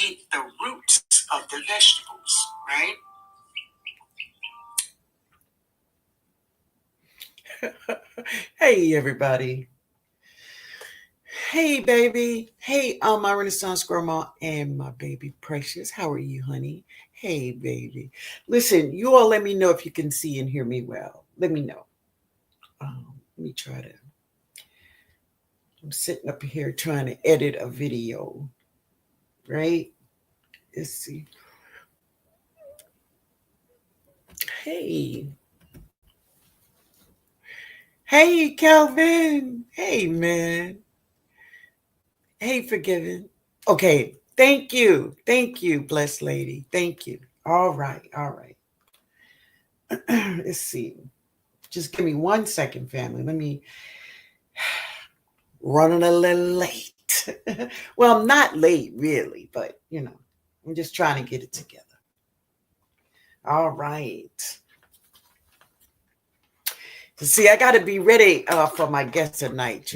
eat the roots of the vegetables, right? Hey, everybody. Hey, baby. Hey, my Renaissance grandma and my baby Precious. How are you, honey? Hey, baby. Listen, you all let me know if you can see and hear me well. Let me know. Let me try to. I'm sitting up here trying to edit a video, right? Let's see. Hey. Hey, Calvin. Hey, man. Hey, Forgiven. Okay. Thank you. Thank you, blessed lady. Thank you. All right. All right. Let's see. Just give me 1 second, family. Let me running a little late. Well, I'm not late really, but I'm just trying to get it together. All right. See, I got to be ready for my guests tonight.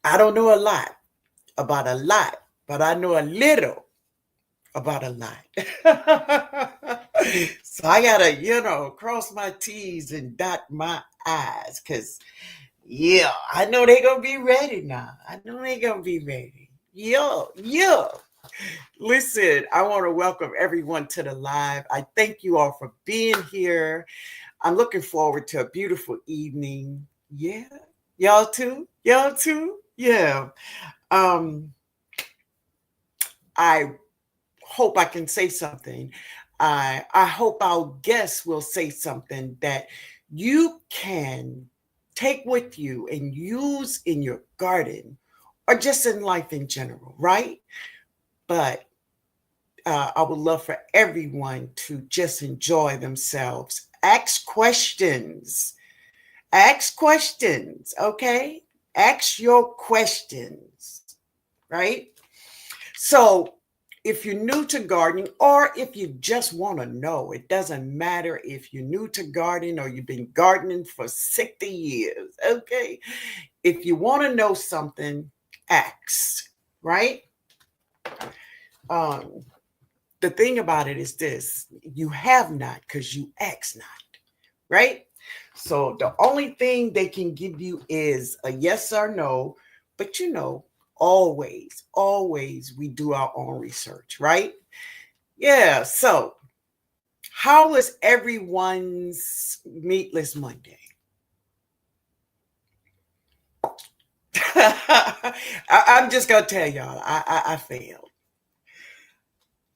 I don't know a lot about a lot, but I know a little about a lot. So I gotta, cross my T's and dot my I's, because yeah, I know they're gonna be ready now. I know they're gonna be ready. Yeah, yeah. Listen, I want to welcome everyone to the live. I thank you all for being here. I'm looking forward to a beautiful evening. Yeah. Y'all too? Y'all too? Yeah. Um, I hope I can say something. I hope our guests will say something that you can take with you and use in your garden or just in life in general, right? But I would love for everyone to just enjoy themselves. Ask questions. Ask questions, okay? Ask your questions, right? So, if you're new to gardening or if you just want to know, it doesn't matter if you're new to gardening or you've been gardening for 60 years, okay? If you want to know something, ask, right? Um, the thing about it is this: you have not because you ask not, right? So the only thing they can give you is a yes or no, but always we do our own research, right? Yeah. So how was everyone's meatless Monday? I'm just gonna tell y'all, I failed.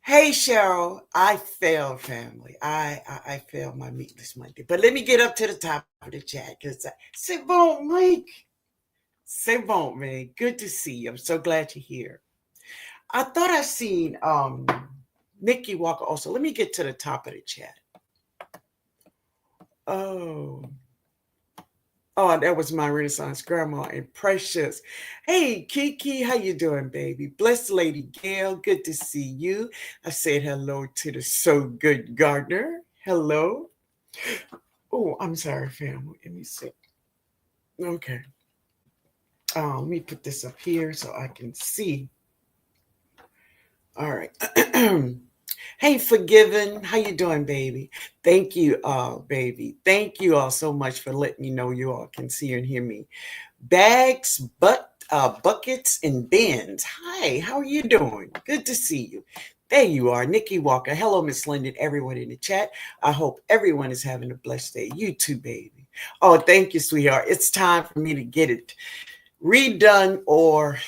Hey Cheryl, I failed, family. I failed my meatless Monday. But let me get up to the top of the chat because c'est bon, Mike. C'est bon, man. Good to see you. I'm so glad you're here. I thought I seen Nikki Walker also. Let me get to the top of the chat. Oh. Oh, that was my Renaissance grandma and Precious. Hey, Kiki, how you doing, baby? Blessed Lady Gail, good to see you. I said hello to the So Good Gardener. Hello. Oh, I'm sorry, family. Let me see. Okay. Let me put this up here so I can see. All right. Hey, Forgiven. How you doing, baby? Thank you, baby. Thank you all so much for letting me know you all can see and hear me. Bags, buckets, and bins. Hi, how are you doing? Good to see you. There you are, Nikki Walker. Hello, Miss Linden, everyone in the chat. I hope everyone is having a blessed day. You too, baby. Oh, thank you, sweetheart. It's time for me to get it redone or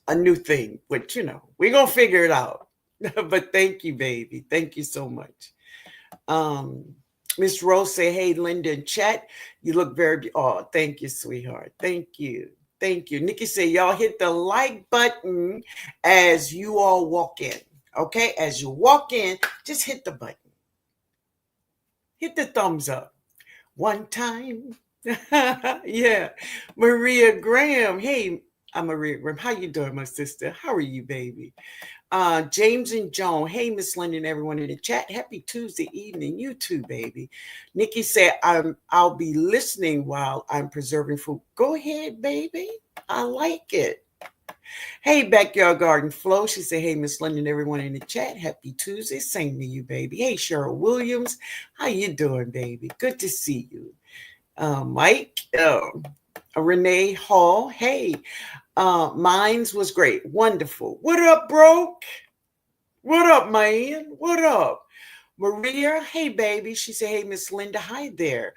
a new thing. But, we're going to figure it out. But thank you, baby. Thank you so much. Miss Rose say, hey, Linda in chat. You look very, oh, thank you, sweetheart. Thank you. Thank you. Nikki say, y'all hit the like button as you all walk in. Okay? As you walk in, just hit the button. Hit the thumbs up. One time. Yeah. Maria Graham. Hey, I'm Maria Graham. How you doing, my sister? How are you, baby? James and Joan. Hey, Miss London, everyone in the chat. Happy Tuesday evening. You too, baby. Nikki said, I'll be listening while I'm preserving food. Go ahead, baby. I like it. Hey, Backyard Garden Flow. She said, hey, Miss London, everyone in the chat. Happy Tuesday. Same to you, baby. Hey, Cheryl Williams. How you doing, baby? Good to see you. Mike, Renee Hall. Hey, mine's was great. Wonderful. What up, bro? What up, man? What up? Maria, hey, baby. She said, hey, Miss Linda, hi there.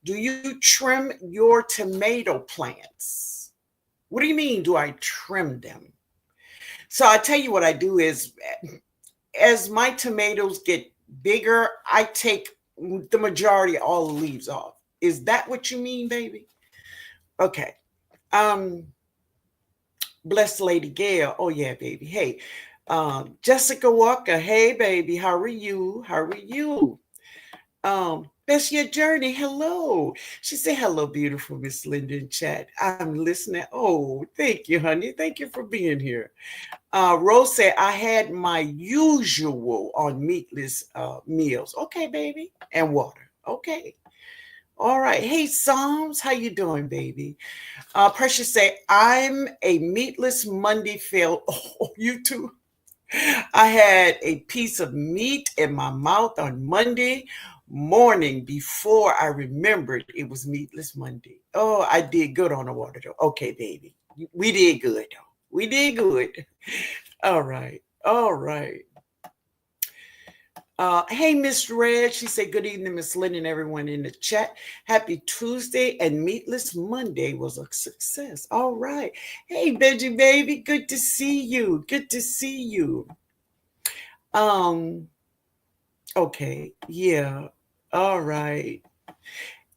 Do you trim your tomato plants? What do you mean, do I trim them? So I tell you what I do is, as my tomatoes get bigger, I take the majority of all the leaves off. Is that what you mean, baby? Okay. Um, Blessed Lady Gail. Oh yeah, baby. Hey, Jessica Walker. Hey, baby. How are you? How are you? That's your journey. Hello. She said, hello, beautiful Miss Linda in chat. I'm listening. Oh, thank you, honey. Thank you for being here. Rose said, I had my usual on meatless meals. Okay, baby. And water. Okay. All right. Hey, Psalms, how you doing, baby? Precious say, I'm a meatless Monday fail. Oh, you too. I had a piece of meat in my mouth on Monday morning before I remembered it was meatless Monday. Oh, I did good on the water, though. Okay, baby. We did good, though. We did good. All right. All right. Hey, Miss Red. She said, good evening, Miss Lynn and everyone in the chat. Happy Tuesday and Meatless Monday was a success. All right. Hey, Benji, baby. Good to see you. Good to see you. Okay. Yeah. All right.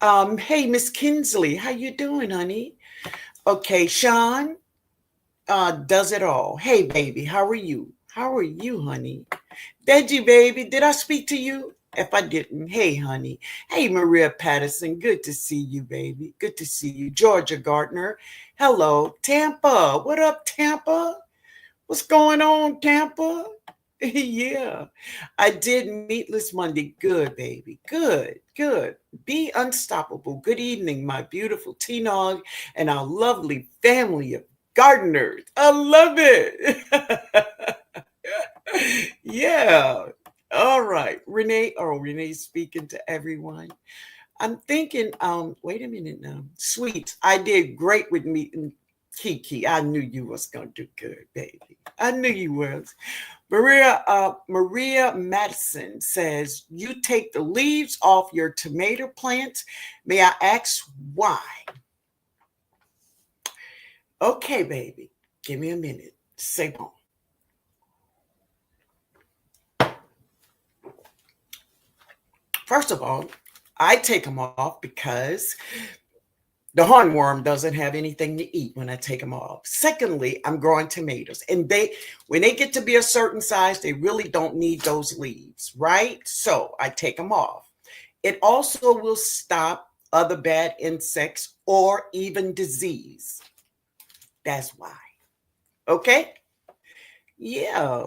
Hey, Miss Kinsley. How you doing, honey? Okay, Sean does it all. Hey, baby. How are you? How are you, honey? Benji, baby, did I speak to you? If I didn't, hey, honey. Hey, Maria Patterson, good to see you, baby. Good to see you. Georgia Gardner, hello. Tampa, what up, Tampa? What's going on, Tampa? Yeah, I did Meatless Monday. Good, baby. Good, good. Be unstoppable. Good evening, my beautiful TNOG and our lovely family of gardeners. I love it. Yeah. All right. Renee. Oh, Renee's speaking to everyone. I'm thinking, wait a minute now. Sweets. I did great with meat and Kiki. I knew you was gonna do good, baby. I knew you was. Maria Madison says, you take the leaves off your tomato plants. May I ask why? Okay, baby. Give me a minute. Say on. First of all, I take them off because the hornworm doesn't have anything to eat when I take them off. Secondly, I'm growing tomatoes, and when they get to be a certain size, they really don't need those leaves, right? So I take them off. It also will stop other bad insects or even disease. That's why. Okay? Yeah.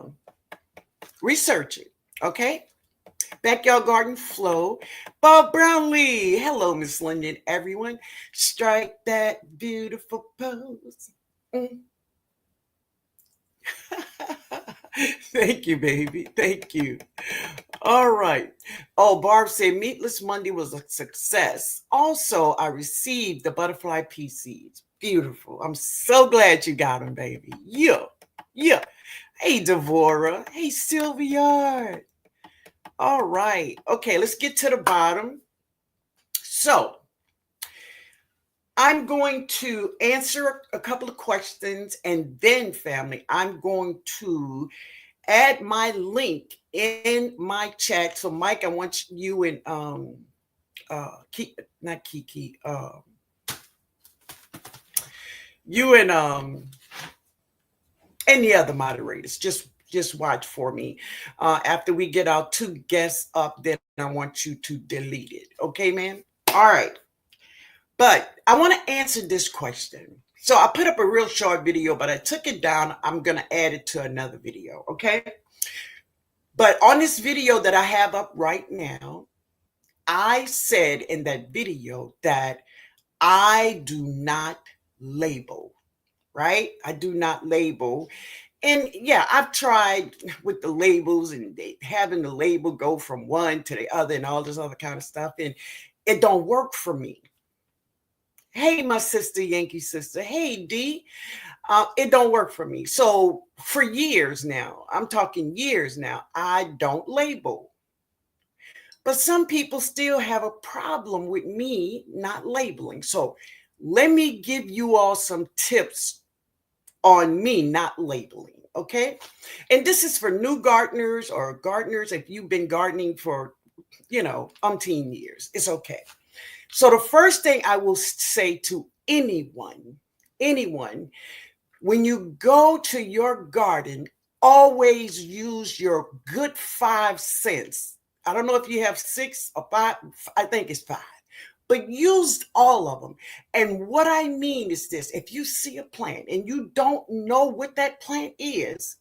Research it. Okay? Backyard Garden Flow. Bob Brownlee. Hello, Miss Linden, everyone. Strike that beautiful pose. Mm. Thank you, baby. Thank you. All right. Oh, Barb said Meatless Monday was a success. Also, I received the butterfly pea seeds. Beautiful. I'm so glad you got them, baby. Yeah. Yeah. Hey, Devora. Hey, Sylvia. All right. Okay, let's get to the bottom. So, I'm going to answer a couple of questions, and then, family, I'm going to add my link in my chat. So, Mike, I want you and not Kiki, you and the other moderators, just watch for me. After we get our two guests up, then I want you to delete it. Okay, man? All right. But I want to answer this question. So I put up a real short video, but I took it down. I'm going to add it to another video. Okay. But on this video that I have up right now, I said in that video that I do not label. right? I do not label. And yeah, I've tried with the labels and having the label go from one to the other and all this other kind of stuff. And it don't work for me. Hey, my sister, Yankee sister. Hey, D. It don't work for me. So for years now, I'm talking years now, I don't label. But some people still have a problem with me not labeling. So let me give you all some tips on me not labeling. Okay. And this is for new gardeners or gardeners if you've been gardening for, umpteen years. It's okay. So the first thing I will say to anyone, when you go to your garden, always use your good 5 cents. I don't know if you have 6 or 5. I think it's 5, but use all of them. And what I mean is this: if you see a plant and you don't know what that plant is,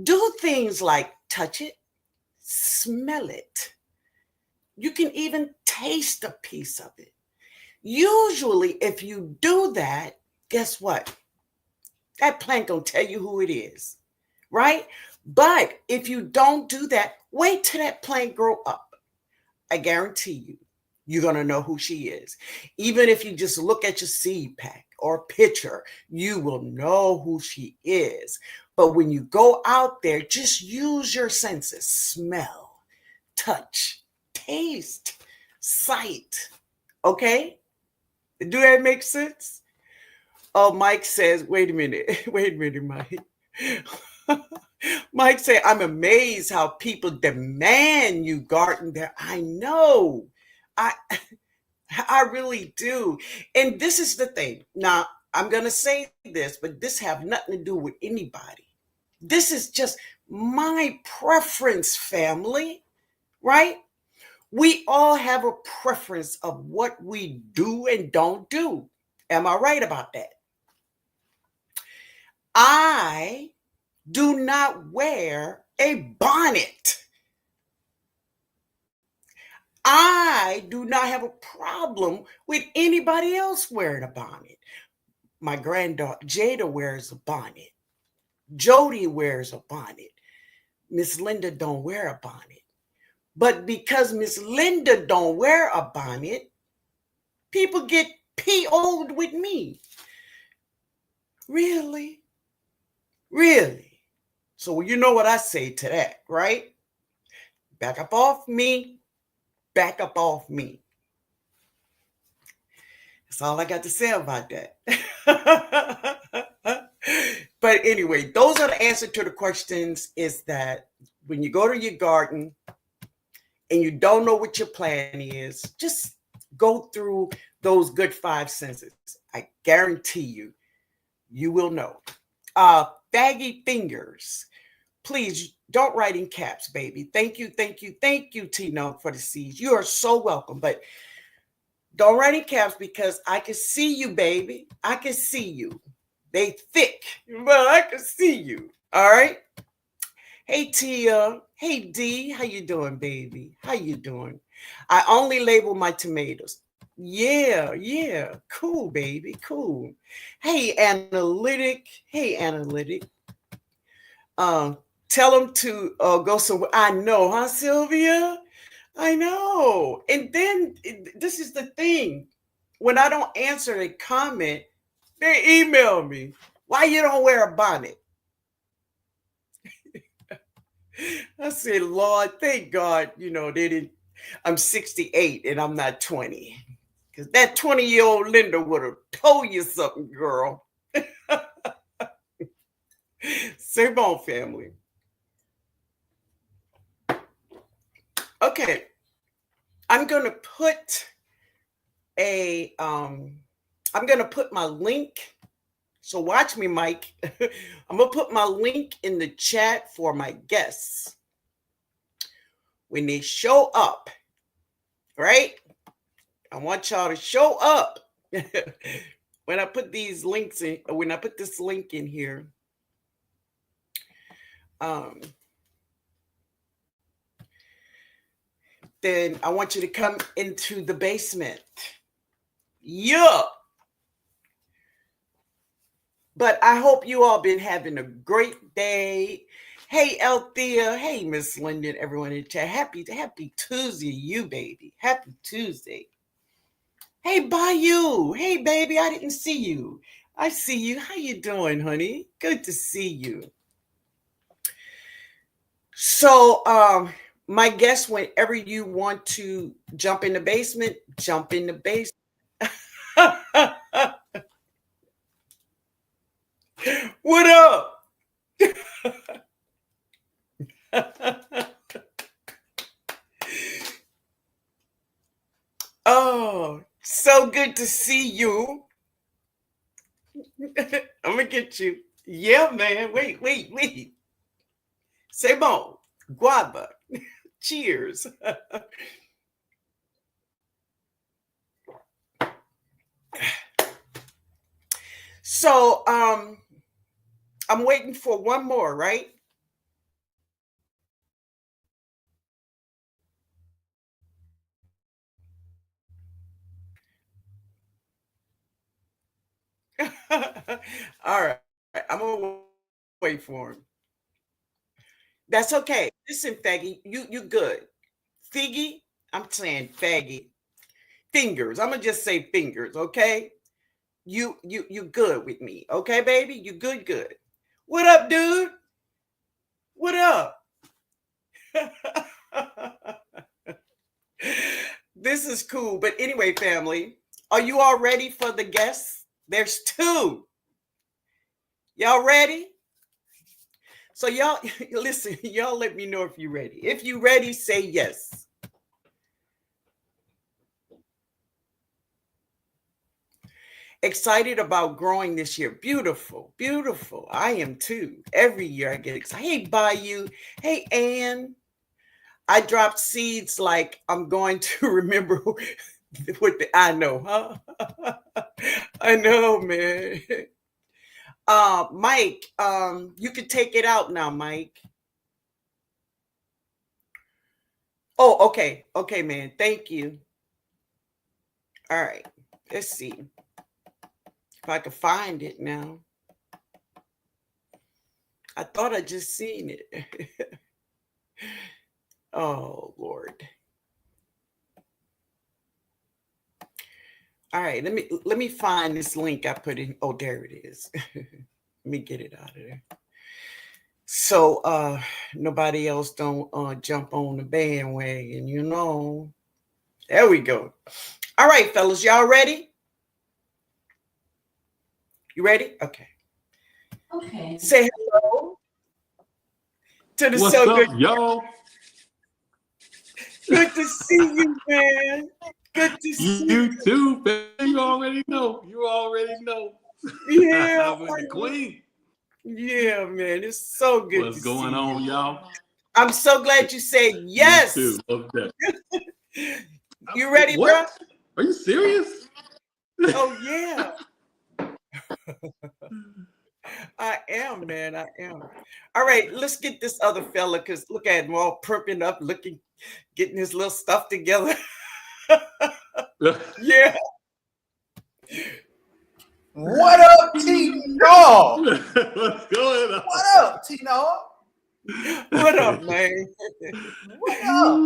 do things like touch it, smell it. You can even taste a piece of it. Usually, if you do that, guess what? That plant gonna tell you who it is, right? But if you don't do that, wait till that plant grow up. I guarantee you're gonna know who she is. Even if you just look at your seed pack or picture, you will know who she is. But when you go out there, just use your senses: smell, touch, taste, sight. Okay? Do that make sense? Oh, Mike says, wait a minute, Mike. Mike said, I'm amazed how people demand you garden there. I know. I I really do. And this is the thing. Now, I'm going to say this, but this have nothing to do with anybody. This is just my preference, family, right? We all have a preference of what we do and don't do. Am I right about that? I do not wear a bonnet. I do not have a problem with anybody else wearing a bonnet. My granddaughter Jada wears a bonnet. Jody wears a bonnet. Miss Linda don't wear a bonnet. But because Miss Linda don't wear a bonnet, people get PO'd with me. Really? Really? So you know what I say to that, right? Back up off me. Back up off me. That's all I got to say about that. But anyway, those are the answer to the questions. Is that when you go to your garden and you don't know what your plan is, just go through those good 5 senses. I guarantee you will know. Faggy fingers. Please don't write in caps, baby. Thank you, TNOG, for the seeds. You are so welcome. But don't write in caps because I can see you, baby. I can see you. They thick, but I can see you. All right. Hey Tia. Hey D. How you doing, baby? How you doing? I only label my tomatoes. Yeah. Cool, baby. Cool. Hey, analytic. Tell them to go somewhere. I know, huh, Sylvia? I know. And then this is the thing. When I don't answer a comment, they email me. Why you don't wear a bonnet? I said, Lord, thank God, they didn't. I'm 68 and I'm not 20. Because that 20-year-old Linda would have told you something, girl. Save on, family. Okay. I'm gonna put my link. So watch me, Mike. I'm gonna put my link in the chat for my guests. When they show up, right? I want y'all to show up. When I put these links in, when I put this link in here, then I want you to come into the basement. Yeah. But I hope you all been having a great day. Hey, Althea. Hey, Miss Linden, everyone in chat. Happy Tuesday, you baby. Happy Tuesday. Hey, Bayou. Hey, baby. I didn't see you. I see you. How you doing, honey? Good to see you. So, my guess, whenever you want to jump in the basement, jump in the basement. What up? Oh, so good to see you. I'm gonna get you. Yeah, man. Wait. C'est bon. Guava. Cheers. So, I'm waiting for one more, right? All right. I'm gonna wait for him. That's okay. Listen, Faggy, you good. Figgy, I'm saying faggy. Fingers. I'm gonna just say fingers, okay? You good with me, okay, baby? You good. What up, dude? What up? This is cool. But anyway, family, are you all ready for the guests? There's two. Y'all ready? So y'all listen, y'all let me know if you're ready. If you're ready, say yes. Excited about growing this year. Beautiful. I am too. Every year I get excited. Hey, Bayou. Hey, Ann. I dropped seeds like I'm going to remember I know, huh? I know, man. Mike, you can take it out now, Mike. Oh, okay. Okay, man. Thank you. All right. Let's see if I can find it now. I thought I just seen it. Oh, Lord. All right, let me find this link I put in. Oh, there it is. Let me get it out of there. So nobody else don't jump on the bandwagon, you know. There we go. All right, fellas, y'all ready? You ready? Okay. Okay. Say hello to the What's So up, Good. y'all? Good to see you, man. Good to see you. You too, baby. You already know. Yeah, With the queen. yeah, man. It's so good What's to going see on, you. y'all? I'm so glad you said yes. Me too. Love that. You ready, bro? What? Are you serious? Oh, yeah. I am, man. I am. All right, let's get this other fella because look at him all perking up, looking, getting his little stuff together. Yeah. What up, TNOG? What's going on? What up, TNOG? What up, man? What up?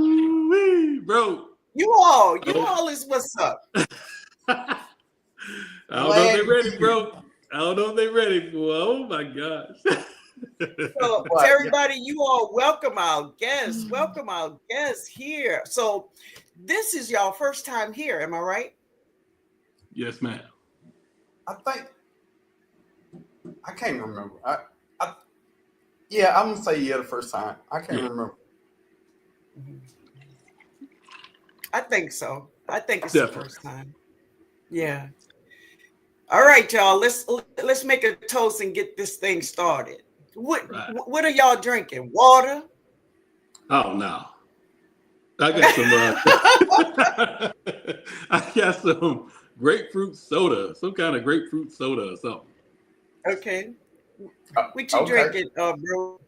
Bro. You all is what's up. I don't know if they're ready, bro. I don't know if they're ready for. Oh my gosh. So to everybody, you all welcome our guests. Welcome our guests here. So this is y'all first time here, am I right? Yes, ma'am. I think I can't remember. Yeah, I'm gonna say yeah the first time. I can't remember. I think so. I think it's Definitely. the first time. Yeah. All right, y'all. Let's make a toast and get this thing started. What are y'all drinking? Water? Oh no. I got some I got some grapefruit soda, some kind of grapefruit soda or something. Okay. What you drinking, bro?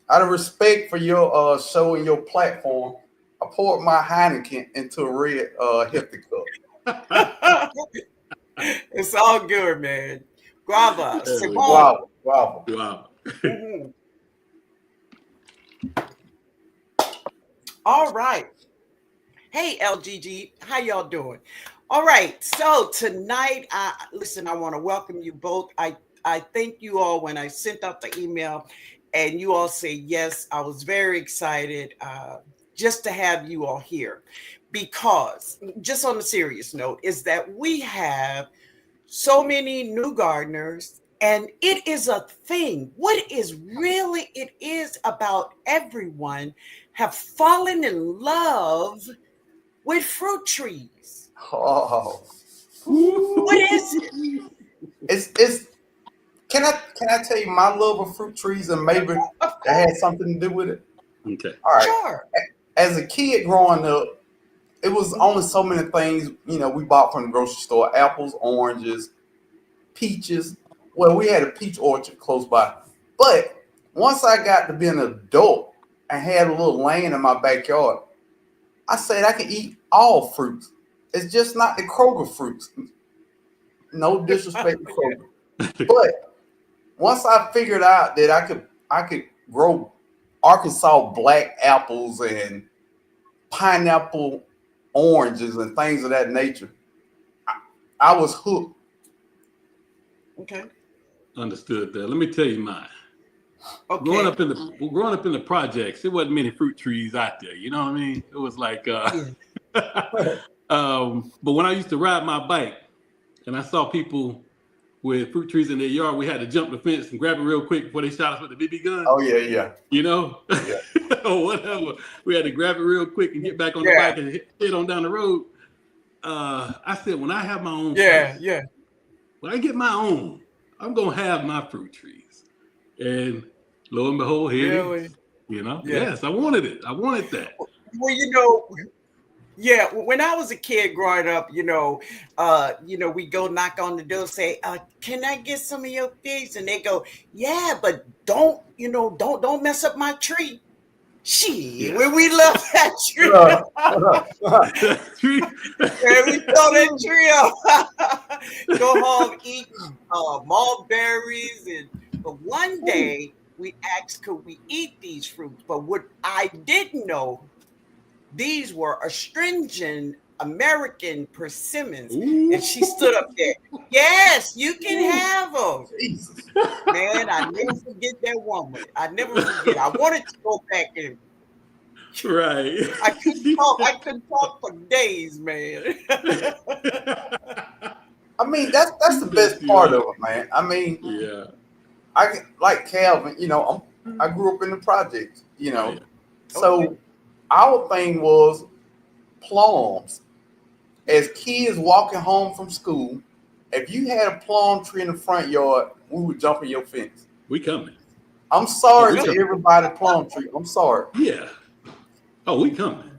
Out of respect for your show and your platform, I poured my Heineken into a red hefty cup. It's all good, man. Guava, Simone. Wow. Wow. Wow. Mhm. All right. Hey, LGG, how y'all doing? All right. So tonight, listen, I want to welcome you both. I thank you all when I sent out the email and you all say yes. I was very excited just to have you all here because, just on a serious note, is that we have so many new gardeners and it is a thing. What is really it is about everyone have fallen in love with fruit trees. Oh. What is it? It's can I tell you my love of fruit trees and maybe Of that course, had something to do with it? Okay. All right. sure. As a kid growing up, it was only so many things, we bought from the grocery store: apples, oranges, peaches. Well, we had a peach orchard close by. But once I got to be an adult and had a little land in my backyard, I said I can eat all fruits. It's just not the Kroger fruits. No disrespect to Kroger. But once I figured out that I could grow Arkansas black apples and pineapple oranges and things of that nature, I was hooked. Okay. Understood that. Let me tell you mine. Okay. Growing up in the projects, there wasn't many fruit trees out there. You know what I mean? It was like, but when I used to ride my bike and I saw people with fruit trees in their yard, we had to jump the fence and grab it real quick before they shot us with the BB gun. Oh yeah. You know, Yeah. or whatever. We had to grab it real quick and get back on the bike and head on down the road. I said, when I have my own place, when I get my own, I'm gonna have my fruit trees. And lo and behold, here it is. Yes, I wanted it. I wanted that. Well, when I was a kid growing up, we go knock on the door, say, can I get some of your figs? And they go, yeah, but don't mess up my tree. Shit, when we love that tree, and we throw that tree up, go home, eat mulberries, but one day we asked, could we eat these fruits? But what I didn't know, these were astringent American persimmons, and she stood up there. Yes, you can have them. Jesus. Man, I never forget that woman. I never forget. I wanted to go back and right. I couldn't talk for days, man. I mean, that's the best part of it, man. I mean, yeah. I like Calvin. I grew up in the projects. So Okay. our thing was plums. As kids walking home from school, if you had a plum tree in the front yard, we would jump in your fence. We coming. I'm sorry to everybody plum tree. I'm sorry. Yeah. Oh, we coming.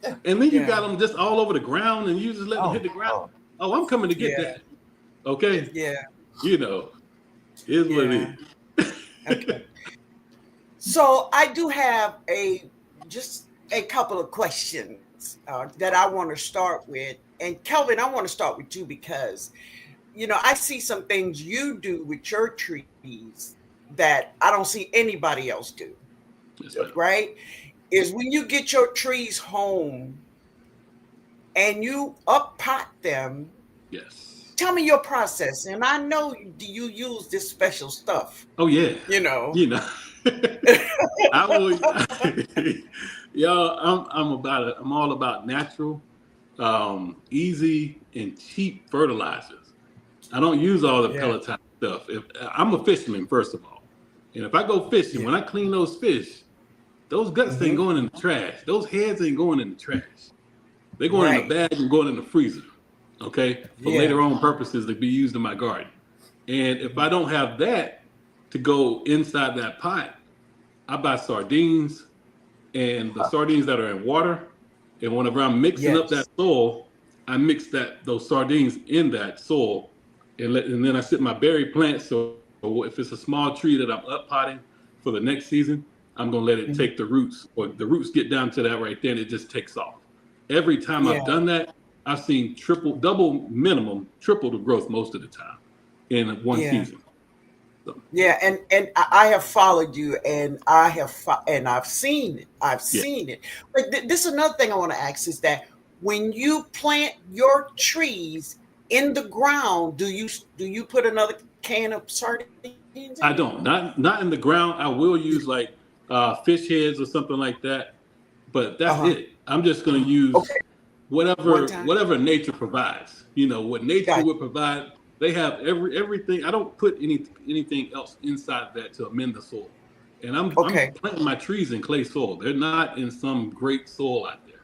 Yeah. And then you got them just all over the ground and you just let them hit the ground. Oh, I'm coming to get that. Okay? Yeah. Is what it is. Okay. So I do have just a couple of questions that I want to start with. And Kelvin, I want to start with you because, I see some things you do with your trees that I don't see anybody else do. Right? Is when you get your trees home and you up-pot them. Yes. Tell me your process. And I know you use this special stuff. Oh, yeah. I will. I'm all about natural, easy and cheap fertilizers. I don't use all the pelletized stuff. I'm a fisherman, first of all, and if I go fishing, when I clean those fish, those guts ain't going in the trash. Those heads ain't going in the trash. They're going in the bag and going in the freezer. Okay, for later on purposes to be used in my garden. And if I don't have that to go inside that pot, I buy sardines, and the sardines that are in water. And whenever I'm mixing up that soil, I mix those sardines in that soil, and then I sit my berry plants. So if it's a small tree that I'm up potting for the next season, I'm gonna let it take the roots, or the roots get down to that right there, and it just takes off. Every time I've done that, I've seen triple the growth most of the time. in one Yeah. season. So, Yeah, and I have followed you, and I've seen it. I've yeah, seen it. But this is another thing I want to ask is that when you plant your trees in the ground, do you put another can of sardines in I it? don't not in the ground. I will use like fish heads or something like that, but that's Uh-huh. it. I'm just going to use Okay. One time. whatever nature provides. You know what nature Got would provide. They have everything. I don't put anything else inside that to amend the soil. And I'm Okay. planting my trees in clay soil. They're not in some great soil out there.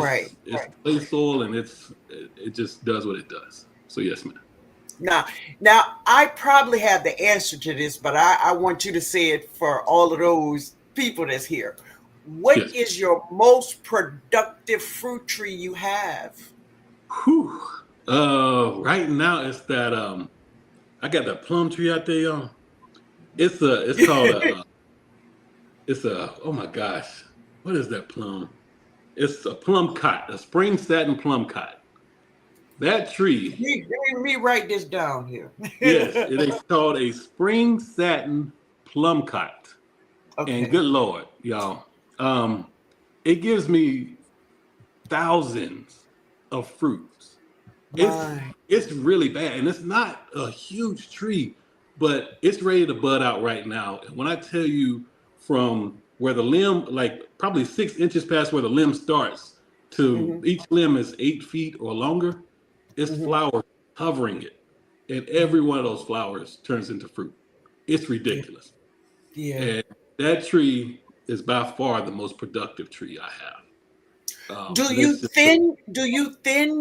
Right. It's Right. clay soil, and it just does what it does. So yes, man. Now, now I probably have the answer to this, but I want you to say it for all of those people that's here. What Yes. is your most productive fruit tree you have? Whew. Right now it's that I got that plum tree out there, y'all. It's called oh my gosh, what is that plum? It's a plum cot, a spring satin plum cot. That tree, Let me write this down here. yes, it is called a spring satin plum cot. And Okay. good Lord, y'all, um, it gives me thousands of fruits. It's My. it's really bad, and it's not a huge tree, but it's ready to bud out right now. And when I tell you, from where the limb, like probably 6 inches past where the limb starts, to Hmm. each limb is 8 feet or longer, it's Hmm. flowers covering it, and Hmm. every one of those flowers turns into fruit. It's Yeah. ridiculous, Yeah. and that tree is by far the most productive tree I have. Do And you it's just thin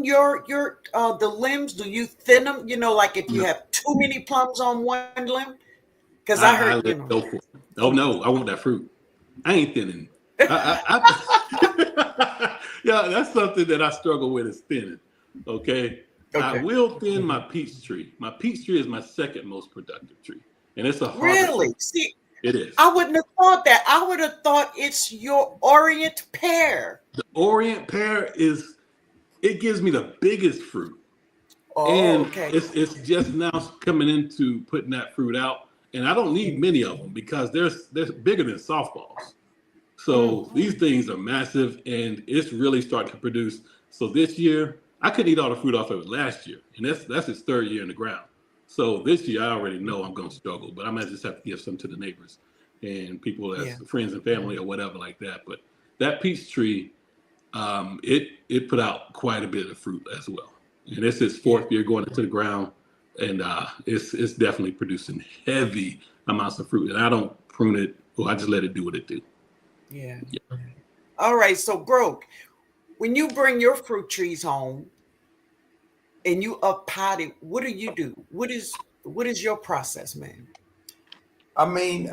your the limbs? Do you thin them? Like if you no, have too many plums on one limb? Because I I heard, let it go for it. Oh no, I want that fruit. I ain't thinning. Yeah, that's something that I struggle with is thinning. Okay, I Okay. will thin my Mhm. peach tree. My peach tree is my second most productive tree, and it's a harvest Really? tree. See, It is. I wouldn't have thought that. I would have thought it's your Orient pear. The Orient pear is. It gives me the biggest fruit, Oh, and okay. it's just now coming into putting that fruit out. And I don't need Mm, many of them because they're bigger than softballs. mm, So these things are massive, and it's really starting to produce. So this year, I couldn't eat all the fruit off of it last year, and that's its third year in the ground. So this year, I already know I'm going to struggle, but I might just have to give some to the neighbors and people as yeah. friends and family or whatever like that. But that peach tree, it put out quite a bit of fruit as well, and it's its Yeah. fourth year going into the ground, and it's definitely producing heavy amounts of fruit. And I don't prune it, or I just let it do what it do. Yeah. Yeah. All right. So, Broke, when you bring your fruit trees home and you uppot it, what do you do? What is your process, man? I mean,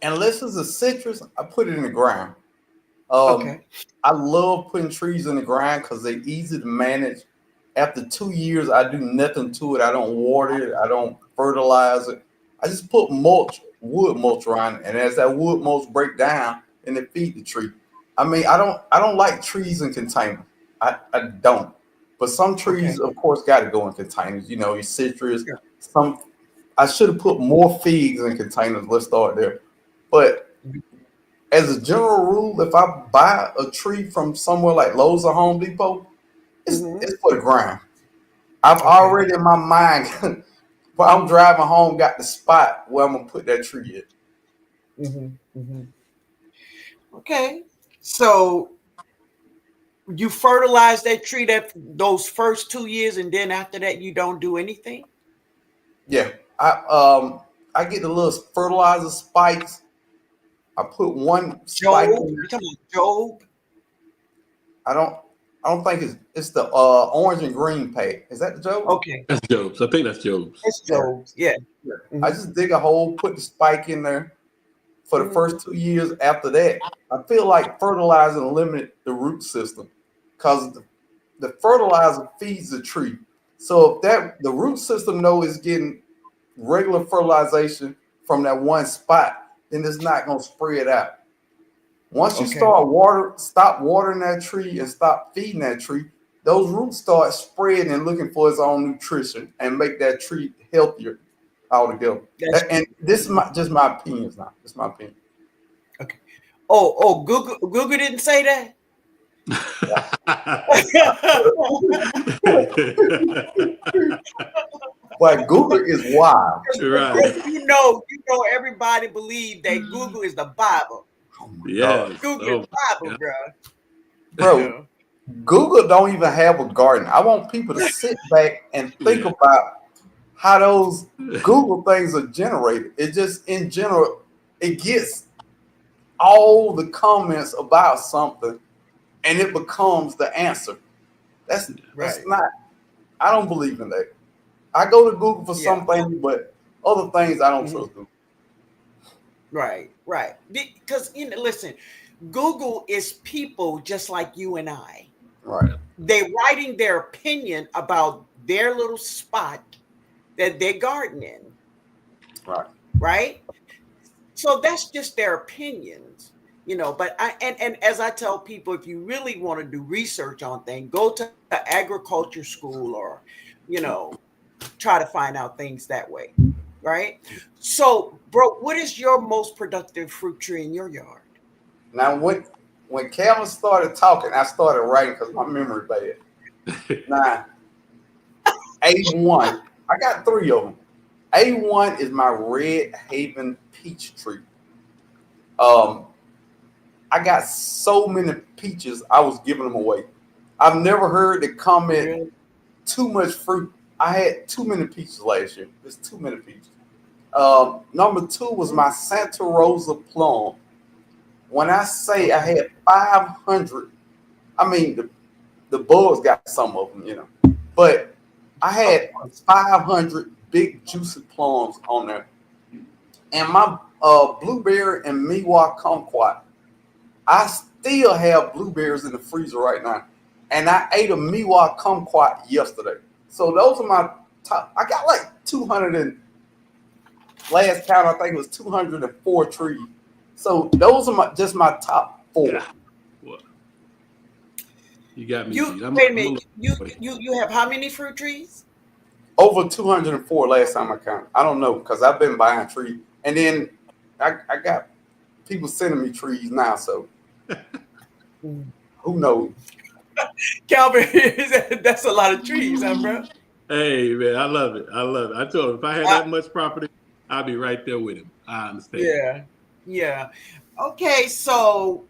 unless it's a citrus, I put it in the ground. Um, Okay. I love putting trees in the ground because they're easy to manage. After 2 years, I do nothing to it. I don't water it. I don't fertilize it. I just put mulch, wood mulch around it, and as that wood mulch break down, then it feed the tree. I mean, I don't like trees in containers. I don't. But some Okay. trees, of course, got to go in containers. Your citrus. Yeah. Some I should have put more figs in containers. Let's start there. But as a general rule, if I buy a tree from somewhere like Lowe's or Home Depot, it's Mm-hmm. it's for the ground. I've Okay. already in my mind while I'm driving home got the spot where I'm gonna put that tree at. Mm-hmm. Mm-hmm. Okay. So you fertilize that tree those first 2 years, and then after that you don't do anything. Yeah. I get the little fertilizer spikes. I put one spike Job, in you there. talking about Job? I don't I don't think it's the orange and green pack. Is that the Joe? Okay, That's Job's. I think that's Job's. it's Yeah. Job's. Yeah. Yeah. I Hmm. just dig a hole, put the spike in there for the Hmm. first 2 years. After that, I feel like fertilizing limit the root system because the fertilizer feeds the tree. So if that the root system know is getting regular fertilization from that one spot, then it's not gonna spread out. Once you Okay. stop watering that tree and stop feeding that tree, those roots start spreading and looking for its own nutrition and make that tree healthier altogether. That's And this is just my opinions now. It's my opinion. okay. Oh, Google didn't say that. But Google is wild. Right. You know, everybody believe that Google is the Bible. Oh my Yes. God. Google is Bible, yeah. Bro, Google don't even have a garden. I want people to sit back and think Yeah. about how those Google things are generated. It just, in general, it gets all the comments about something and it becomes the answer. That's Right. not, I don't believe in that. I go to Google for Yeah. some things, but other things I don't trust Google. Right. Because listen, Google is people just like you and I. Right. They're writing their opinion about their little spot that they're gardening. Right. Right. So that's just their opinions, but and as I tell people, if you really want to do research on things, go to the agriculture school or, try to find out things that way. Right. So, bro, what is your most productive fruit tree in your yard? Now, when Calvin started talking, I started writing because my memory bad. Now, A1, I got 3 of them. A1 is my Red Haven peach tree. I got so many peaches, I was giving them away. I've never heard the comment, Really? too much fruit. I had too many peaches last year. There's too many peaches. Number 2 was my Santa Rosa plum. When I say I had 500, I mean, the bugs got some of them, but I had 500 big juicy plums on there. And my blueberry and Miwa kumquat, I still have blueberries in the freezer right now. And I ate a Miwa kumquat yesterday. So those are my top. I got like 200 and last count, I think it was 204 trees. So those are just my top 4. Yeah. What? You got me. Wait a minute. You have how many fruit trees? Over 204 last time I counted. I don't know because I've been buying trees. And then I got people sending me trees now. So who knows? Calvin, that's a lot of trees, huh, bro? Hey, man, I love it. I told him if I had that much property, I'd be right there with him. I understand. Yeah. Okay, so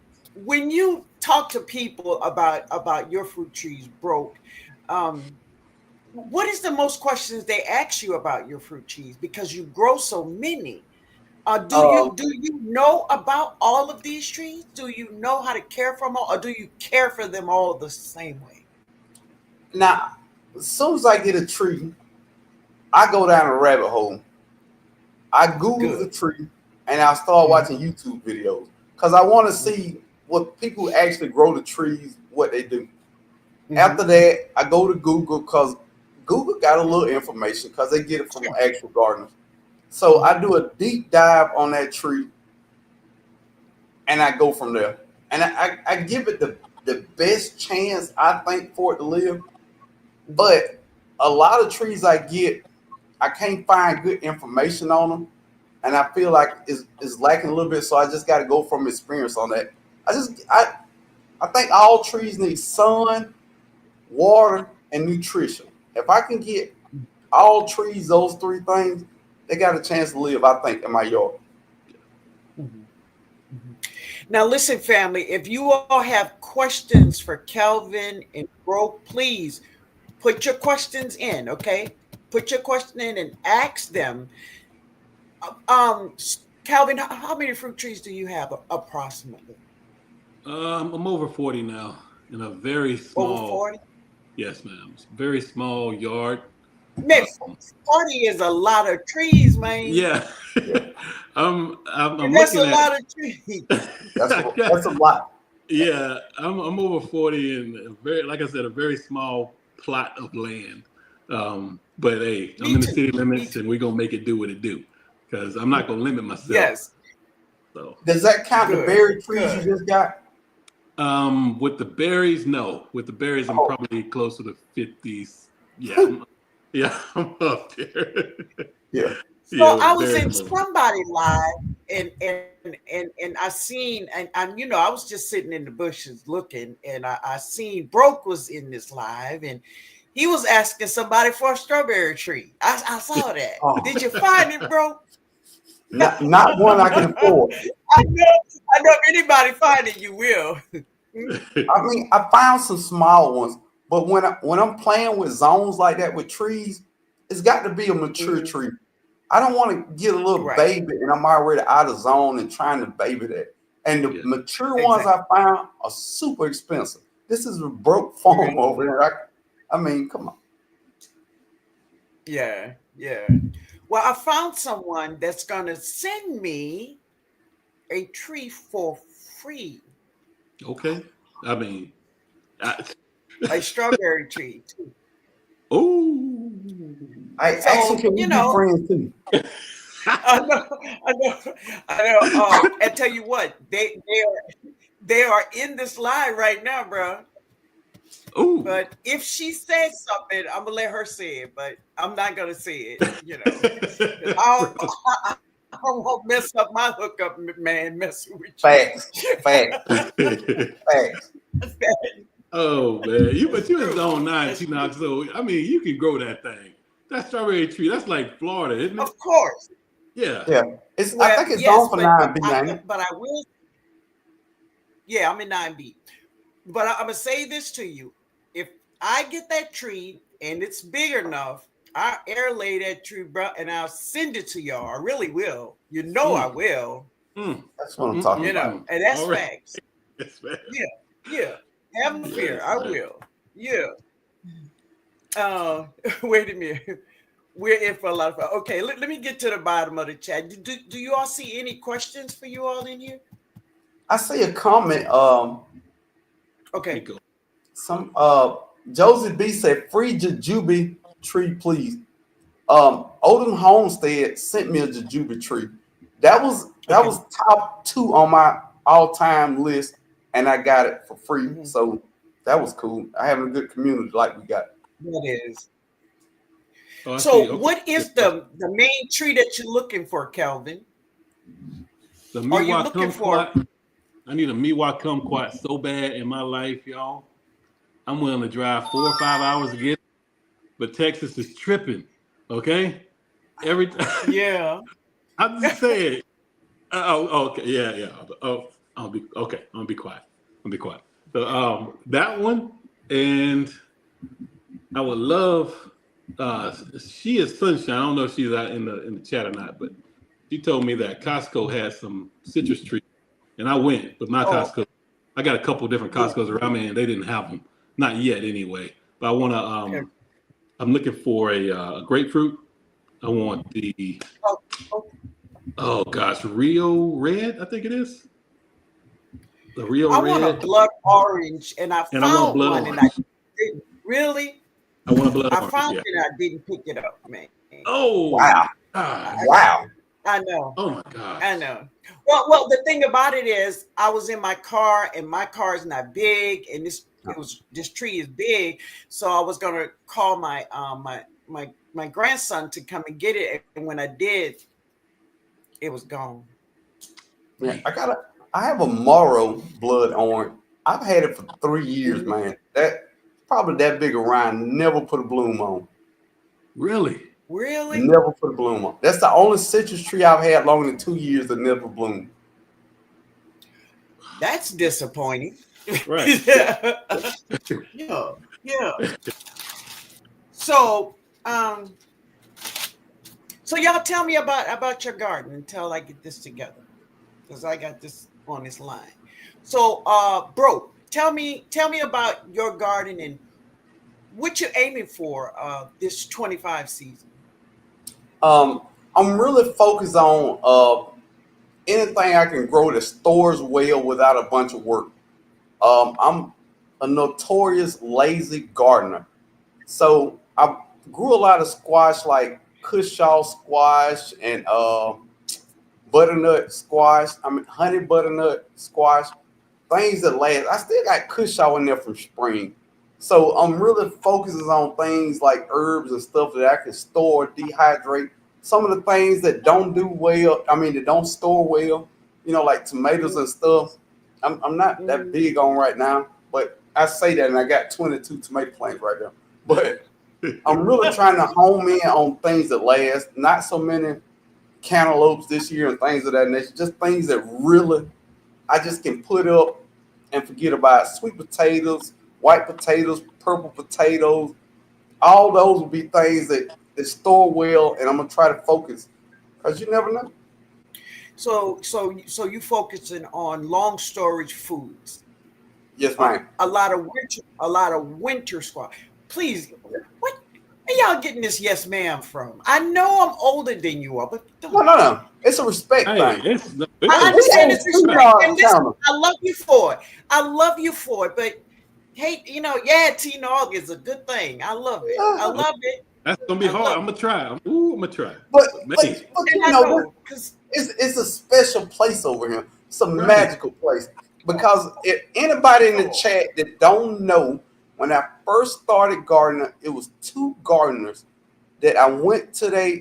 when you talk to people about your fruit trees, bro, what is the most questions they ask you about your fruit trees? Because you grow so many. Do you know about all of these trees? Do you know how to care for them all, or do you care for them all the same way? Now, as soon as I get a tree, I go down a rabbit hole. I Google the tree and I start watching YouTube videos because I want to see what people who actually grow the trees, what they do. After that, I go to Google because Google got a little information because they get it from actual gardeners. So I do a deep dive on that tree and I go from there. And I give it the best chance, I think, for it to live. But a lot of trees I get, I can't find good information on them. And I feel like it's lacking a little bit. So I just got to go from experience on that. I think all trees need sun, water, and nutrition. If I can get all trees, those 3 things, they got a chance to live, I think, in my yard. Now, listen, family, if you all have questions for Calvin and Bro, please put your questions in, okay? Put your question in and ask them. Calvin, how many fruit trees do you have approximately? I'm over 40 now in a very small. Over 40? Yes, ma'am. Very small yard. Man, 40 is a lot of trees, man. Yeah. I'm that's looking a lot of trees. That's a lot. Yeah, I'm over 40 in like I said, a very small plot of land. But hey, I'm in the city limits and we're gonna make it do what it do. Because I'm not gonna limit myself. Yes. So does that count the berry trees you just got? With the berries, no. With the berries, I'm probably closer to 50s. Yeah, I'm up there. Yeah. So Yeah, I with was in berries, I'm up somebody live, and I seen, and you know, I was just sitting in the bushes looking, and I seen Broke was in this live, and he was asking somebody for a strawberry tree. I saw that. Oh. Did you find it, Broke? Not one I can afford. I know if anybody find it, you will. there. I mean, I found some small ones, but when I'm playing with zones like that with trees, it's got to be a mature Mhm. tree. I don't want to get a little Right. baby and I'm already out of zone and trying to baby that. And the Yeah. mature ones I found are super expensive. This is a broke farm over here. I mean, come on. Yeah, yeah. Well, I found someone that's gonna send me a tree for free, Okay. I mean, a strawberry tree too. oh. I actually So can we you be know, friends too? I know, I know, I know. I tell you what, they are in this line right now, bro. Oh. But if she says something, I'm gonna let her say it, but I'm not gonna say it. You know, 'cause I won't mess up my hookup, man. Messing with Facts. you. Facts. Facts. Oh man, but you in True. zone 9, That's TNOG, true. so I mean you can grow that thing. That strawberry tree, that's like Florida, isn't it? Of course. Yeah. Yeah. I Well, think it's yes, on for but 9B, ain't it? I will. Yeah, I'm in 9B. But I'm gonna say this to you: if I get that tree and it's big enough, I air lay that tree, bro, and I'll send it to y'all. I really will. You know, I Mm, will. mm, That's what I'm talking You about. know, and that's All right. facts. Yes, man. Yeah, yeah. Have no fear. Yes, I man. will. Yeah. Wait a minute. We're in for a lot of fun. Okay, let me get to the bottom of the chat. Do you all see any questions for you all in here? I see a comment. Okay. Nico. Some Josie B said, "Free jujube tree, please." Odom Homestead sent me a jujube tree. That Okay. was top 2 on my all-time list, and I got it for free. Mhm. So that was cool. I have a good community like we got. That is. Oh, I see. So, Okay. what is the main tree that you're looking for, Kelvin? The Are you Miwok looking for? kumquat. I need a Miwok kumquat so bad in my life, y'all. I'm willing to drive 4 or 5 hours to get it, but Texas is tripping. Okay? Every time. Yeah. I'm just saying. Okay. Yeah, yeah. Oh, I'll be okay. I'm gonna be quiet. I'm gonna be quiet. So that one, and I would love she is Sunshine. I don't know if she's out in the chat or not, but she told me that Costco has some citrus trees. And I went with my Oh, Costco. I got a couple different yeah. Costco's around me and they didn't have them. Not yet anyway. But I wanna Okay. I'm looking for a grapefruit. I want the Oh, oh, oh gosh, Rio Red, I think it is. The Rio I want a Red. blood orange, and I And I want a found blood one, and I orange. didn't really. I want a blood I orange, found yeah. it, and I didn't pick it up, man. Oh Wow. gosh. I, Wow. I know. Oh my I gosh. know. Well, the thing about it is, I was in my car, and my car is not big, and this tree is big, so I was gonna call my grandson to come and get it, and when I did, it was gone. Yeah, I have a Morrow blood orange. I've had it for 3 years, Mhm. man. That probably that big around, never put a bloom on. Really? Really? Never put a bloom on. That's the only citrus tree I've had longer than 2 years that never bloomed. That's disappointing. Right. Yeah, yeah, yeah. So, um, so y'all tell me about your garden until I get this together, because I got this on this line. So, bro, tell me about your garden and what you're aiming for this 25 season. Um, I'm really focused on anything I can grow that stores well without a bunch of work. I'm a notorious lazy gardener. So I grew a lot of squash like Cushaw squash and butternut squash. I mean honey butternut squash. things that last. I still got Cushaw in there from spring. So I'm really focusing on things like herbs and stuff that I can store, dehydrate. Some of the things that don't do well, that don't store well, like tomatoes and stuff. I'm not that big on right now, but I say that and I got 22 tomato plants right there. But I'm really trying to home in on things that last, not so many cantaloupes this year and things of that nature, just things that really I just can put up and forget about. Sweet potatoes, white potatoes, purple potatoes, all those will be things that store well, and I'm gonna try to focus because you never know. So you focusing on long storage foods. Yes, ma'am. A lot of winter squash. Please, what are y'all getting this yes ma'am from? I know I'm older than you are, but No. It's a respect thing. I understand it's respect. And listen, I love you for it. But hey, TNOG is a good thing. I love it. That's gonna be hard. I'm gonna try. I'm gonna try. But it's a special place over here. It's a magical place. Because if anybody in the chat that don't know, when I first started gardening, it was 2 gardeners that I went to their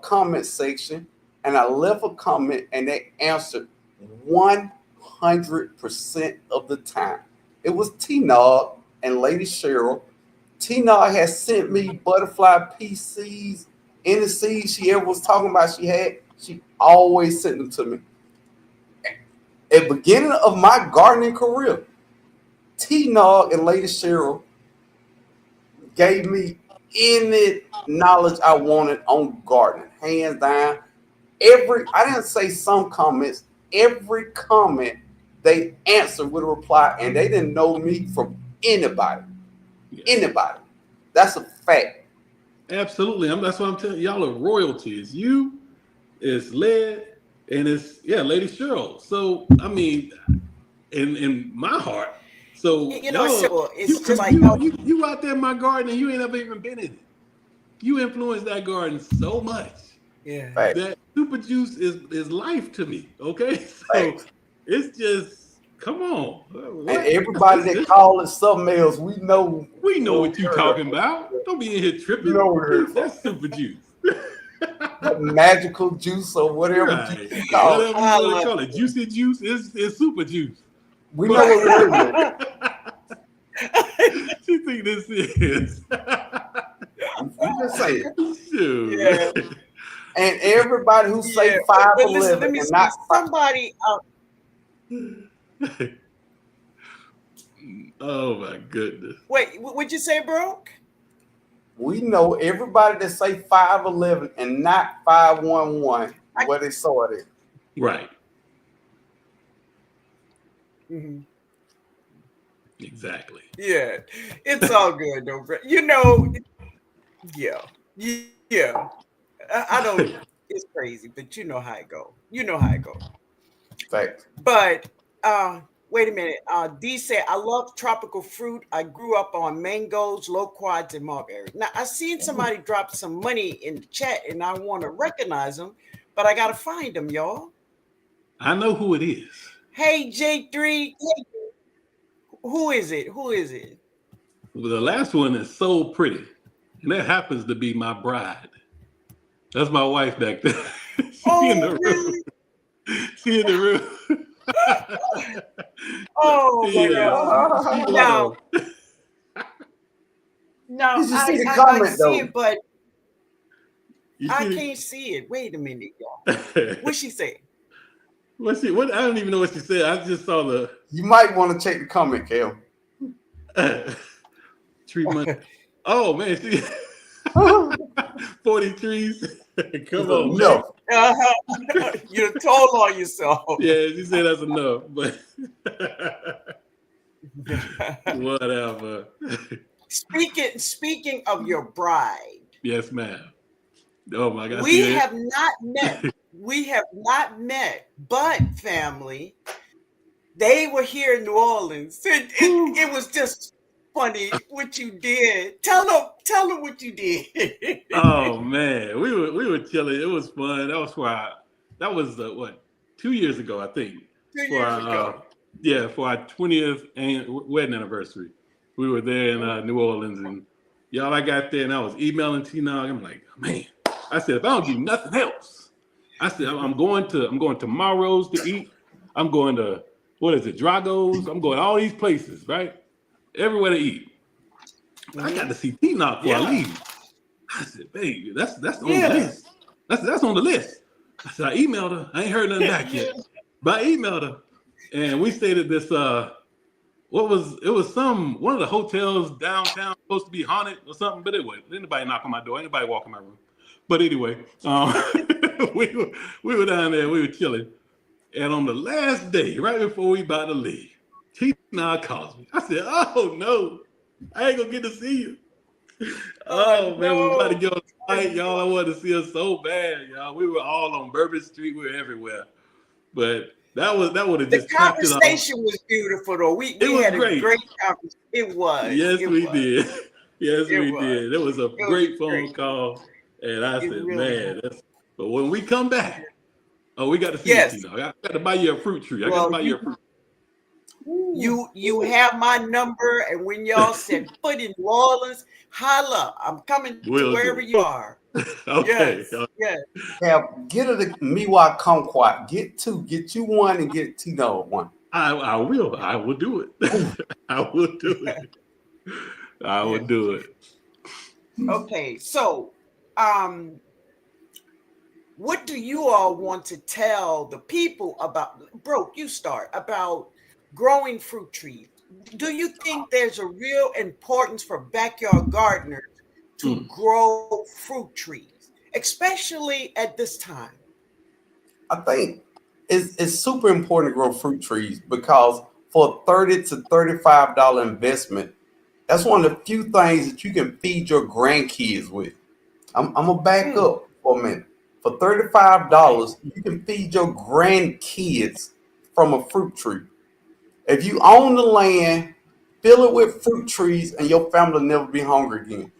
comment section and I left a comment and they answered 100% of the time. It was TNOG and Lady Cheryl. TNOG has sent me butterfly pea seeds, any seeds she ever was talking about she always sent them to me. At the beginning of my gardening career, TNOG and Lady Cheryl gave me any knowledge I wanted on gardening, hands down. I didn't say some comments, every comment they answered with a reply, and they didn't know me from anybody. Anybody. That's a fact. Absolutely. That's what I'm telling y'all are royalties. You is led and it's Lady Cheryl. So in my heart. So it's just like you out there in my garden and you ain't ever even been in it. You influenced that garden so much. Yeah. That super juice is life to me. Okay. So it's just come on. And everybody that call it something else, we know what you're talking about. Don't be in here tripping. That's super juice. That magical juice or whatever juice you call it. Whatever you want to call it. Juicy juice is super juice. We know what we're doing. You think this is? I'm just saying. Shoot. Yeah. And everybody who say 5'11" let me and see, not somebody. Oh my goodness! Wait, what'd you say, bro? We know everybody that say 5'11" and not 5'11" where they saw it at. Right. Mm-hmm. Exactly. Yeah, it's all good though, bro. Yeah. I don't. It's crazy, but you know how it go. Fact. But wait a minute. D said, I love tropical fruit. I grew up on mangoes, loquats, and mulberry. Now I seen somebody drop some money in the chat, and I want to recognize them, but I gotta find them, y'all. I know who it is. Hey J3, who is it? Well, the last one is so pretty, and that happens to be my bride. That's my wife back there. She in the room. Really? She in the room. Oh my God. No, Did you see the I comment, see though? it, but I See can't see it. Wait a minute, y'all. What's she say? What? I don't even know what she said. I just saw the. You might want to check the comment, Kel. Tree money. Oh man, she 40 trees. Come on. No. You told on yourself. Yeah, she said that's enough, but whatever. Speaking of your bride. Yes, ma'am. Oh my God. We have not met. But family, they were here in New Orleans. It was just funny what you did. Tell them what you did. Oh man, we were chilling. It was fun. That was 2 years ago, I think. 2 years ago. Yeah, for our 20th wedding anniversary. We were there in New Orleans, and y'all, I got there and I was emailing TNOG. I'm like, man, I said, if I don't do nothing else, I said, I'm going to Maro's to eat. I'm going to, what is it, Drago's. I'm going to all these places, right? Everywhere to eat. I got to see TNOG before I leave. I said, baby, that's on the list. That's on the list. I said, I emailed her. I ain't heard nothing back yet. But I emailed her. And we stayed at this one of the hotels downtown supposed to be haunted or something, but it wasn't. Anybody knock on my door, anybody walk in my room. But anyway, we were down there, we were chilling. And on the last day, right before we about to leave, T9 calls me. I said, oh no, I ain't gonna get to see you. Oh man, we about to get on the flight, y'all. I wanted to see us so bad, y'all. We were all on Bourbon Street, we were everywhere. But that would have just capped it off. The conversation was beautiful, though. We had a great conversation. It was. Yes, we did. Yes, we was. did. It was a great phone call, and I said, man, but when we come back, we got to see you, Tino. I got to buy you a fruit tree. I got to buy you a fruit tree. You have my number, and when y'all set foot in New Orleans, holla. I'm coming to wherever you are. Okay. Yes. Get her the Miwa Kumquat. Get you one and get Tino one. I will. I will do it. I will do it. I will do it. Okay, so what do you all want to tell the people about, you start, about growing fruit trees? Do you think there's a real importance for backyard gardeners to grow fruit trees, especially at this time? I think it's super important to grow fruit trees because for a $30 to $35 investment, that's one of the few things that you can feed your grandkids with. I'm gonna back up for a minute. For $35, you can feed your grandkids from a fruit tree. If you own the land, fill it with fruit trees, and your family will never be hungry again.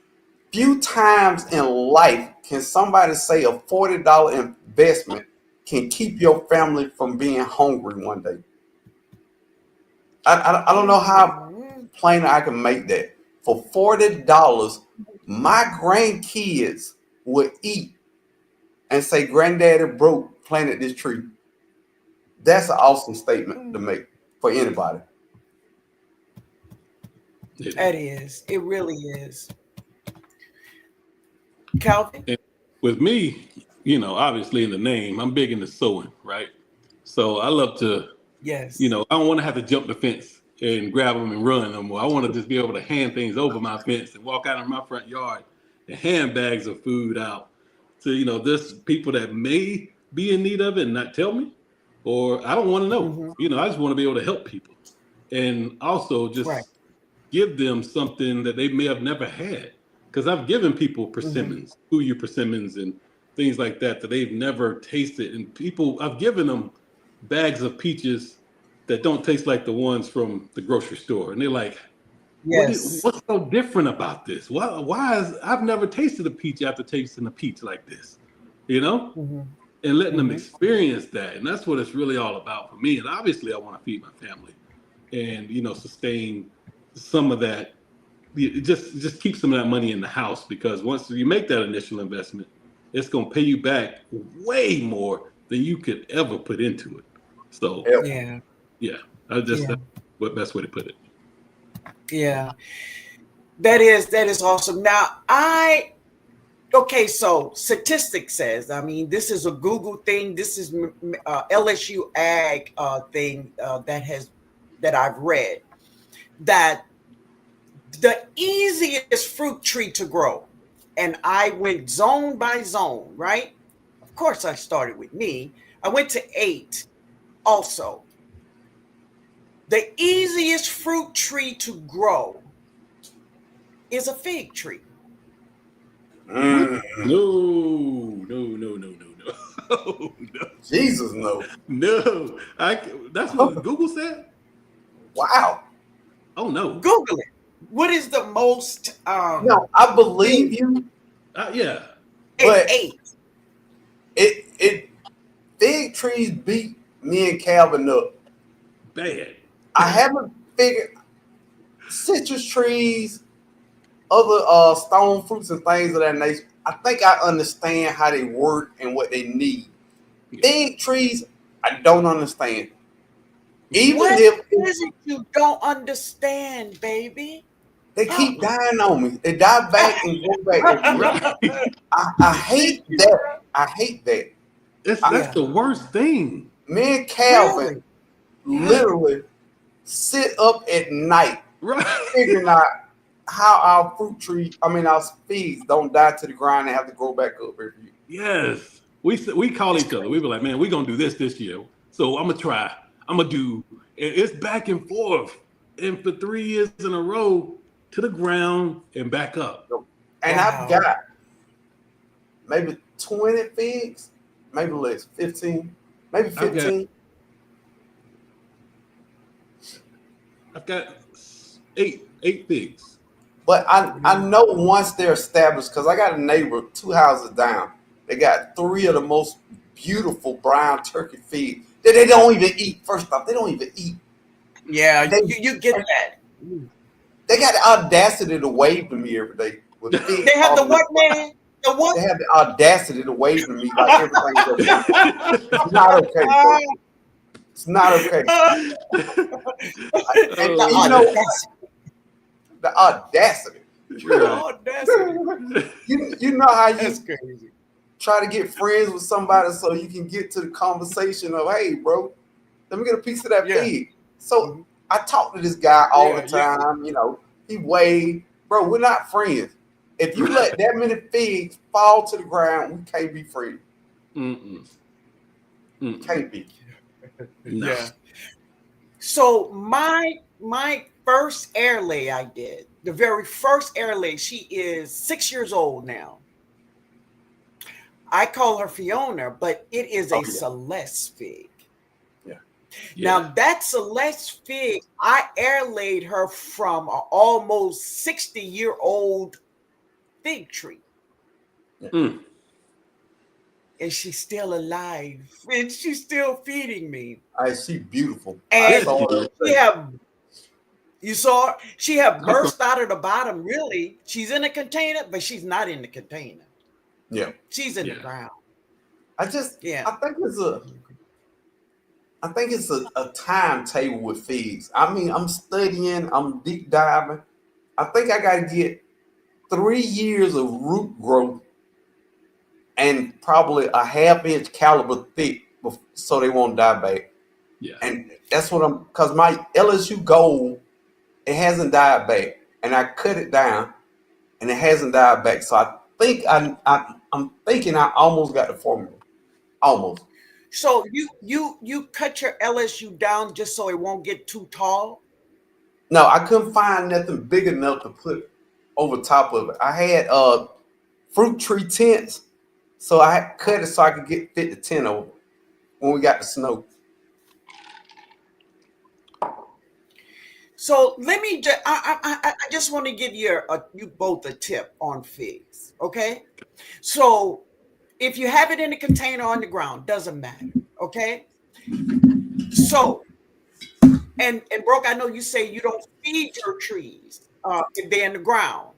Few times in life can somebody say a $40 investment can keep your family from being hungry one day. I don't know how plain I can make that. For $40, my grandkids would eat and say, Granddaddy broke, planted this tree. That's an awesome statement to make for anybody. That is. It really is. Calvin? And with me, obviously in the name, I'm big into sowing, right? So I love to, I don't want to have to jump the fence and grab them and run no more. I want to just be able to hand things over my fence and walk out in my front yard and hand bags of food out to, this people that may be in need of it and not tell me, or I don't want to know. I just want to be able to help people and also just give them something that they may have never had. Because I've given people persimmons, Kuyu persimmons, and things like that they've never tasted. And I've given them bags of peaches that don't taste like the ones from the grocery store. And they're like, what's so different about this? I've never tasted a peach after tasting a peach like this, and letting them experience that. And that's what it's really all about for me. And obviously I want to feed my family and, sustain some of that. Just keep some of that money in the house, because once you make that initial investment, it's going to pay you back way more than you could ever put into it. So that's the best way to put it. Yeah, that is awesome. Now so statistics says, this is a Google thing. This is LSU Ag thing that I've read, that the easiest fruit tree to grow, and I went zone by zone, right? Of course, I started with me. I went to 8 also. The easiest fruit tree to grow is a fig tree. No. Jesus, no. No. That's what Google said? Wow. Oh, no. Google it. What is the most... no, I believe you. Yeah. But 8. It fig trees beat me and Calvin up. Bad. I haven't figured citrus trees, other stone fruits and things of that nature. I think I understand how they work and what they need. Fig trees, I don't understand. Even What if is it you don't understand, baby? they Help keep me. dying on me, they die back and go back every year. Right. I hate that. I hate that. That's Yeah. the worst thing. Me and Calvin Really? literally sit up at night Right. figuring out how our fruit tree, our figs don't die to the ground and have to grow back up every year. Yes. We call each other. We be like, man, we're gonna do this year. So I'm gonna try. I'm gonna do. And it's back and forth, and for 3 years in a row to the ground and back up. And Wow. I've got maybe 20 figs, maybe less, 15, maybe 15. I've got eight figs. But I know once they're established, because I got a neighbor 2 houses down, they got 3 of the most beautiful brown turkey figs that they don't even eat. First off, they don't even eat. Yeah, They, you get that. they got the audacity to wave to me every day. With figs They have the falling what, in the man? The what? They have the audacity to wave to me like everything's okay. It's not okay, bro. It's not okay. And The you know audacity. the audacity. The audacity. You know how you That's crazy. try to get friends with somebody so you can get to the conversation of, hey, bro, let me get a piece of that Yeah. fig. So I talk to this guy all the Yeah. time. You know, he waved. Bro, we're not friends. If you let that many figs fall to the ground, we can't be friends. Can't be. No. Yeah. So my first air lay I did, the very first air lay, she is 6 years old now. I call her Fiona, but it is a Celeste fig. Yeah. Now that Celeste fig, I air laid her from an almost 60-year-old fig tree. And she's still alive. And she's still feeding me. She's beautiful. And she have burst out of the bottom. Really, she's in a container, but she's not in the container. Yeah, she's in the ground. I think it's a timetable with figs. I'm studying, I'm deep diving. I think I got to get 3 years of root growth and probably a half-inch caliber thick so they won't die back. Yeah. And that's what because my LSU gold, it hasn't died back. And I cut it down and it hasn't died back. So I think I'm thinking I almost got the formula. Almost. So you cut your LSU down just so it won't get too tall? No, I couldn't find nothing big enough to put over top of it. I had fruit tree tents, so I had cut it so I could fit the tent over when we got the snow. So let me just, I just want to give you both a tip on figs, okay? So if you have it in a container on the ground, doesn't matter, okay? So, and Brooke, I know you say you don't feed your trees if they're in the ground.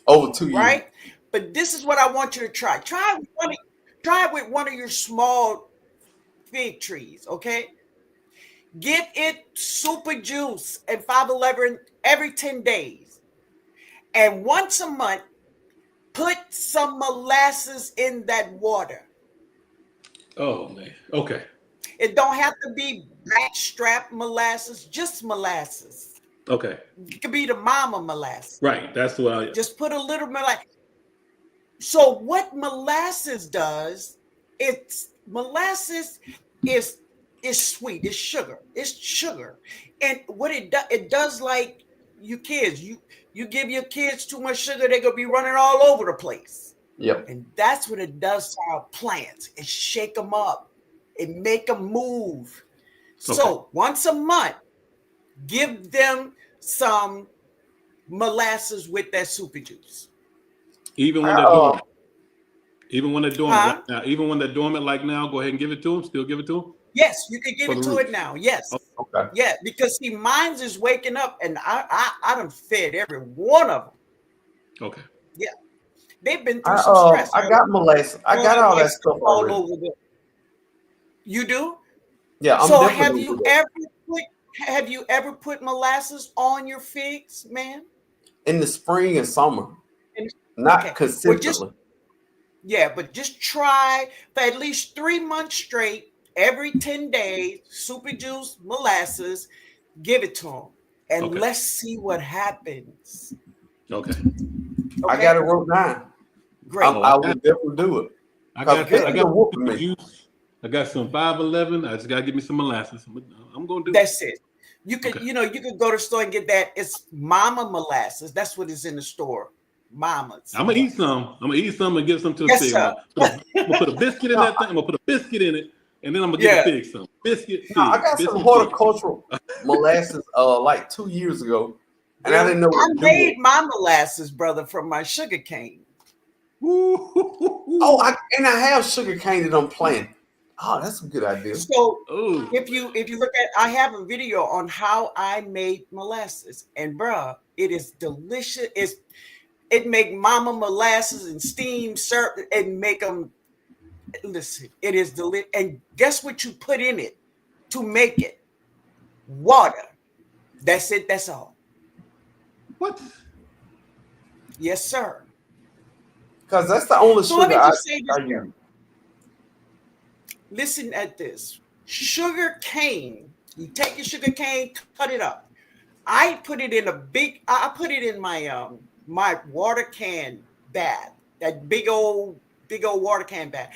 Over 2 years. Right? But this is what I want you to try. Try with one of your small fig trees, okay? Get it super juice and 5-11 every 10 days. And once a month, put some molasses in that water. Oh, man. Okay. It don't have to be blackstrap molasses, just molasses. Okay. It could be the mama molasses. Right. That's what I just put a little molasses. So what molasses does, molasses is sweet, it's sugar. And what it does like you kids, you give your kids too much sugar, they're gonna be running all over the place. Yep. And that's what it does to our plants. It shake them up, it make them move. Okay. So once a month, give them some molasses with that super juice. Even when they're dormant. Even when they're dormant right now. Even when they're dormant like now, go ahead and give it to them. Still give it to them? Yes, you can give it to it now. Yes. Okay. Yeah, because see, mine's is waking up, and I done fed every one of them. Okay. Yeah, they've been through some stress. I got molasses. I got all that stuff all already. over the. You do? Yeah, I'm So definitely gonna do that. have you ever put molasses on your figs, man? In the spring and summer, And- not okay, well, consistently. but just try for at least 3 months straight, every 10 days, super juice, molasses, give it to them. And Okay. let's see what happens. Okay. I got it wrote down. Great. I would definitely do it. I got whooping me. juice. I got some 511. I just gotta give me some molasses. I'm gonna do That's it. You could, Okay. you could go to the store and get that. It's mama molasses. That's what is in the store. Mama's. I'm gonna eat some. I'm gonna eat some and give some to the Yes, pig. sir. I'm gonna put a biscuit in that thing. I'm gonna put a biscuit in it, and then I'm gonna give the pig some biscuit. Pig, I got biscuit, some horticultural molasses like 2 years ago, and I didn't know what to do. I made my molasses, brother, from my sugar cane. Oh, I have sugar cane that I'm planting. Oh, that's a good idea. So Ooh. if you look at, I have a video on how I made molasses, and bruh, it is delicious. It make mama molasses and steam syrup and make them. Listen, it is delicious. And guess what you put in it to make it? Water. That's it. That's all. What? Yes, sir. Because that's the only So let me sugar just say this I here. use. Listen at this. Sugar cane. You take your sugar cane, cut it up. I put it in I put it in my my water can bath, that big old water can bath,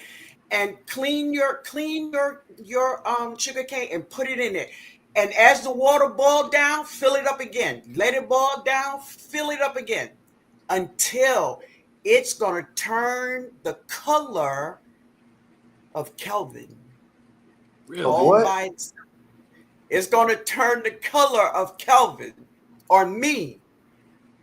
and clean your sugar cane and put it in it. And as the water boiled down, fill it up again. Let it boil down, fill it up again until it's gonna turn the color of Kelvin. Really? Of what? By itself. It's going to turn the color of Kelvin or me.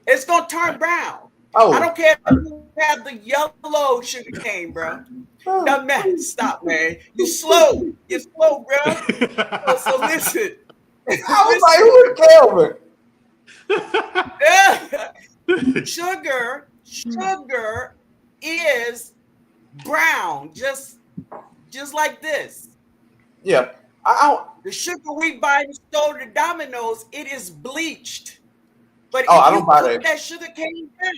It's going to turn brown. Oh, I don't care if you have the yellow sugar cane, bro. No, man, stop, man. You slow. You're slow, bro. So listen. I was like, who is Kelvin? Sugar is brown, just like this. Yeah. The sugar we buy in the store, the Domino's, it is bleached. But if I you don't buy cook that. that sugar cane down,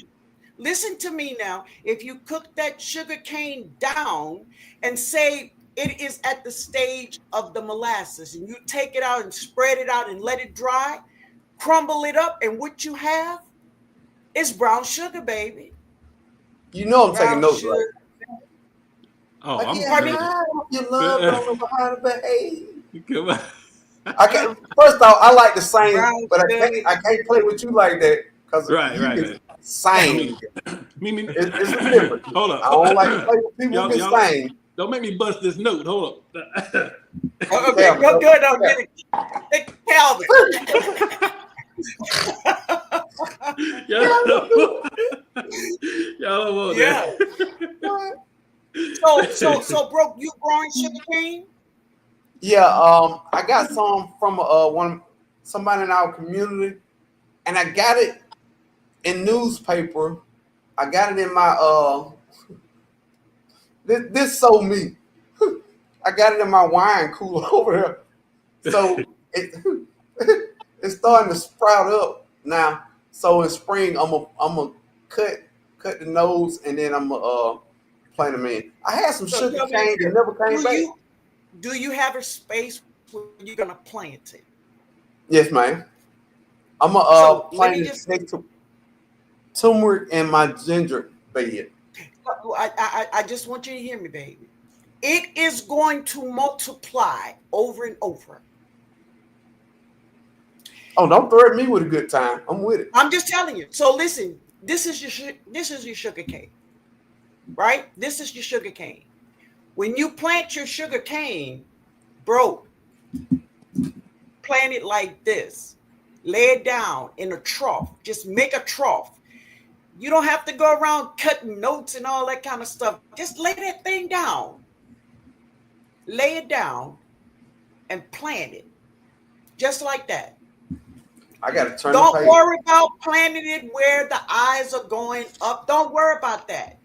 listen to me now. If you cook that sugar cane down and say it is at the stage of the molasses, and you take it out and spread it out and let it dry, crumble it up, and what you have is brown sugar, baby. You know I'm taking Brown notes, sugar. right? Oh, I I'm can't pardon me? hide your love, don't know how to behave. Come on. I can't. First off, I like to sing, Brown but sugar. I can't play with you like that because Right. can sing. Me. It's a difference. Hold up. I don't like to play with people who can sing. Don't make me bust this note. Hold up. Okay, Calvin, go good. I'm getting Calvin. Y'all don't want that. So, bro, you growing sugar cane? Yeah, I got some from somebody in our community, and I got it in newspaper. I got it in my this so me. I got it in my wine cooler over here. So it's starting to sprout up now. So in spring I'm a cut the nose and then I'm plant them in. I had some sugar cane that never came back. Do you have a space where you're gonna plant it? Yes, ma'am. I'm plant it next to turmeric and my ginger bed. I just want you to hear me, baby. It is going to multiply over and over. Oh, don't threaten me with a good time. I'm with it. I'm just telling you. So listen, this is your sugar cane, right? This is your sugar cane. When you plant your sugar cane, bro, plant it like this. Lay it down in a trough. Just make a trough. You don't have to go around cutting notes and all that kind of stuff. Just lay that thing down. Lay it down and plant it. just like that. I got to turn the Don't page. worry about planting it where the eyes are going up. Don't worry about that.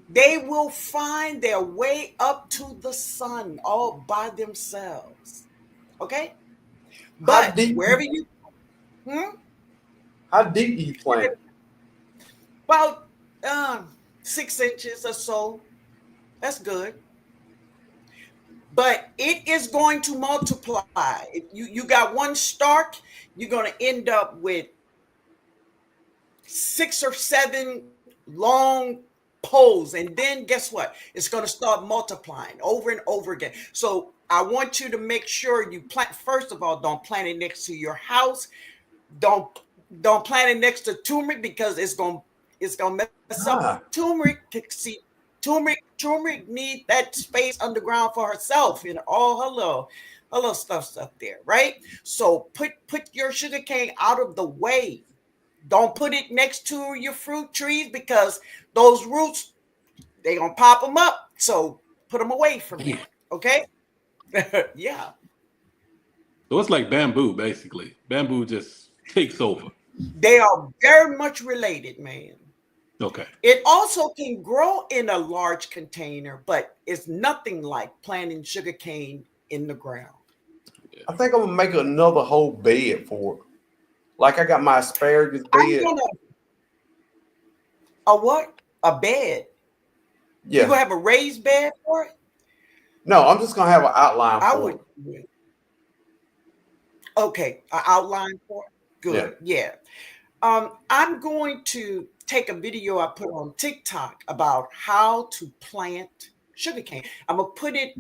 They will find their way up to the sun all by themselves. Okay? How But deep? wherever you, hmm? How deep do you plant? About 6 inches or so. That's good. But it is going to multiply. If you got one stalk, you're going to end up with 6 or 7 long poles, and then guess what? It's going to start multiplying over and over again. So I want you to make sure you plant. First of all, don't plant it next to your house. Don't plant it next to turmeric, because it's going to mess up Ah, turmeric. See, turmeric need that space underground for herself and all her little stuff's up there, right? So put your sugar cane out of the way. Don't put it next to your fruit trees, because those roots, they gonna pop them up. So put them away from Yeah. there. Okay. Yeah. So it's like bamboo, basically. Bamboo just takes over. They are very much related, man. Okay. It also can grow in a large container, but it's nothing like planting sugarcane in the ground. I think I'm gonna make another whole bed for it. Like I got my asparagus I'm bed. gonna a what? A bed. You Yeah. gonna have a raised bed for it? No, I'm just gonna have an outline I for would. it. Okay, an outline for it. Yeah. Good. Yeah. I'm going to take a video I put on TikTok about how to plant sugarcane. I'm gonna put it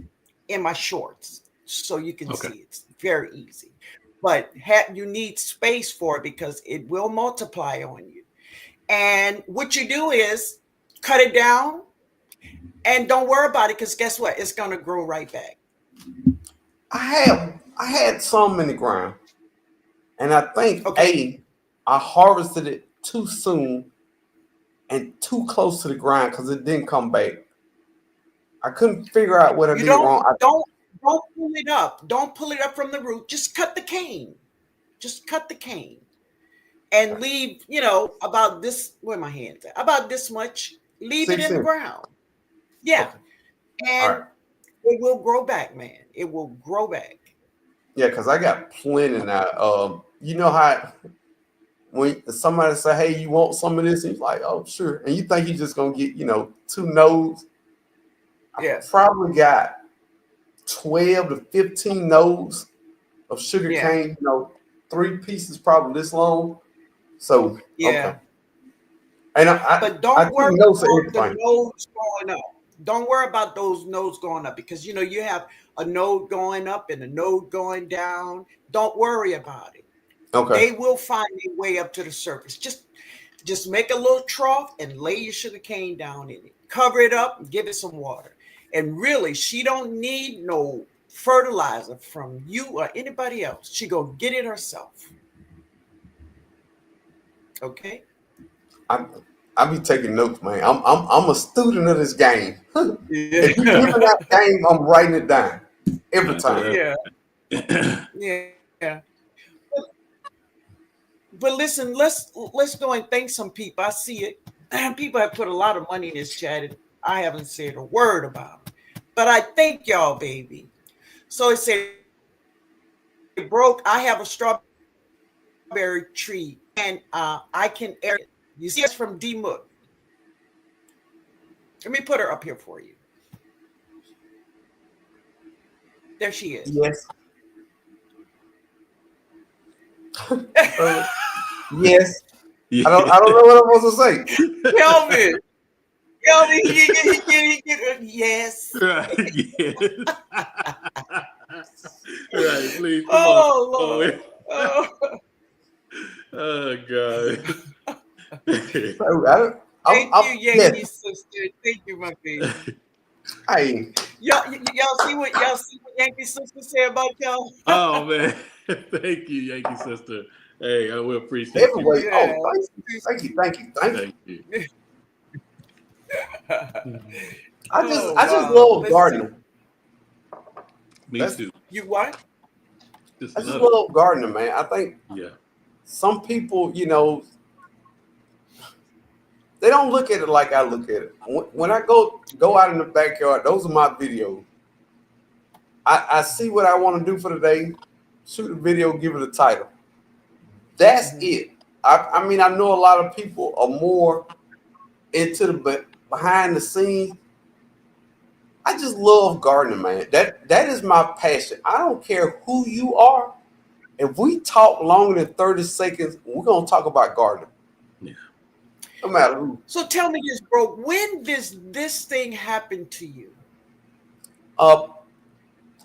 in my shorts so you can Okay. see. It's very easy, but you need space for it because it will multiply on you. And what you do is cut it down and don't worry about it, because guess what? It's gonna grow right back. I had some in the ground, and I think Okay. I harvested it too soon and too close to the ground because it didn't come back. I couldn't figure out what I You did wrong. don't pull it up. Don't pull it up from the root. Just cut the cane. Just cut the cane and leave, about this, where my hands at? About this much. Leave it in the 16. ground. Yeah. Okay. All And right. it will grow back, man. It will grow back. Yeah, because I got plenty now. You know how when somebody say, "Hey, you want some of this?" and you're like, "Oh, sure," and you think you're just gonna get 2 nodes. I Yeah. probably got 12 to 15 nodes of sugar Yeah. cane. 3 pieces probably this long. So okay, Yeah. and But I don't took worry notes of about the everything. nodes going up. Don't worry about those nodes going up, because you have a node going up and a node going down. Don't worry about it. Okay, They will find their way up to the surface. Just make a little trough and lay your sugar cane down in it. Cover it up and give it some water. And really, she don't need no fertilizer from you or anybody else. She gonna get it herself. Okay. I be taking notes, man. I'm a student of this game. Yeah. If you give me that game, I'm writing it down every time. Yeah. Yeah. But listen, let's go and thank some people. I see it. People have put a lot of money in this chat, and I haven't said a word about it. But I thank y'all, baby. So it said, broke. I have a strawberry tree, and I can air it. You see us from D Mook. Let me put her up here for you. There she is. Yes. Yes. Yeah. I don't know what I'm supposed to say. Kelvin. He get yes. Right. Yes. Right. Please come Oh, on. Lord. Oh. Oh God. So Thank you, Yankee yes. sister. Thank you, my baby. Hey, Y'all see what Yankee sister say about y'all? Oh man. Thank you, Yankee sister. Hey, I will appreciate you. heavyweight. Yeah. Oh, thank you. Thank you. I just Oh, wow. love Let's gardening. see. Me That's too. You what? Just I just love it. love gardening, man. I think Yeah. some people, they don't look at it like I look at it. When I go out in the backyard, those are my videos. I see what I want to do for the day, shoot a video, give it a title. That's it. I mean, I know a lot of people are more into the behind the scenes. I just love gardening, man. That is my passion. I don't care who you are. If we talk longer than 30 seconds, we're gonna talk about gardening. Yeah. No matter who. So tell me this, bro. When does this thing happen to you?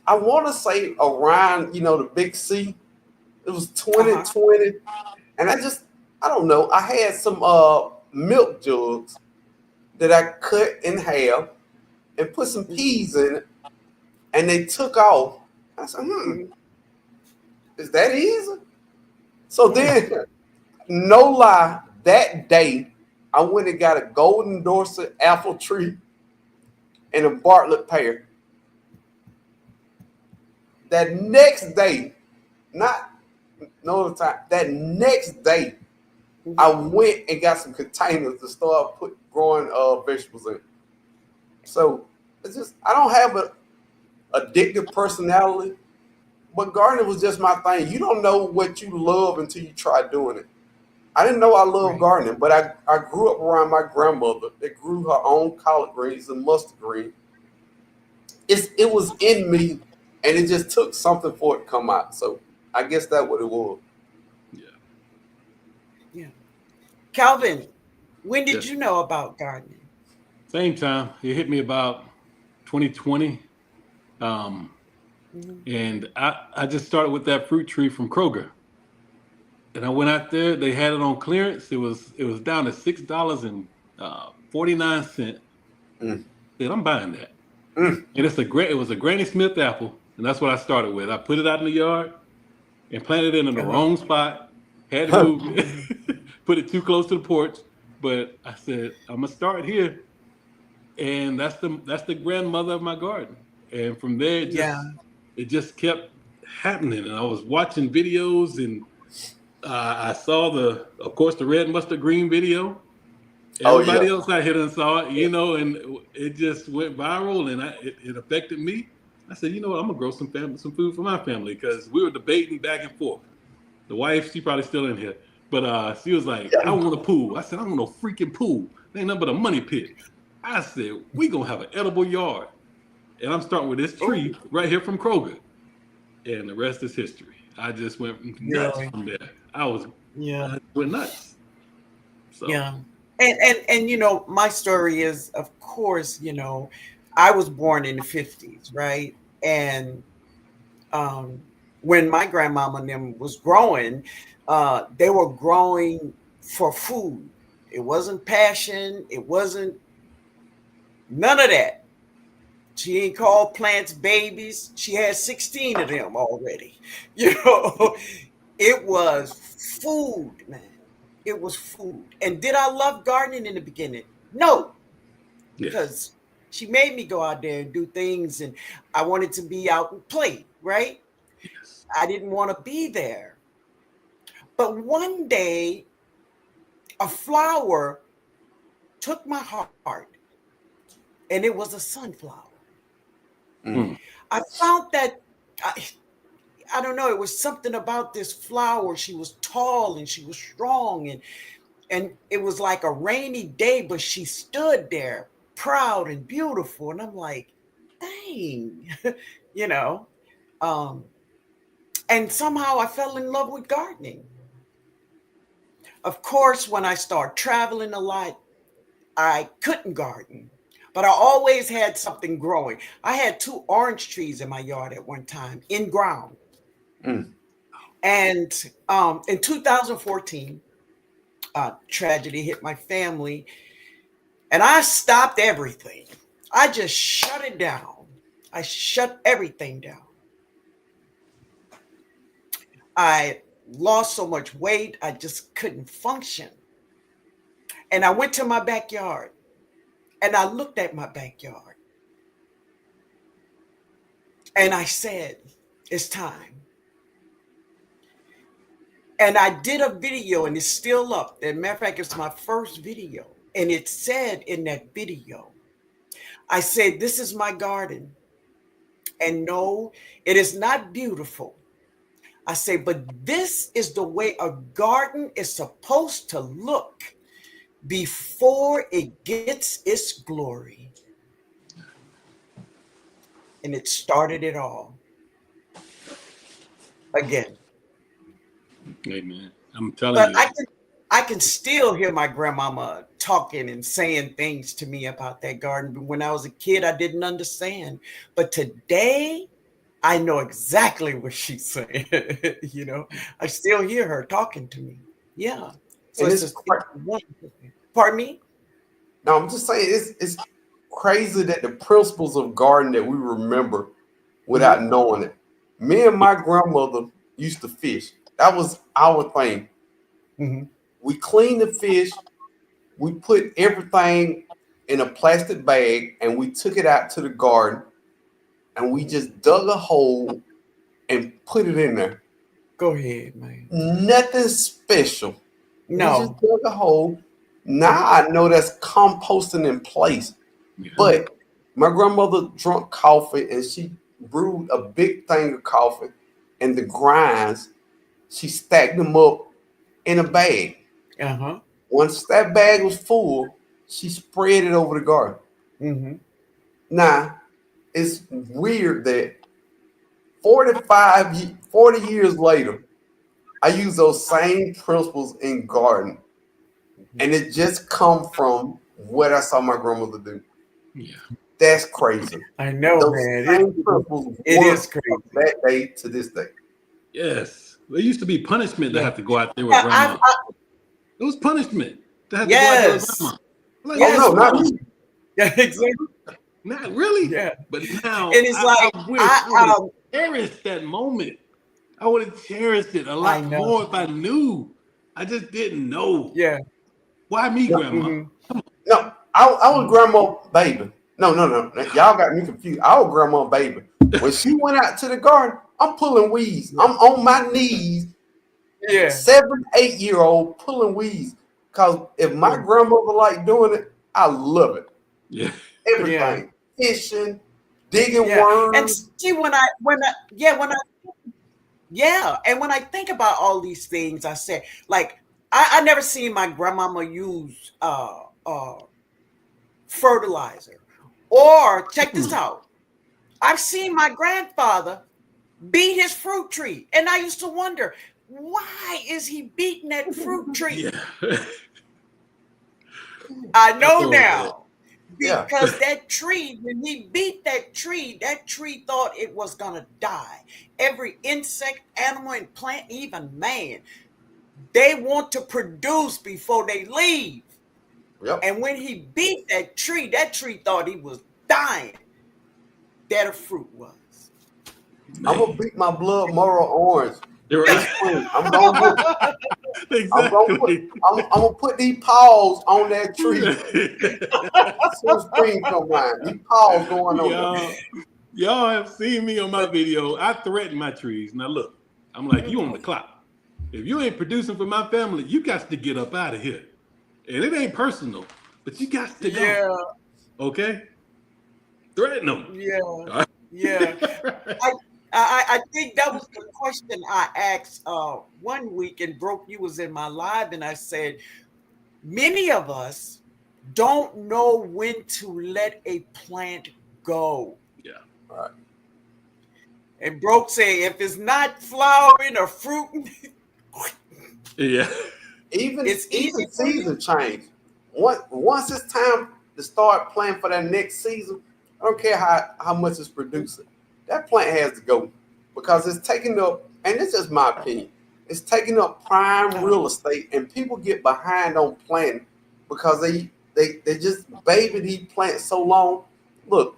I want to say around, the big C. It was Uh-huh. 2020, and I don't know. I had some milk jugs that I cut in half and put some peas in it, and they took off. I said, is that easy? So then, no lie, that day I went and got a golden Dorset apple tree and a Bartlett pear. That next day, not no other time, that next day, I went and got some containers to start growing vegetables in. So it's just I don't have a addictive personality, but gardening was just my thing. You don't know what you love until you try doing it. I didn't know I loved gardening, but I grew up around my grandmother that grew her own collard greens and mustard greens. It was in me, and it just took something for it to come out. So I guess that's what it was. Yeah. Calvin, when did Yes. you know about gardening? Same time. It hit me about 2020. And I just started with that fruit tree from Kroger. And I went out there. They had it on clearance. It was down to $6.49. Said, I'm buying that. And it was a Granny Smith apple, and that's what I started with. I put it out in the yard and planted it in the wrong spot. Had to move it, put it too close to the porch. But I said, I'm gonna start here, and that's the grandmother of my garden. And from there, it just kept happening. And I was watching videos, and I saw of course, the red mustard green video. Everybody else out here done saw it, and it just went viral, and it affected me. I said, I'm gonna grow some food for my family, because we were debating back and forth. The wife, she probably still in here, but she was like, I want a pool. I said, I don't want no freaking pool. It ain't nothing but a money pit. I said, we gonna have an edible yard, and I'm starting with this tree right here from Kroger, and the rest is history. I just went nuts from there. I went nuts. So. Yeah. And my story is, of course, I was born in the 50s, right? And when my grandmama and them was growing, they were growing for food. It wasn't passion. It wasn't none of that. She didn't call plants babies. She had 16 of them already. It was food, man. It was food. And did I love gardening in the beginning? No, because she made me go out there and do things, and I wanted to be out and play, right? Yes. I didn't want to be there. But one day, a flower took my heart, and it was a sunflower. I found that, I don't know, it was something about this flower. She was tall and she was strong, and it was like a rainy day, but she stood there proud and beautiful. And I'm like, dang, you know. And somehow I fell in love with gardening. Of course, when I started traveling a lot, I couldn't garden, but I always had something growing. I had 2 orange trees in my yard at one time, in ground. And in 2014, tragedy hit my family, and I stopped everything. I just shut it down. I shut everything down. I lost so much weight, I just couldn't function. And I went to my backyard and I looked at my backyard and I said, it's time. And I did a video, and it's still up. As a matter of fact, it's my first video. And it said in that video, I said, this is my garden. And no, it is not beautiful. I say, but this is the way a garden is supposed to look before it gets its glory. And it started it all again. Amen. I'm telling But you. I can still hear my grandmama talking and saying things to me about that garden. But when I was a kid, I didn't understand. But today, I know exactly what she's saying. You know, I still hear her talking to me. Yeah. So And it's just it's a wonderful thing. Pardon me? no, I'm just saying it's crazy that the principles of gardening that we remember without knowing it. Me and my grandmother used to fish. That was our thing. Mm-hmm. We cleaned the fish, we put everything in a plastic bag, and we took it out to the garden, and we just dug a hole and put it in there. Go ahead, man. Nothing special. We just No. dug a hole. Now I know that's composting in place. Yeah. But my grandmother drank coffee and she brewed a big thing of coffee, and the grinds, she stacked them up in a bag. Uh-huh. Once that bag was full, she spread it over the garden. Mm-hmm. Now, it's weird that 40 years later, I use those same principles in garden. And it just come from what I saw my grandmother do. Yeah. That's crazy. I know, Those man. same principles It work is crazy. from that day to this day. Yes. There used to be punishment to Yeah. have to go out there with Yeah, grandma. It was punishment to have to go out there with yes. grandma. Like, Yes. Oh no, not me. Yeah, exactly. not really. Yeah. But now And it's like, I wish I would have cherished that moment. I would have cherished it a lot know. more if I knew. I just didn't know. Yeah. Why me, No. grandma? Mm-hmm. No, I was grandma baby. No. Y'all got me confused. I was grandma baby. When she went out to the garden, I'm pulling weeds. I'm on my knees, Yeah. 7, 8-year-old pulling weeds. Cause if my grandmother like doing it, I love it. Yeah. Everything. Fishing, digging Yeah. And worms. see, and when I think about all these things, I say, like, I never seen my grandmama use fertilizer. Or check this out. I've seen my grandfather beat his fruit tree. And I used to wonder, why is he beating that fruit tree? Yeah. I know Oh, now. Yeah. Because that tree, when he beat that tree thought it was going to die. Every insect, animal, and plant, even man, they want to produce before they leave. Yep. And when he beat that tree thought he was dying. That a fruit was. I'm gonna beat my blood moral orange. You're This right. spring. I'm gonna Exactly. put these paws on that tree. So spring come around. These paws going on there. Y'all have seen me on my video. I threaten my trees. Now look, I'm like, you on the clock. If you ain't producing for my family, you got to get up out of here. And it ain't personal, but you got to go. Yeah. Okay? Threaten them. Yeah. Yeah. I think that was the question I asked one week, and Broke, you was in my live, and I said, many of us don't know when to let a plant go. Yeah. Right. And Broke say, if it's not flowering or fruiting, Yeah. Even it's easy for you. season change. Once it's time to start planting for that next season, I don't care how much it's producing. That plant has to go because it's taking up, and it's just my opinion, it's taking up prime real estate, and people get behind on planting because they just baby these plants so long. Look,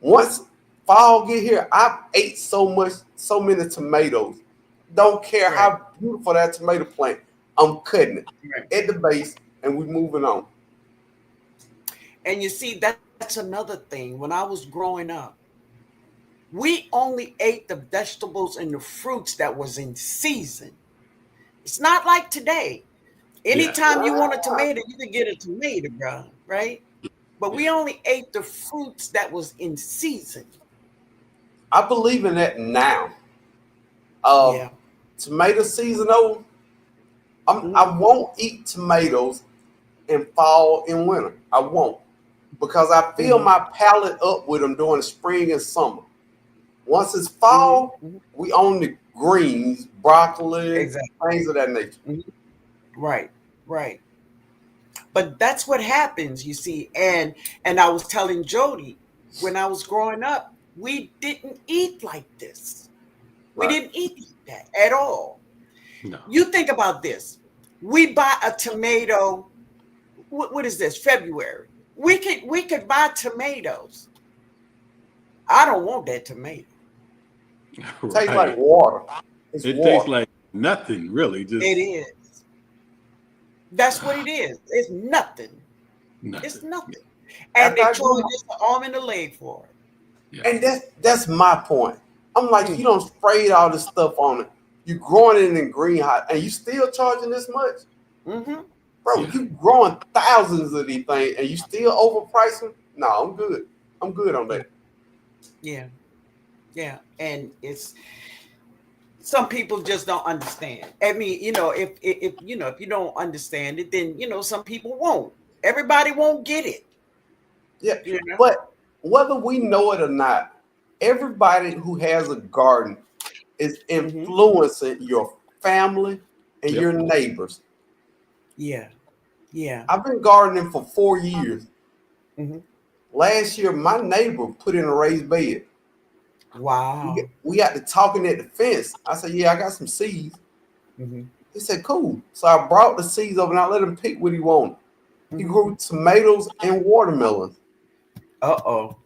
once fall get here, I've ate so many tomatoes. Don't care how beautiful that tomato plant. I'm cutting it at the base, and we're moving on. And you see, that's another thing. When I was growing up, we only ate the vegetables and the fruits that was in season. It's not like today. Yeah. Anytime you want a tomato, you can get a tomato, bro, right? But we only ate the fruits that was in season. I believe in that now. Yeah. Tomato season though, I Mhm. won't eat tomatoes in fall and winter. I won't because I fill Mhm. my palate up with them during the spring and summer. Once it's Mhm. fall, Mhm. we own the greens, broccoli, Exactly. things of that nature. Mhm. Right. Right. But that's what happens, you see. And I was telling Jody, when I was growing up, we didn't eat like this. We Right. didn't eat like that at all. No. You think about this. We buy a tomato. What is this? February. We could buy tomatoes. I don't want that tomato. Tastes like Right. water. It's It tastes water. like nothing really. It Just is. That's what it is. It's nothing. It's nothing. nothing. And After they I throw grew, just the arm and the leg for it. Yeah. and that's my point. I'm like, you Mm. don't spray all this stuff on it. You growing it in greenhouse, and you still charging this much, Mm-hmm. bro? Yeah. You growing thousands of these things, and you still overpricing? No, I'm good. I'm good on that. Yeah. Yeah. And it's some people just don't understand. I mean, if if you don't understand it, then some people won't. Everybody won't get it. Yeah, You know. but whether we know it or not, everybody who has a garden is Mm-hmm. influencing your family and your Yep. neighbors. Yeah. Yeah. I've been gardening for 4 years. Mm-hmm. Last year, my neighbor put in a raised bed. Wow. We got to talking at the fence. I said, "Yeah, I got some seeds." Mm-hmm. He said, "Cool." So I brought the seeds over and I let him pick what he wanted. He Mm-hmm. grew tomatoes and watermelons. Uh-oh.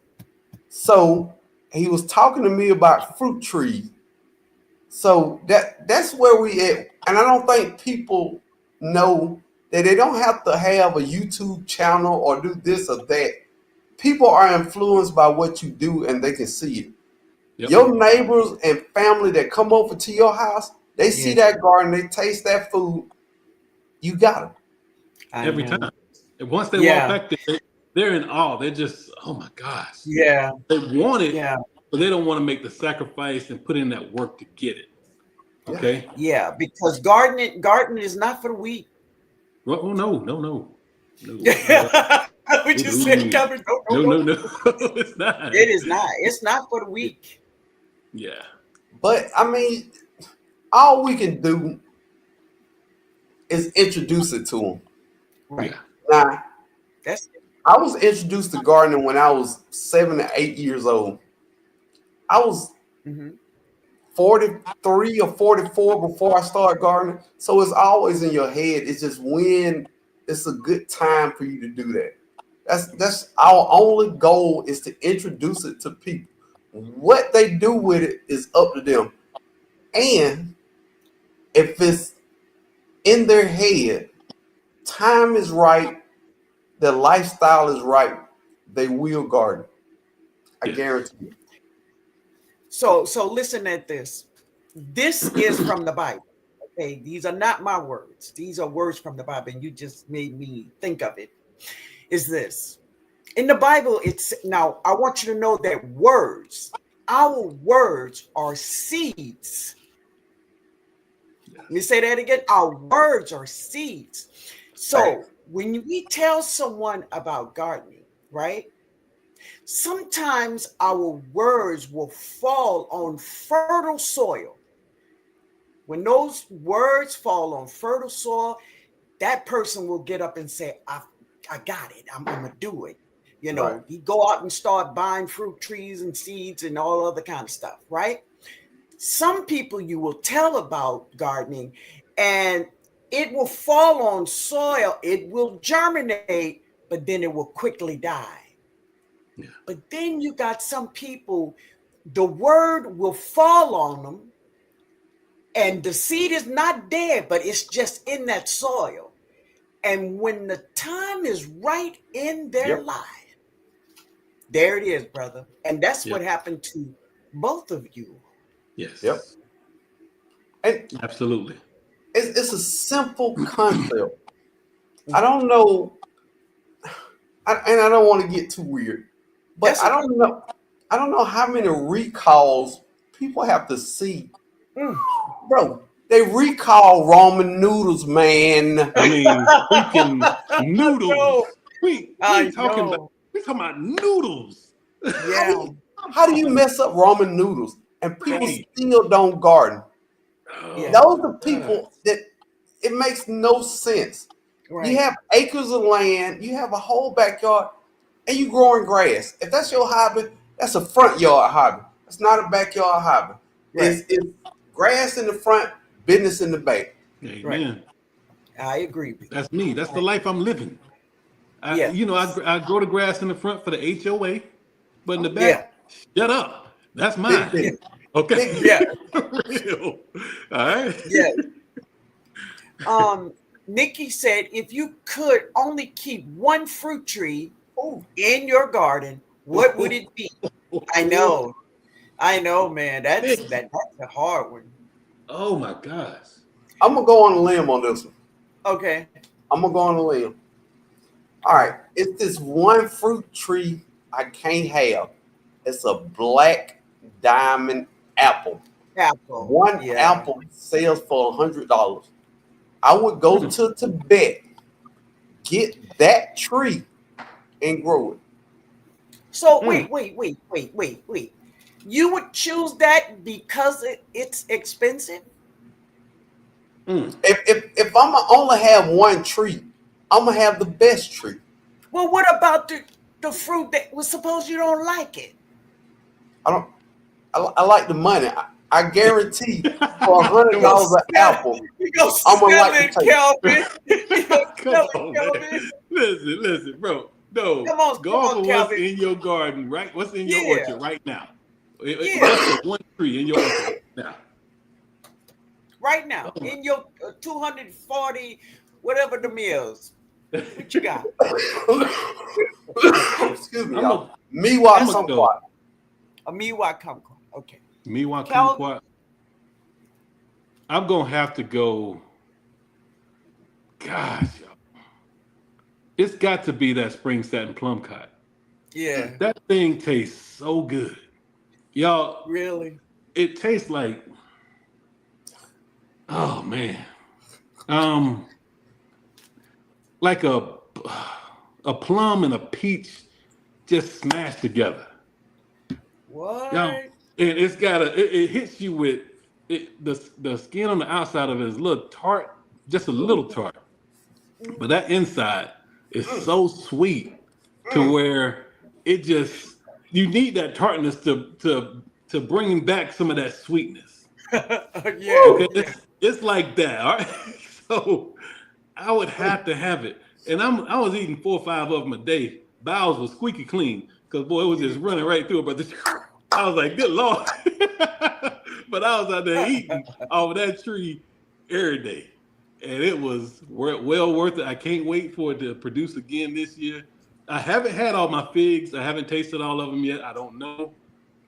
So he was talking to me about fruit trees. So that's where we at. And I don't think people know that they don't have to have a YouTube channel or do this or that. People are influenced by what you do and they can see it. Yep. Your neighbors and family that come over to your house, they see Yeah. that garden, they taste that food, you got them. I Every know. time. And once they walk Yeah. back there, they're in awe. They're just, oh my gosh. Yeah. They want it, Yeah. but they don't want to make the sacrifice and put in that work to get it. Yeah. Okay. Yeah. Because gardening is not for the weak. Well, oh no, no, no, no, not at all. We just said, Ooh. Kevin, no, no, No, no, no. no. It's not. It is not. It's not for the weak. Yeah. But I mean, all we can do is introduce it to them. Right. Yeah. Now, That's I was introduced to gardening when I was 7 to 8 years old. I was mm-hmm. 43 or 44 before I started gardening. So it's always in your head. It's just when it's a good time for you to do that. That's our only goal is to introduce it to people. What they do with it is up to them. And if it's in their head, time is right, their lifestyle is right, they will garden. I Yes. guarantee you. So listen at this. This is from the Bible. Okay, these are not my words. These are words from the Bible, and you just made me think of it. Is this in the Bible? It's now. I want you to know that our words are seeds. Let me Yes. say that again. Our words are seeds. So Facts. when we tell someone about gardening, right? Sometimes our words will fall on fertile soil. When those words fall on fertile soil, that person will get up and say, I got it. I'm going to do it. Right. He go out and start buying fruit trees and seeds and all other kind of stuff, right? Some people you will tell about gardening and it will fall on soil. It will germinate, but then it will quickly die. Yeah. But then you got some people, the word will fall on them and the seed is not dead, but it's just in that soil. And when the time is right in their Yep. life, there it is, brother. And that's Yep. what happened to both of you. Yep. Yes. And Absolutely. It's a simple concept. I don't know, and I don't want to get too weird, but That's I don't know. I don't know how many recalls people have to see, Mm. bro. They recall ramen noodles, man. I mean, freaking I know. noodles. We I talking about know. noodles. Yeah. How do you mess up ramen noodles and people Right. still don't garden? Yeah. Those are God. people that it makes no sense. You Right. have acres of land, you have a whole backyard, and you growing grass. If that's your hobby, that's a front yard hobby. It's not a backyard hobby. Right. It's grass in the front, business in the back. Right. Amen. I agree with you. That's me. That's the life I'm living. Yeah. I grow the grass in the front for the HOA, but in the Yeah. back, shut up. That's Big mine. Yeah. business. Okay. Big Yeah. For real. All right. Yeah. Nikki said if you could only keep one fruit tree Oh, in your garden, what would it be? I know. I know, man. That's Nick. that's a hard one. Oh my gosh. I'm gonna go on a limb on this one. Okay. I'm gonna go on a limb. All right, it's this one fruit tree I can't have. It's a black diamond apple. Apple. One Yeah. apple sells for $100. I would go to Tibet, get that tree, and grow it. So Mm. wait. You would choose that because it's expensive? Mm. If I'm gonna only have one tree, I'm gonna have the best tree. Well, what about the fruit that was suppose you don't like it? I don't. I like the money. I guarantee for You Come go $100 an sell apple, you go I'm gonna sell like the it, taste. Calvin. You go Come sell on, it, man. Calvin. Listen, bro. No, Come on, go off of what's Calvin. in your garden, right? What's in your Yeah, orchard right now? yeah. What's the one tree in your orchard right now? Right now, Oh my. in your 240, whatever the meals, what you got? Excuse me, I'm y'all. a Miwa I'm a go. kumquat. A Miwa kumquat. Okay. Miwa Cal- kumquat. I'm gonna have to go. Gosh, y'all. It's got to be that spring satin plum cotton. Yeah, That thing tastes so good, y'all. really. It tastes like, oh man, um, like a plum and a peach just smashed together. Y'all, What? and it's got it hits you with the skin on the outside of it is a little tart, just a little tart, but that inside is so sweet to where it just you need that tartness to bring back some of that sweetness. Yeah, Okay, yeah. it's like that. All right, so I would have to have it, and I was eating 4 or 5 of them a day. Bowels was squeaky clean because boy, it was just running right through it. But I was like, good lord. But I was out there eating off of that tree every day, and it was well worth it. I can't wait for it to produce again this year. I haven't had all my figs. I haven't tasted all of them yet. I don't know,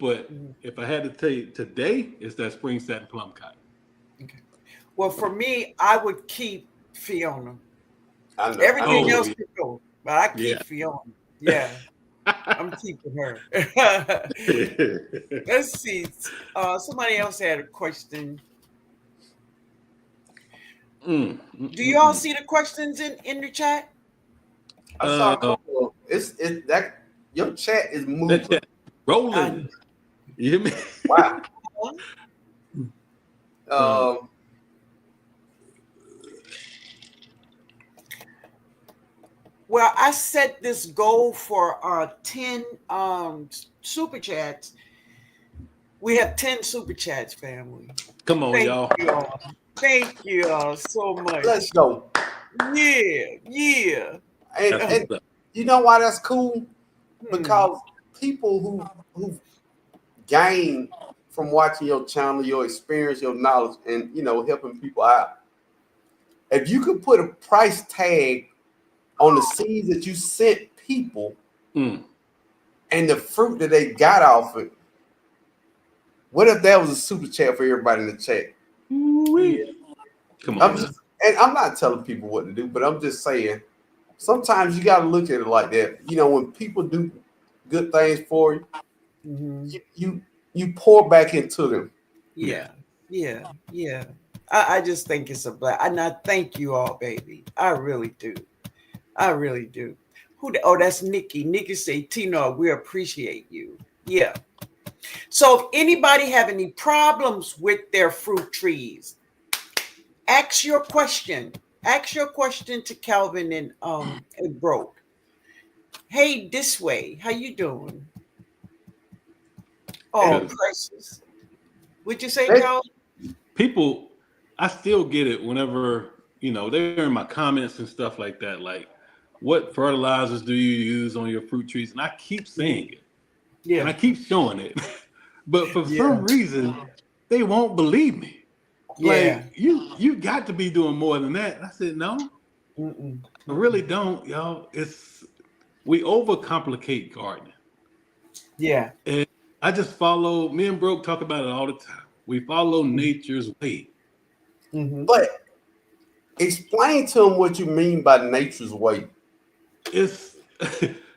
but Mhm. if I had to tell you today, it's that spring satin plum cotton. Okay. Well, for me, I would keep Fiona. I know. Everything Oh else could go, but I yeah. keep Fiona. Yeah, I'm keeping her. Let's see. Somebody else had a question. Do you all see the questions in the chat? I saw a couple of it's that your chat is That moving. chat rolling. You hear me? Wow. Uh, Well, I set this goal for 10 super chats. We have 10 super chats, family. come on, Thank y'all. you all. Thank you all so much. Let's go. Yeah. And, That's and what's up. you know why that's cool? Hmm. Because people who gain from watching your channel, your experience, your knowledge, and helping people out. If you could put a price tag on the seeds that you sent people Mm. and the fruit that they got off it, what if that was a super chat for everybody in the chat? Yeah. Ooh-wee. Come I'm on. just, and I'm not telling people what to do, but I'm just saying sometimes you got to look at it like that. You know, when people do good things for you, Mm-hmm. you pour back into them. Yeah, yeah, yeah. I just think it's a black. And I thank you all, baby. I really do. I really do. Oh, that's Nikki. Nikki say, TNOG, we appreciate you. Yeah. So if anybody have any problems with their fruit trees, ask your question. Ask your question to Calvin and Broke. Hey, this way. How you doing? Oh, Because precious. Would you say, They, Calvin? people, I still get it whenever, they're in my comments and stuff like that. Like, what fertilizers do you use on your fruit trees? And I keep saying it and Yeah. I keep showing it. But for Yeah. some reason, they won't believe me. Yeah. Like, you got to be doing more than that. I said, no, Mm-mm. I really don't, y'all. We overcomplicate gardening. Yeah. And I just follow, me and Broke talk about it all the time. We follow Mm-hmm. nature's way. Mm-hmm. but explain to them what you mean by nature's way. It's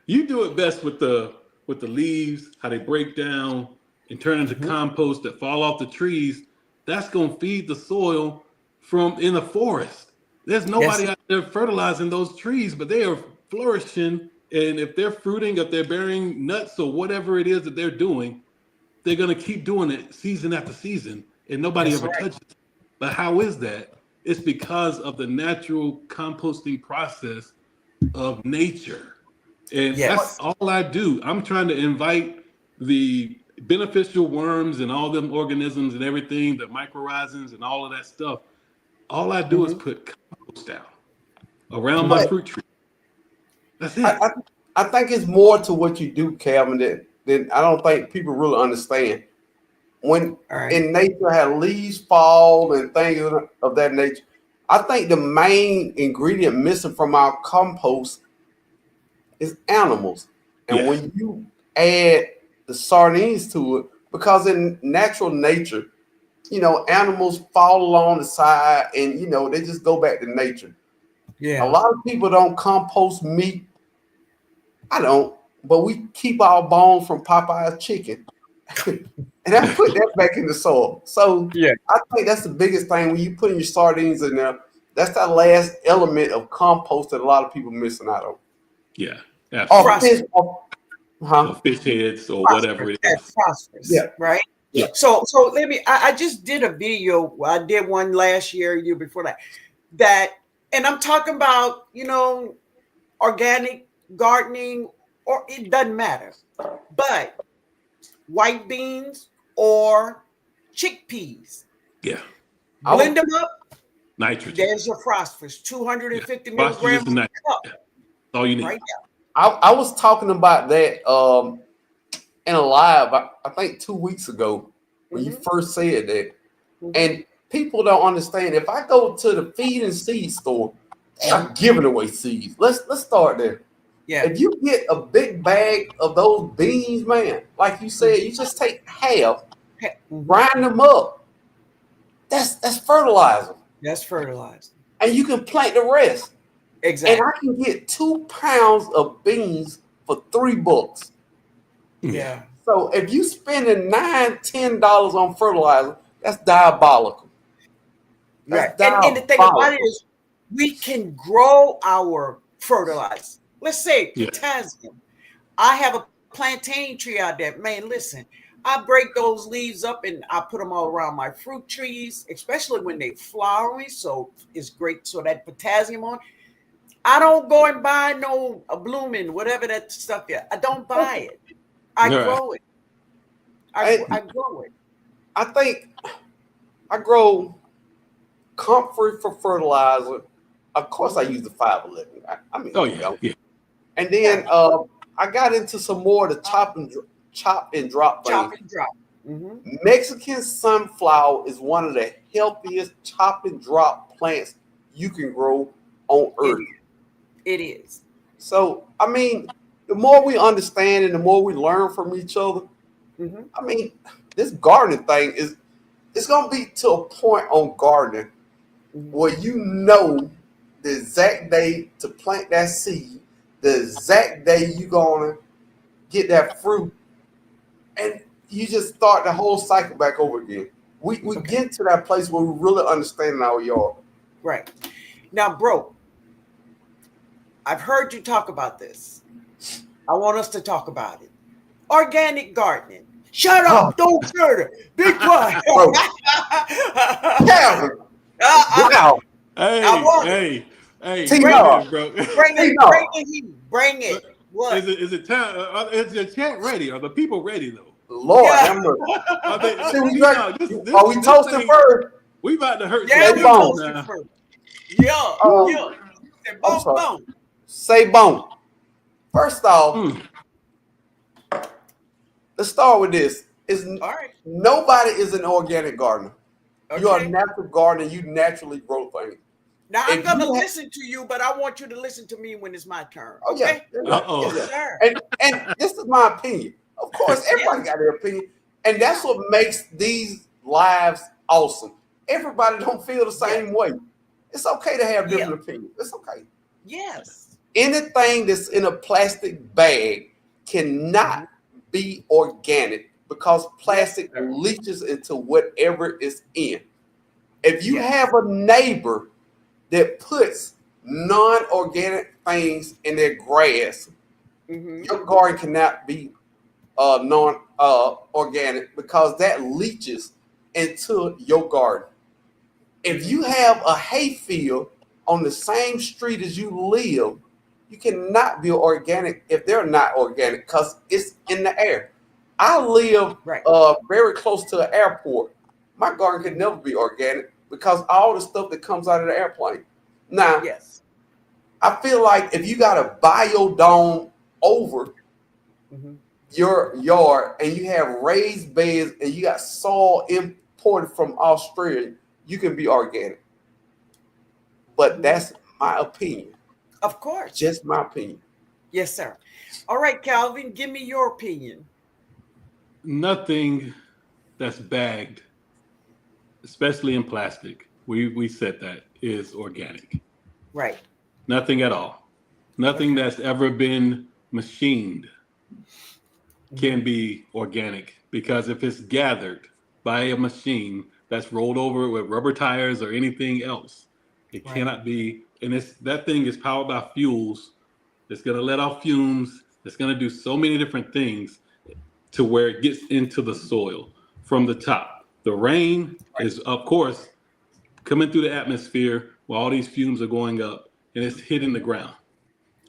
you do it best with the leaves, how they break down and turn into Mm-hmm. compost that fall off the trees. That's gonna feed the soil from in the forest. There's Yes. nobody out there fertilizing those trees, but they are flourishing. And if they're fruiting, if they're bearing nuts or whatever it is that they're doing, they're gonna keep doing it season after season, and nobody That's ever right. touches it. But how is that? It's because of the natural composting process of nature. And that's Yes. all I do. I'm trying to invite the beneficial worms and all them organisms and everything, the mycorrhizas and all of that stuff. All I do is Mm-hmm. put compost down around my Mm-hmm. But fruit tree. That's I, it. I think it's more to what you do, Calvin, that I don't think people really understand. When All right. in nature have leaves fall and things of that nature, I think the main ingredient missing from our compost is animals. And Yeah. when you add the sardines to it, because in natural nature, animals fall along the side and they just go back to nature. A Yeah. lot of people don't compost meat. I don't, but we keep our bones from Popeye's chicken. And I put that back in the soil. So Yeah. I think that's the biggest thing when you put your sardines in there. That's that last element of compost that a lot of people missing out on. Yeah. Or Absolutely. fish, Phosphorus. Or huh? fish heads or whatever Phosphorus. it That is. phosphorus. Yeah, Right. yeah. So let me. I just did a video. I did one last year before that. That, and I'm talking about organic gardening, or it doesn't matter, but white beans or chickpeas, Yeah. I blend was, them up. Nitrogen. There's your phosphorus, Yeah. 250 Phosphorus milligrams and a nitrogen. cup, Yeah. That's all you need. right I was talking about that in a live. I think 2 weeks ago there. when you Mm-hmm. first said that, Mm-hmm. and people don't understand. If I go to the feed and seed store, they are Mm-hmm. giving away seeds. Let's start there. Yeah. If you get a big bag of those beans, man, like you said, you just take half, Mm-hmm. grind them up. That's fertilizer, That's fertilizer. and you can plant the rest. And I Exactly. can get 2 pounds of beans for $3. Yeah. Yeah. So if you spending $9, $10 on fertilizer, that's diabolical. Right. That's And the thing about it diabolical. is, we can grow our fertilizer. Let's say Yeah. potassium. I have a plantain tree out there. Man, listen, I break those leaves up and I put them all around my fruit trees, especially when they flowering. So it's great. So that potassium on. I don't go and buy no a blooming, whatever that stuff is. I don't buy it. I All right. grow it. I And grow it. I think I grow comfort for fertilizer. Of course, I use the 511. I mean, Oh who yeah. don't? Yeah. And Yeah. then I got into some more of the chop and drop Chop things. and drop. Mm-hmm. Mexican sunflower is one of the healthiest chop and drop plants you can grow on It earth. is. It is. So, I mean, the more we understand and the more we learn from each other, Mm-hmm. I mean, this gardening thing it's gonna be to a point on gardening where you know the exact day to plant that seed, the exact day you're gonna get that fruit, and you just start the whole cycle back over again. We get to that place where we really understand our yard. Right. Now, bro, I've heard you talk about this. I want us to talk about it. Organic gardening. Shut up. Don't shut it. Be quiet. Calvin, wow. I want it. Hey, TNOG. wait a minute, bro. Bring it. TNOG. Bring the heat. Bring it. What? Is it time? Is the chat ready? Are the people ready though? Lord, Yeah. have mercy. Are they, See, we T-Nog, drink- are we this toasting thing- first? We about to hurt Yeah, some we people toasted now. first. Yeah. I'm Boom, sorry. boom. Say boom. First off, let's start with this. All right. Nobody is an organic gardener. Okay. You are a natural gardener. You naturally grow things. Now I'm If gonna you ha- listen to you, but I want you to listen to me when it's my turn. Oh, yeah. Okay? Uh-oh. Yes, sir. And this is my opinion. Of course, everybody got their opinion. And that's what makes these lives awesome. Everybody don't feel the same way. It's okay to have different opinions. It's okay. Yes. Anything that's in a plastic bag cannot be organic because plastic leaches into whatever it's in. If you have a neighbor that puts non-organic things in their grass, your garden cannot be non-organic because that leaches into your garden. If you have a hay field on the same street as you live, you cannot be organic if they're not organic because it's in the air. I live very close to an airport. My garden could never be organic because all the stuff that comes out of the airplane. Now, I feel like if you got a biodome over your yard and you have raised beds and you got soil imported from Australia, you can be organic. But that's my opinion. Of course. Just my opinion. Yes, sir. All right, Calvin, give me your opinion. Nothing that's bagged, especially in plastic, we said that is organic. Right. Nothing at all. Nothing that's ever been machined can be organic because if it's gathered by a machine that's rolled over with rubber tires or anything else, it cannot be. And that thing is powered by fuels. It's going to let off fumes. It's going to do so many different things to where it gets into the soil from the top. The rain is, of course, coming through the atmosphere while all these fumes are going up and it's hitting the ground.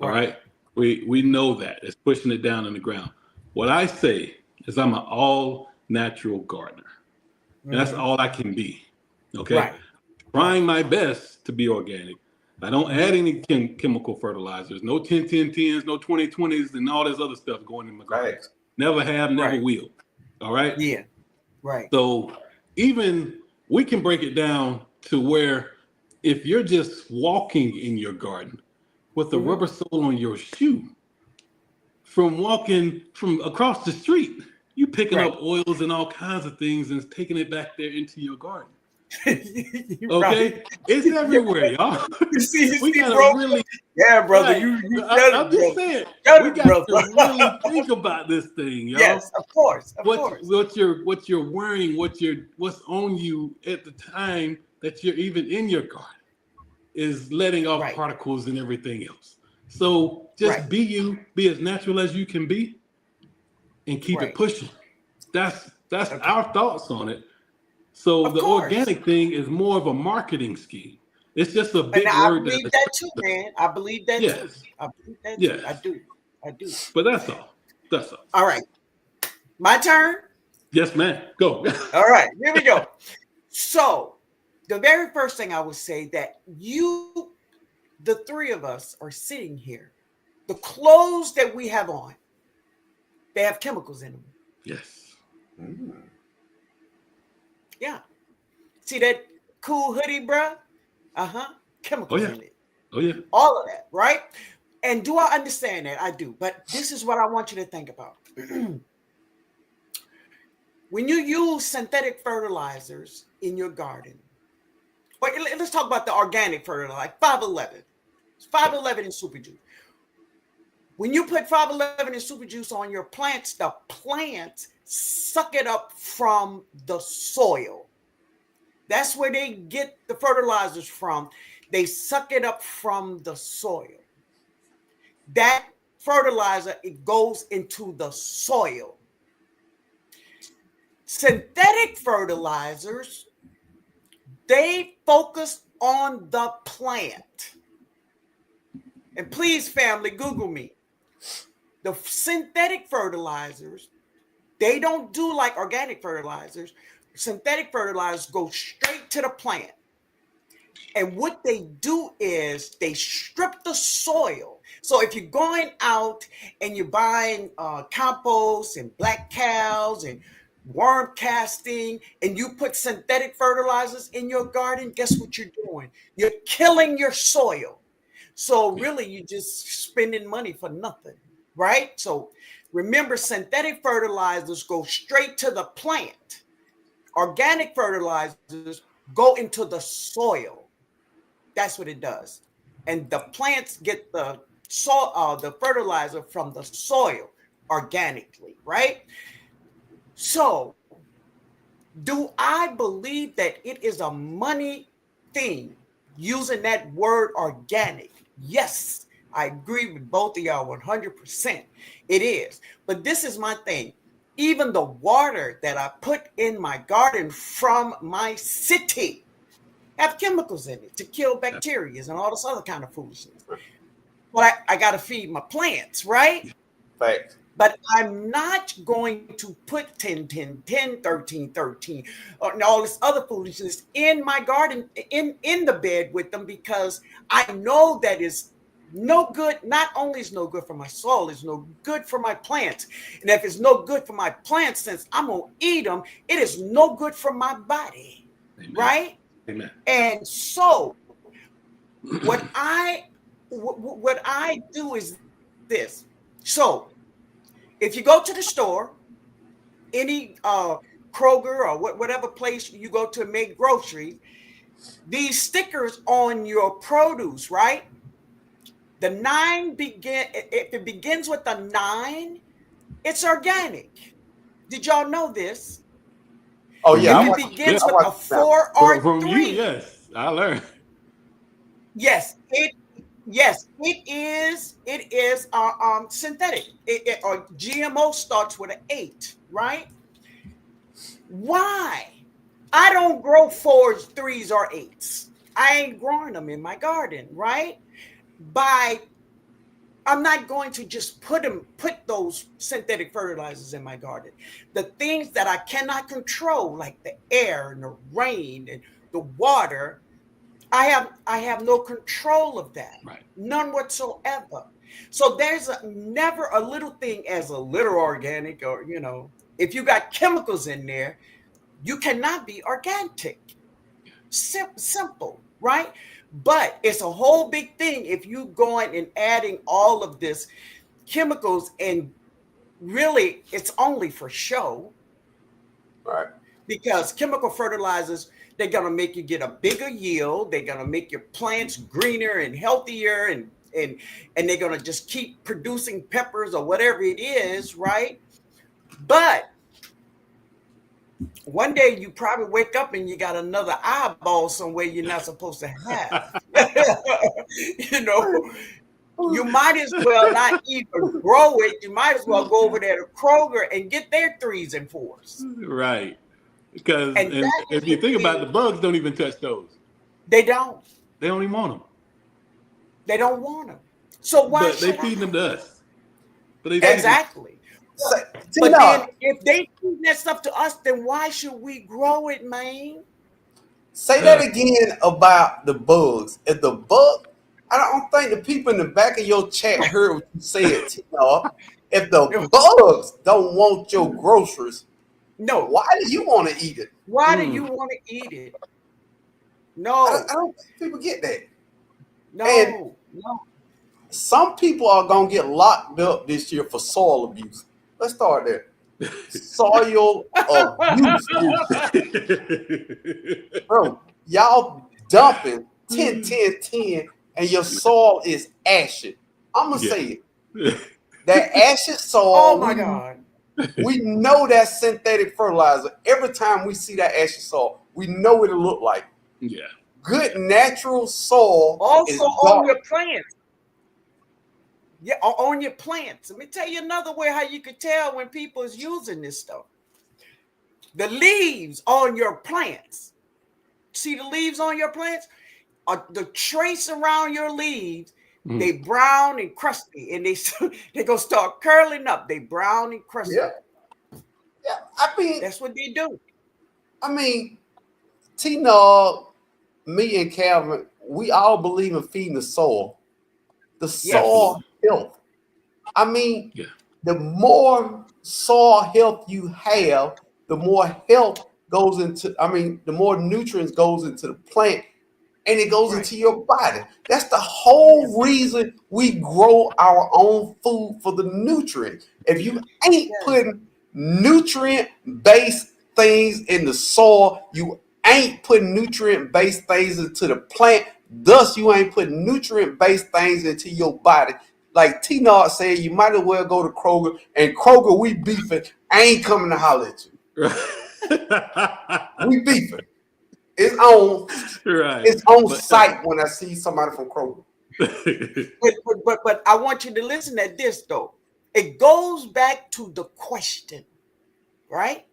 All right. We know that. It's pushing it down in the ground. What I say is I'm an all natural gardener. And that's all I can be. Okay. Trying my best to be organic. I don't add any chemical fertilizers, no 10-10-10s, no 20-20s, and all this other stuff going in my garden. Never have, never will. All right. Yeah. Right. So even we can break it down to where if you're just walking in your garden with a rubber sole on your shoe, from walking from across the street, you picking up oils and all kinds of things and taking it back there into your garden. Okay, it's everywhere, y'all. We gotta really, brother. I'm just saying, we got to really think about this thing, y'all. Yes, of course. Of course. What you're wearing, what's on you at the time that you're even in your garden is letting off particles and everything else. So just be you, be as natural as you can be, and keep it pushing. That's our thoughts on it. So the organic thing is more of a marketing scheme. It's just a big word. I believe that too, man. I believe that too. I believe that too. I do. But that's all. That's all. All right. My turn? Yes, man. Go. All right. Here we go. So the very first thing I would say that the three of us are sitting here. The clothes that we have on, they have chemicals in them. Yes. Yeah. See that cool hoodie, bruh? Chemicals in it. Oh, yeah. All of that, right? And do I understand that? I do. But this is what I want you to think about. When you use synthetic fertilizers in your garden, But let's talk about the organic fertilizer, like 511. 511 in super juice. When you put 511 in super juice on your plants, the plants suck it up from the soil. That's where they get the fertilizers from. They suck it up from the soil. That fertilizer, it goes into the soil. Synthetic fertilizers, they focus on the plant. And please, family, Google me. The synthetic fertilizers, they don't do like organic fertilizers. Synthetic fertilizers go straight to the plant. And what they do is they strip the soil. So if you're going out and you're buying compost and black cows and worm casting, and you put synthetic fertilizers in your garden, guess what you're doing? You're killing your soil. So really, you're just spending money for nothing, right? So remember, synthetic fertilizers go straight to the plant. Organic fertilizers go into the soil. That's what it does. And the plants get the fertilizer from the soil organically, right? So do I believe that it is a money thing using that word organic? Yes, I agree with both of y'all 100%. It is. But this is my thing. Even the water that I put in my garden from my city have chemicals in it to kill bacteria and all this other kind of foolishness. But I got to feed my plants, right? Fact. But I'm not going to put 10, 10, 10, 13, 13, and all this other foolishness in my garden, in the bed with them, because I know that is no good. Not only is no good for my soil, it's no good for my plants. And if it's no good for my plants, since I'm going to eat them, it is no good for my body, Amen. right? Amen. And so what I do is this. So if you go to the store, any Kroger or whatever place you go to make groceries, these stickers on your produce, right? The 9 if it begins with a 9, it's organic. Did y'all know this? Oh yeah, If it begins with a 4 From or from 3, you, yes, I learned. yes, it is synthetic. Or GMO starts with an 8, right? Why? I don't grow 4s, 3s, or 8s. I ain't growing them in my garden, right? I'm not going to just put those synthetic fertilizers in my garden. The things that I cannot control, like the air and the rain and the water, I have no control of that. Right. None whatsoever. So there's never a little thing as a little organic, or if you got chemicals in there, you cannot be organic. Simple, right? But it's a whole big thing if you going and adding all of this chemicals, and really it's only for show. right. Because chemical fertilizers, they're going to make you get a bigger yield. They're going to make your plants greener and healthier, and they're going to just keep producing peppers or whatever it is, right? But one day you probably wake up and you got another eyeball somewhere you're not supposed to have. You might as well not even grow it. You might as well go over there to Kroger and get their 3s and 4s. Right. Because And if you think about it, the bugs don't even touch those. They don't. They don't even want them. They don't want them. So why But they should feed them to us. But exactly. But then if they feed that stuff to us, then why should we grow it, man? Say that again about the bugs. If the bug, I don't think the people in the back of your chat heard what you said, TNOG. If the bugs don't want your groceries, no, why do you want to eat it? Why do you want to eat it? No, I don't think people get that. no. Some people are gonna get locked up this year for soil abuse. Let's start there. Soil abuse, bro. Y'all dumping 10, 10, 10, and your soil is ashy. I'm gonna say it. That ashy soil. Oh my God. We know that's synthetic fertilizer. Every time we see that ashy soil, we know what it look like. Yeah. Good natural soil Also is on dark. your plants. Yeah, on your plants. Let me tell you another way how you could tell when people is using this stuff. The leaves on your plants. See the leaves on your plants? The trace around your leaves, they brown and crusty, and they gonna start curling up. They brown and crusty. Yeah. Yeah. I mean, That's what they do. TNOG, me and Calvin, we all believe in feeding the soil. The soil health. I mean, the more soil health you have, the more health goes into, the more nutrients goes into the plant and it goes into your body. That's the whole reason we grow our own food, for the nutrients. If you ain't putting nutrient-based things in the soil, you ain't putting nutrient-based things into the plant, thus you ain't putting nutrient-based things into your body. Like TNOG said, you might as well go to Kroger, and Kroger, we beefing. I ain't coming to holler at you. We beefing. It's on. It's on site when I see somebody from Kroger. but I want you to listen at this though. It goes back to the question, right?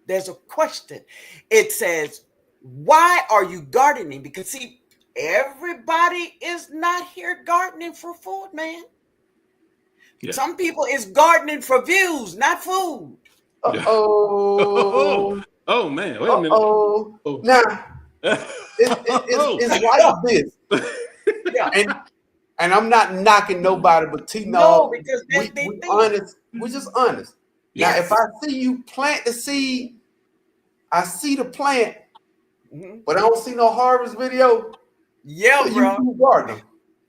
There's a question. It says, why are you gardening? Because see, everybody is not here gardening for food, man. Yeah. Some people is gardening for views, not food. Uh-oh. Oh man, wait a minute. Oh. Now, it's like this. Yeah. And I'm not knocking nobody, but TNOG, no, because we honest. We're just honest. Yes. Now, if I see you plant the seed, I see the plant, but I don't see no harvest video. Yeah, bro. YouTube gardener.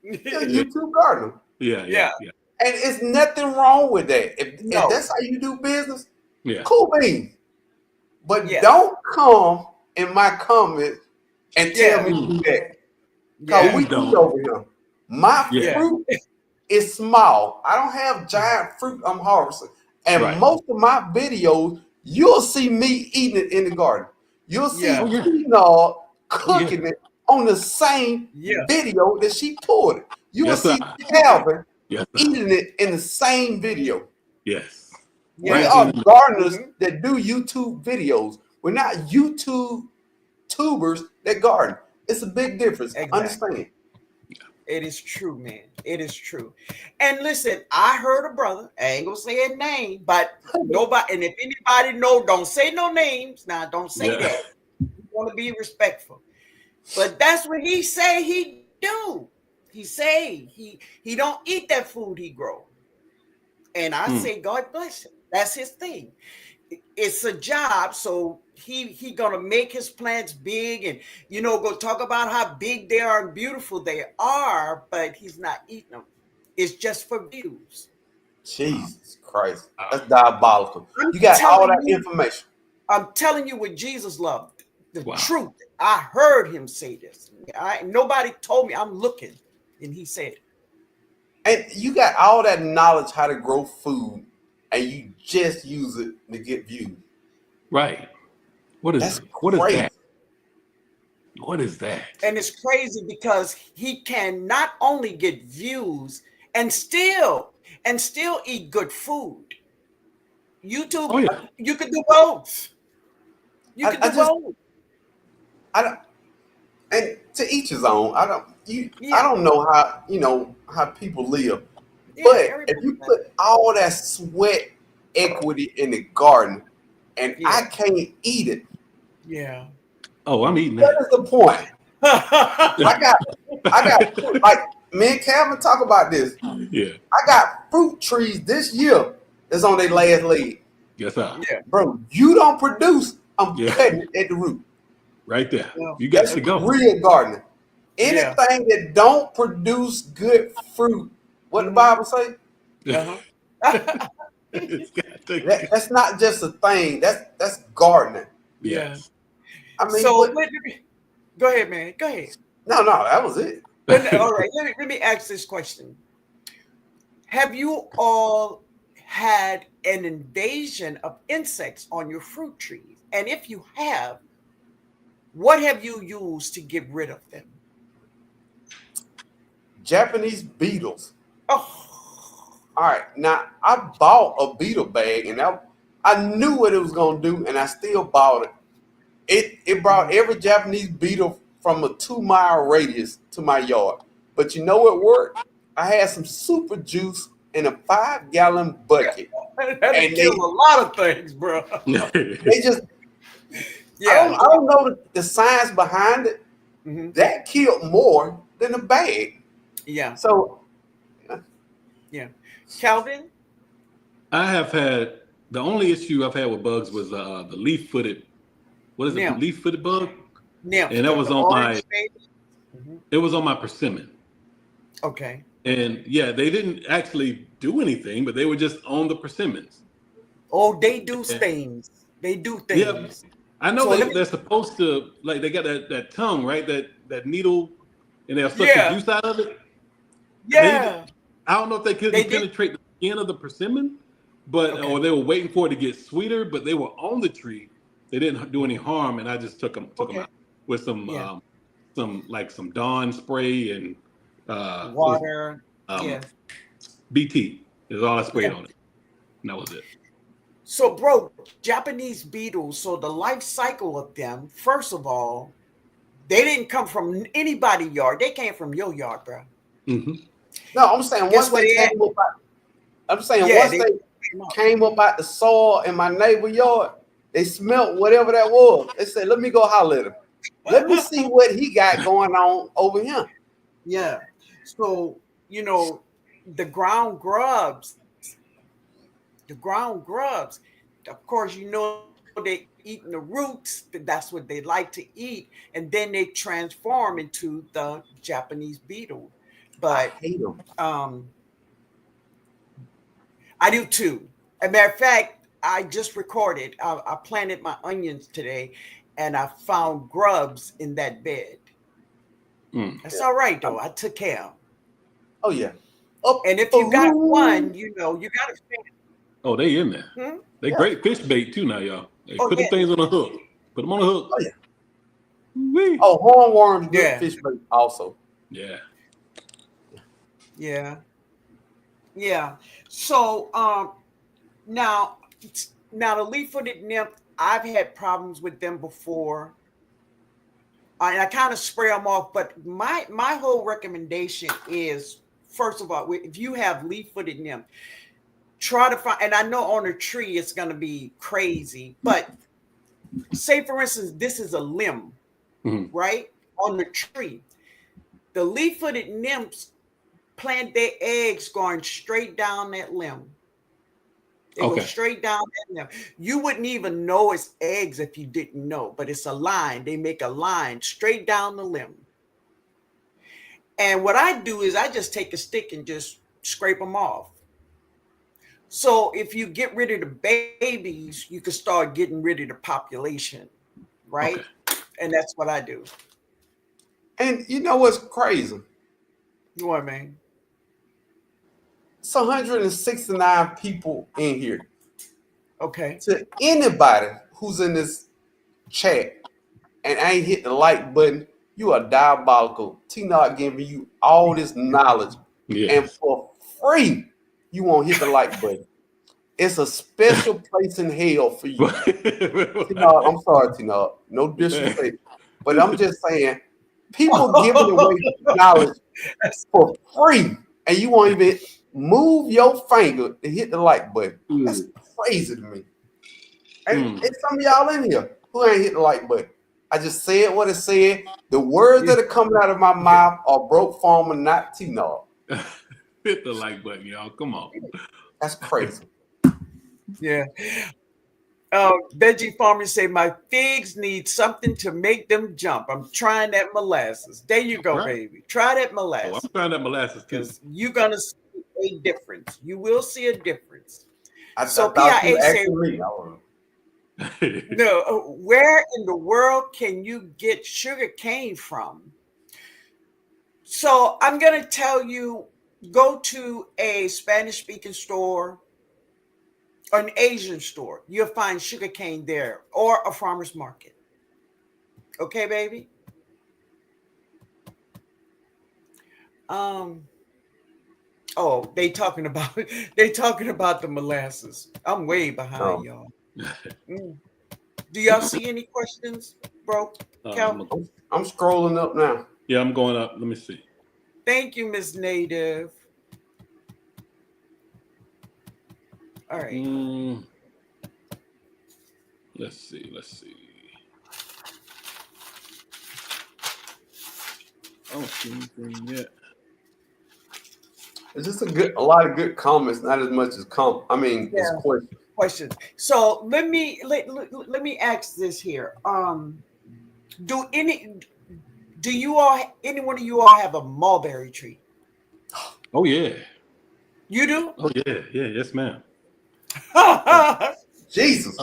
YouTube gardener. Yeah. And it's nothing wrong with that. If that's how you do business, cool beans. But don't come in my comments and tell me to do that. Because we do over here. My fruit is small. I don't have giant fruit I'm harvesting. And most of my videos, you'll see me eating it in the garden. You'll see TNOG cooking it on the same video that she poured it. You will see Calvin eating it in the same video. Yes. We are gardeners that do YouTube videos. We're not YouTubers that garden. It's a big difference. Exactly. Understand? It is true, man. It is true. And listen, I heard a brother, I ain't gonna say his name, but nobody, and if anybody know, don't say no names. Now, don't say that. You want to be respectful. But that's what he say he do. He say he don't eat that food he grow. And I say, God bless him. That's his thing. It's a job, so he gonna make his plants big and go talk about how big they are and beautiful they are, but he's not eating them. It's just for views. Jesus Christ, that's diabolical. You got all that information. I'm telling you what Jesus loved, the truth. I heard him say this. Nobody told me. I'm looking, and he said it. And you got all that knowledge how to grow food, and you just use it to get views. Right. What is that? What is that? And it's crazy because he can not only get views and still eat good food. YouTube, you could do both. You could do both. And to each his own. I don't know how people live. But if you put all that sweat equity in the garden and I can't eat it. Yeah. Oh, I'm eating that. What is the point? I got like me and Calvin talk about this. Yeah. I got fruit trees this year that's on their last leg. Yes, sir. Yeah. Bro, you don't produce, I'm cutting it at the root. Right there. You got to go. Real gardening. Anything that don't produce good fruit, what the Bible say? That's not just a thing. That's gardening. Yes. I mean, so Go ahead, man. Go ahead. No, that was it. All right. Let me ask this question. Have you all had an invasion of insects on your fruit trees? And if you have, what have you used to get rid of them? Japanese beetles. Oh, All right, now I bought a beetle bag, and I knew what it was gonna do, and I still bought it. It brought every Japanese beetle from a 2-mile radius to my yard. But you know what worked? I had some super juice in a 5-gallon bucket, that'll and kill a lot of things, bro. they just Yeah. I don't know the science behind it. Mhm. That killed more than a bag. Yeah. So Yeah. Calvin? I have had the only issue I've had with bugs was the leaf-footed. What is it? Nymph. Leaf-footed bug, Nymph. and that was the on orange my. baby? Mhm. It was on my persimmon, Okay. and yeah, they didn't actually do anything, but they were just on the persimmons. Oh, they do And, things. They do yeah, things. I know So let me. they're supposed to like they got that tongue right that needle, and they'll suck the Yeah. juice out of it. Yeah. I don't know if they They couldn't did. penetrate the skin of the persimmon, but Okay. or they were waiting for it to get sweeter, but they were on the tree. They didn't do any harm, and I just took them Okay. out with Yeah. some Dawn spray and what is it? Water. Yeah. BT is all I sprayed Yeah. on it, and that was it. So, bro, Japanese beetles. So the life cycle of them. First of all, they didn't come from anybody's yard. They came from your yard, bro. Mm-hmm. no, I'm saying Guess once what they they had? came up, I'm saying Yeah, once they they came up. came up out the soil in my neighbor yard, they smelt whatever that was. They said, "Let me go holler at him. Let me see what he got going on over here." Yeah. So, the ground grubs, the ground grubs, of course, they eating the roots. That's what they like to eat. And then they transform into the Japanese beetle. I But hate them. I do too. As a matter of fact, I just recorded, I planted my onions today and I found grubs in that bed. Mm. That's all right, though. I took care of them. Oh yeah. Up And if a you got room. one, you got to Oh, they in there. Hmm? They Yeah. great fish bait too now, y'all. They Oh, put them yeah. things on a hook. Put them on a hook. Oh yeah. Woo-wee. Oh, hornworms, good Yeah. fish bait also. Yeah. Yeah. Yeah. So now the leaf-footed nymph, I've had problems with them before. And I kind of spray them off, but my whole recommendation is, first of all, if you have leaf-footed nymph, try to find, and I know on a tree it's gonna be crazy, but say for instance, this is a limb, Mm-hmm. right? On the tree. The leaf-footed nymphs plant their eggs going straight down that limb. They go Okay. straight down that limb. You wouldn't even know it's eggs if you didn't know, but it's a line. They make a line straight down the limb. And what I do is I just take a stick and just scrape them off. So if you get rid of the babies, you can start getting rid of the population, right? Okay. And that's what I do. And you know what's crazy? You know what I mean? It's 169 people in here. Okay. To anybody who's in this chat and ain't hit the like button, you are diabolical. TNOG giving you all this knowledge, and Yes. for free, you won't hit the like button. It's a special place in hell for you. TNOG, I'm sorry, TNOG. No disrespect. But I'm just saying, people giving away knowledge for free, and you won't even move your finger to hit the like button. That's crazy to me. And it's some of y'all in here who ain't hit the like button. I just said what I said. The words that are coming out of my mouth are broke farmer, not TNOG. Hit the like button, y'all. Come on. That's crazy. Yeah. Veggie farmers say my figs need something to make them jump. I'm trying that molasses. There you go, Right. baby. Try that Oh, molasses. I'm trying that molasses too. Because you're gonna see a difference. You will see a difference. I So thought you PIA were say, asking me. I don't know. No, where in the world can you get sugar cane from? So I'm going to tell you, go to a Spanish speaking store or an Asian store. You'll find sugar cane there, or a farmer's market. Okay, baby? Um, oh, they talking about the molasses. I'm way behind y'all. Mm. Do y'all see any questions, bro? Calvin? I'm scrolling up now. Yeah, I'm going up. Let me see. Thank you, Miss Native. All right. Let's see. I don't see anything yet. It's just a lot of good comments, not as much as it's questions. Questions. So let me ask this here. Do any one of you all have a mulberry tree? Oh yeah. You do? Oh yeah. Yes, ma'am. Jesus.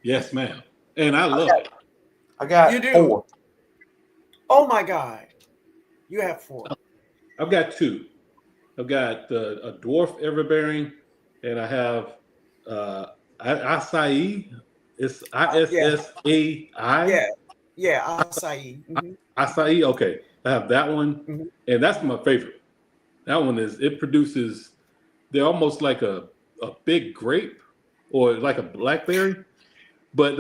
Yes, ma'am. And I love it. I got You do? 4. Oh my God. You have 4. I've got 2. I've got a dwarf everbearing, and I have acai. It's ISSAI. Yeah, acai. Acai. Okay, I have that one, Mm-hmm. and that's my favorite. That one it produces. They're almost like a big grape or like a blackberry, but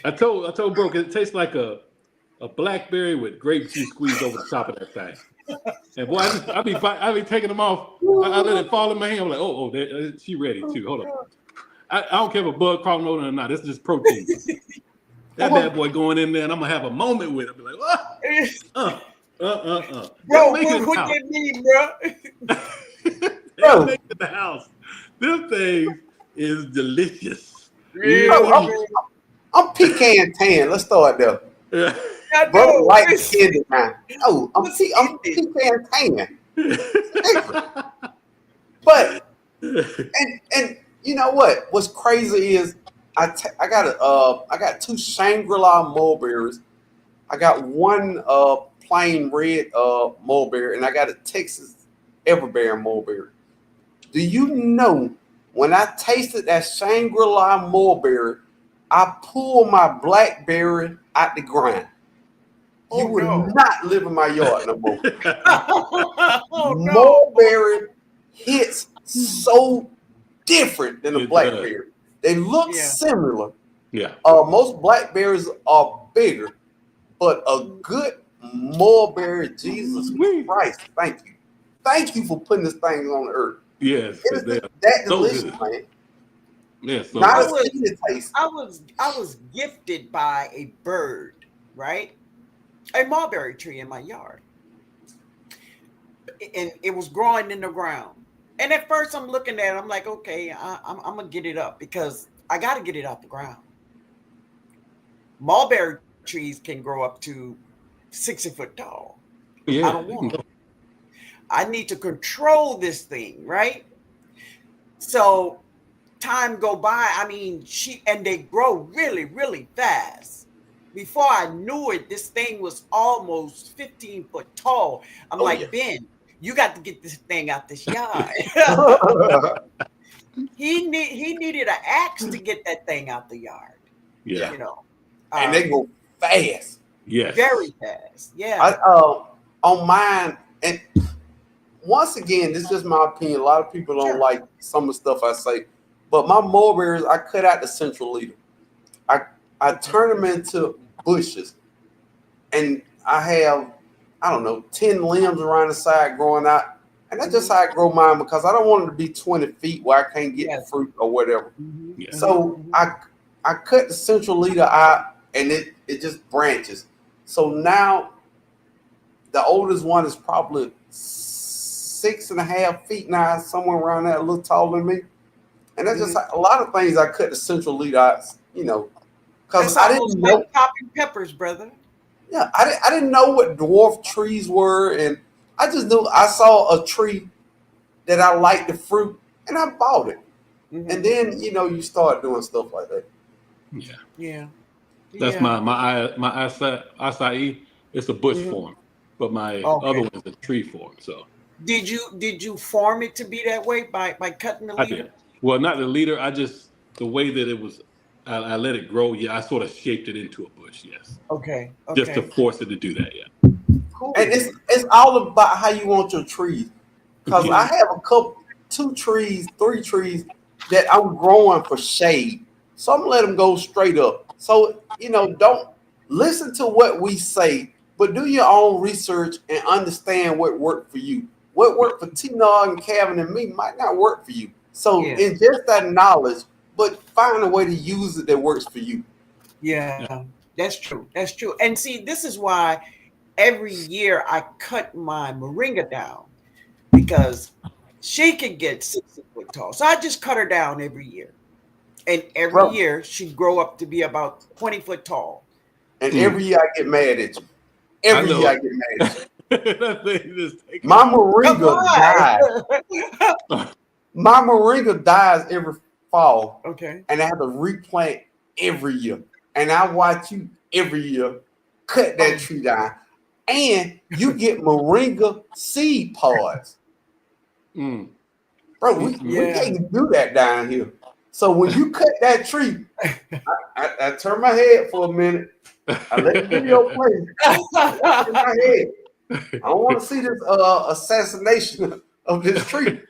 I told Broke it tastes like a blackberry with grape juice squeezed over the top of that thing. And boy, I be taking them off. I let it fall in my hand. I'm like, she ready too. Hold on. I don't care if a bug crawling over or not. This is just protein. That bad boy going in there, and I'm gonna have a moment with it. I'll be like, what? Bro, what you mean, bro? They'll make it in the house. This thing is delicious. I'm pecan tan. Let's start there. Bro, like candy now. Oh, I'm pecan tan. But and you know what? What's crazy is I got 2 Shangri-La mulberries. I got 1 plain red mulberry, and I got a Texas everbearing mulberry. Do you know when I tasted that Shangri-La mulberry, I pulled my blackberry out the ground? You would not live in my yard no more. Mulberry hits so different than a blackberry. They look similar. Yeah. Most blackberries are bigger, but a good mulberry, Jesus Christ, thank you for putting this thing on the earth. Yes, it is that delicious, man. Yes, so I was gifted by a bird, right? A mulberry tree in my yard, and it was growing in the ground. And at first, I'm looking at it, I'm like, okay, I'm gonna get it up because I got to get it out the ground. Mulberry trees can grow up to 60 foot tall. Yeah, I don't want it. I need to control this thing, right? So time go by. I mean, they grow really, really fast. Before I knew it, this thing was almost 15 foot tall. I'm Ben, you got to get this thing out this yard. He needed an axe to get that thing out the yard. Yeah. You know. And they go fast. Yes. Very fast. Yeah. On mine, and once again, this is just my opinion. A lot of people don't like some of the stuff I say, but my mulberries, I cut out the central leader. I turn them into bushes, and I have, I don't know, 10 limbs around the side growing out. And that's just how I grow mine, because I don't want it to be 20 feet where I can't get the fruit or whatever. Yeah. So I cut the central leader out, and it just branches. So now the oldest one is probably 6.5 feet now, somewhere around that, a little taller than me. And that's just a lot of things I cut the central lead out, because I didn't know. Like popping peppers, brother. Yeah, I didn't know what dwarf trees were, and I just knew I saw a tree that I liked the fruit, and I bought it. And then you start doing stuff like that. Yeah. Yeah. That's Yeah. my acai. It's a bush Mhm. form, but my other Okay. one is a tree form. So Did you form it to be that way by cutting the I leader? did. Well, not the leader. I just the way that it was. I let it grow. Yeah, I sort of shaped it into a bush. Yes, Okay. just to Okay. force it to do that. Yeah. And Cool. it's all about how you want your trees. Because I Yeah. have two trees, three trees that I'm growing for shade. So I'm gonna let them go straight up. So don't listen to what we say, but do your own research and understand what worked for you. What worked for TNOG and Kevin and me might not work for you. So Yes. ingest that knowledge, but find a way to use it that works for you. Yeah. That's true. That's true. And see, this is why every year I cut my moringa down because she could get 60 foot tall. So I just cut her down every year. And every Bro, year she'd grow up to be about 20 foot tall. and Mm, every year I get mad at you. I Every year know I it. get mad at you. That thing just taking My off. moringa Why? died. My moringa dies every fall, Okay. and I have to replant every year. And I watch you every year cut that Oh, tree down, and you get moringa seed pods, Mm, bro. mm, We mm. yeah. can't do that down here. So when you cut that tree, I turn my head for a minute. I let the video play. I turn my head. I don't want to see this assassination of this tree.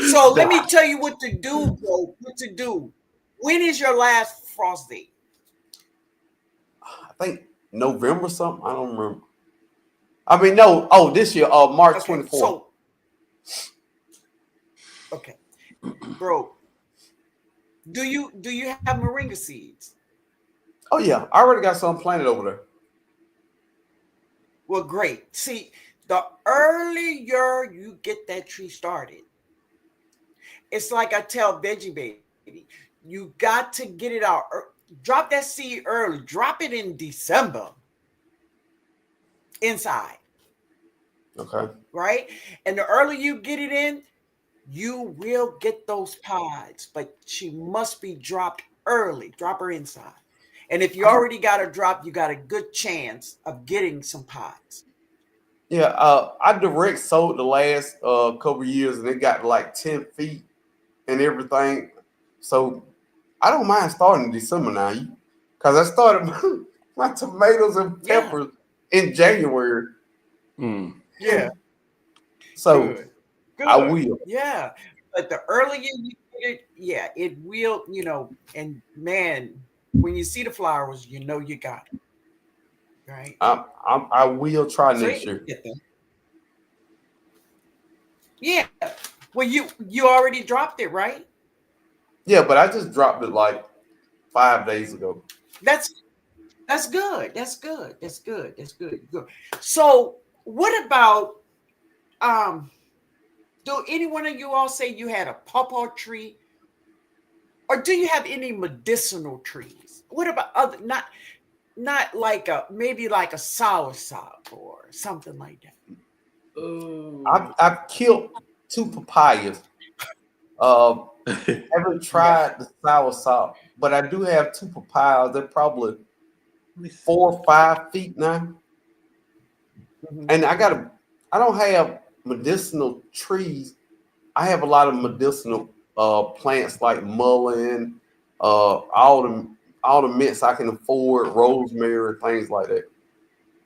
So let Die. me tell you what to do, bro. What to do. When is your last frost date? I think November something. I don't remember. I mean, no. Oh, this year, March Okay. 24th. So, okay, bro. Do you have moringa seeds? Oh yeah, I already got some planted over there. Well, great. See, the earlier you get that tree started, it's like I tell Veggie Baby, you got to get it out. Drop that seed early. Drop it in December inside, Okay. right? And the earlier you get it in, you will get those pods, but she must be dropped early. Drop her inside. And if you I got, already got her dropped, you got a good chance of getting some pods. yeah. I direct sowed the last couple years, and it got like 10 feet and everything. So I don't mind starting in December now, because I started my tomatoes and Yeah, peppers in January. Mm. yeah, So good, I good. will. Yeah. But the earlier you get it, yeah, it will, and man, when you see the flowers, you know you got it, right? I will try So next you year. get them. Yeah. Well, you already dropped it, right? Yeah, but I just dropped it like 5 days ago. That's That's good. That's good. That's good. That's good. Good. So, what about do any one of you all say you had a pawpaw tree, or do you have any medicinal trees? What about other not like a maybe like a soursop or something like that? Oh. I've killed 2 papayas. Uh, haven't Yeah. tried the sour salt, but I do have 2 papayas. They're probably Let me see. 4 or 5 feet now. Mhm. And I don't have medicinal trees. I have a lot of medicinal plants like mullein, all the mints I can afford, rosemary, things like that.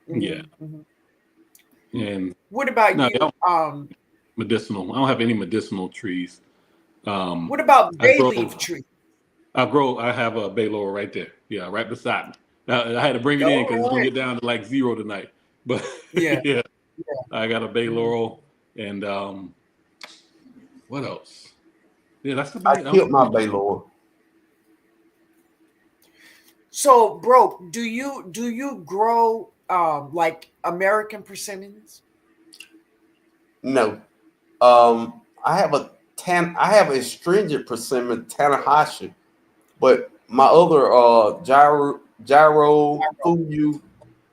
Yeah. Mhm. Mhm. And What about no, I you? don't medicinal. I don't have any medicinal trees. Um, What about I bay grow. leaf trees? I have a bay laurel right there. Yeah, right beside me. I had to bring it in because it's All gonna right. get down to like 0 tonight. But Yeah. yeah, Yeah. I got a bay Mhm. laurel and what else? Yeah, that's I about it. I don't killed have my any. Baylor. So, bro, do you grow like American persimmons? No. I have a stringent persimmon Tanahashi, but my other gyro fuyu,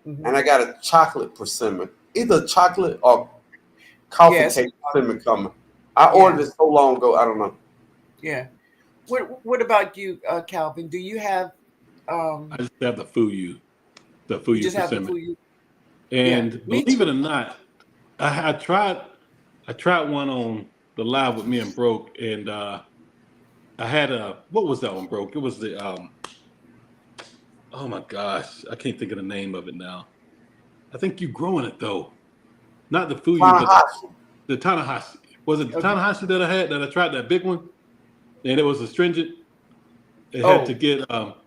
Hmm. and I got a chocolate persimmon. Either chocolate or coffee Yes. cake persimmon coming. I Yeah. ordered it so long ago, I don't know. Yeah. What about you, Calvin? Do you have I just have the fuyu you just have the persimmon. food? Yeah, And me believe it too. or not, I tried one on the live with me and Broke, and I had what was that one, Broke? It was the oh my gosh, I can't think of the name of it now. I think you growing it though, not the fuyu, but Tanahashi. the Tanahashi. Was it the Okay. Tanahashi that I had that I tried that big one, and it was astringent. It had to Oh, get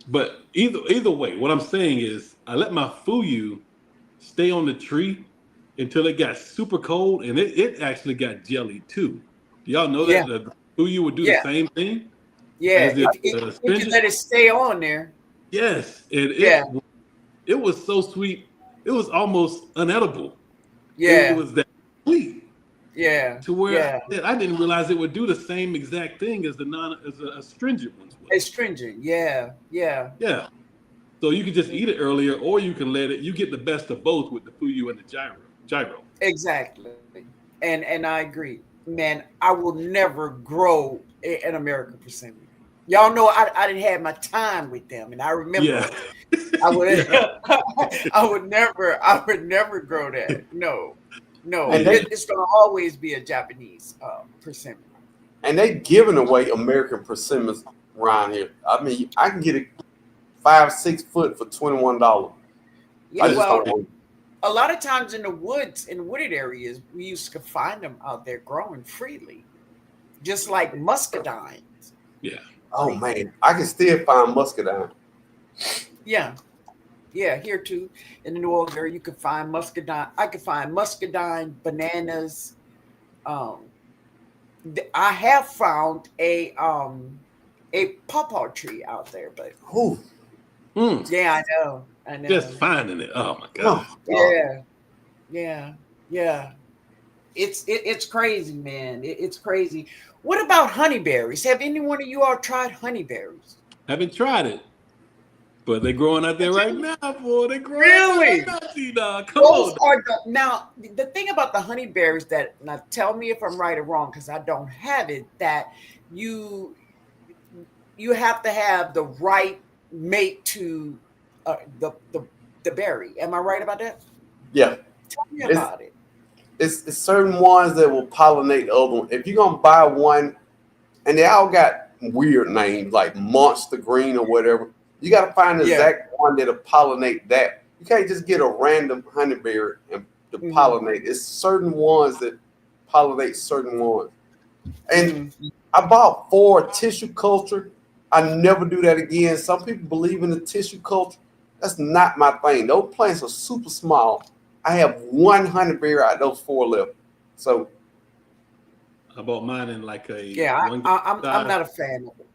but either way, what I'm saying is I let my fuyu stay on the tree until it got super cold, and it actually got jelly too. Do y'all know yeah, that the fuyu would do the yeah, same thing yeah. as the If you astringent? let it stay on there, Yes, and yeah, it was so sweet. It was almost unedible. It yeah, was that sweet yeah, to where yeah. I didn't realize it would do the same exact thing as the astringent ones would. Astringent. Yeah, yeah. Yeah. So you can just eat it earlier, or you can let it. You get the best of both with the fuyu and the gyro. Exactly. And I agree. Man, I will never grow an American persimmon. Y'all know I didn't have my time with them, and I Yeah, remember I would yeah, I would never grow that. No, no. And yeah. It's gonna always be a Japanese persimmon. they giving away American persimmons around here. I mean, I can get a 5-6 foot for $21. I Yeah, just well, don't want. a lot of times in the woods, in wooded areas, we used to find them out there growing freely, just like muscadines. Yeah. Oh man, I can still find muscadine. Yeah, yeah, here too in the New Orleans area, you can find muscadine. I can find muscadine, bananas. Um, I have found a pawpaw tree out there, but Ooh, Mm, yeah, I just know, finding it. Oh my oh god. God. yeah, yeah, yeah. It's crazy, man. It's crazy. What about honeyberries? Have any one of you all tried honeyberries? Haven't tried it, but they're growing out there right now, boy. They're growing out there right Really? now, T-Dog. Come Those on. are the thing about the honeyberries that now tell me if I'm right or wrong because I don't have it that you you have to have the right mate to uh, the the the berry. Am I right about that? Yeah, Tell me it's, about it. it's certain ones that will pollinate the other one. If you're gonna buy one, and they all got weird names like Monster Green or whatever, you got to find the Yeah. exact one that'll pollinate that. You can't just get a random honeyberry and to Hmm. pollinate. It's certain ones that pollinate certain ones. And Hmm. I bought 4 tissue culture. I never do that again. Some people believe in the tissue culture. That's not my thing. Those plants are super small. I have 1 honeyberry out of those 4 left. So I bought mine in like a Yeah, one I'm size. not a fan of it.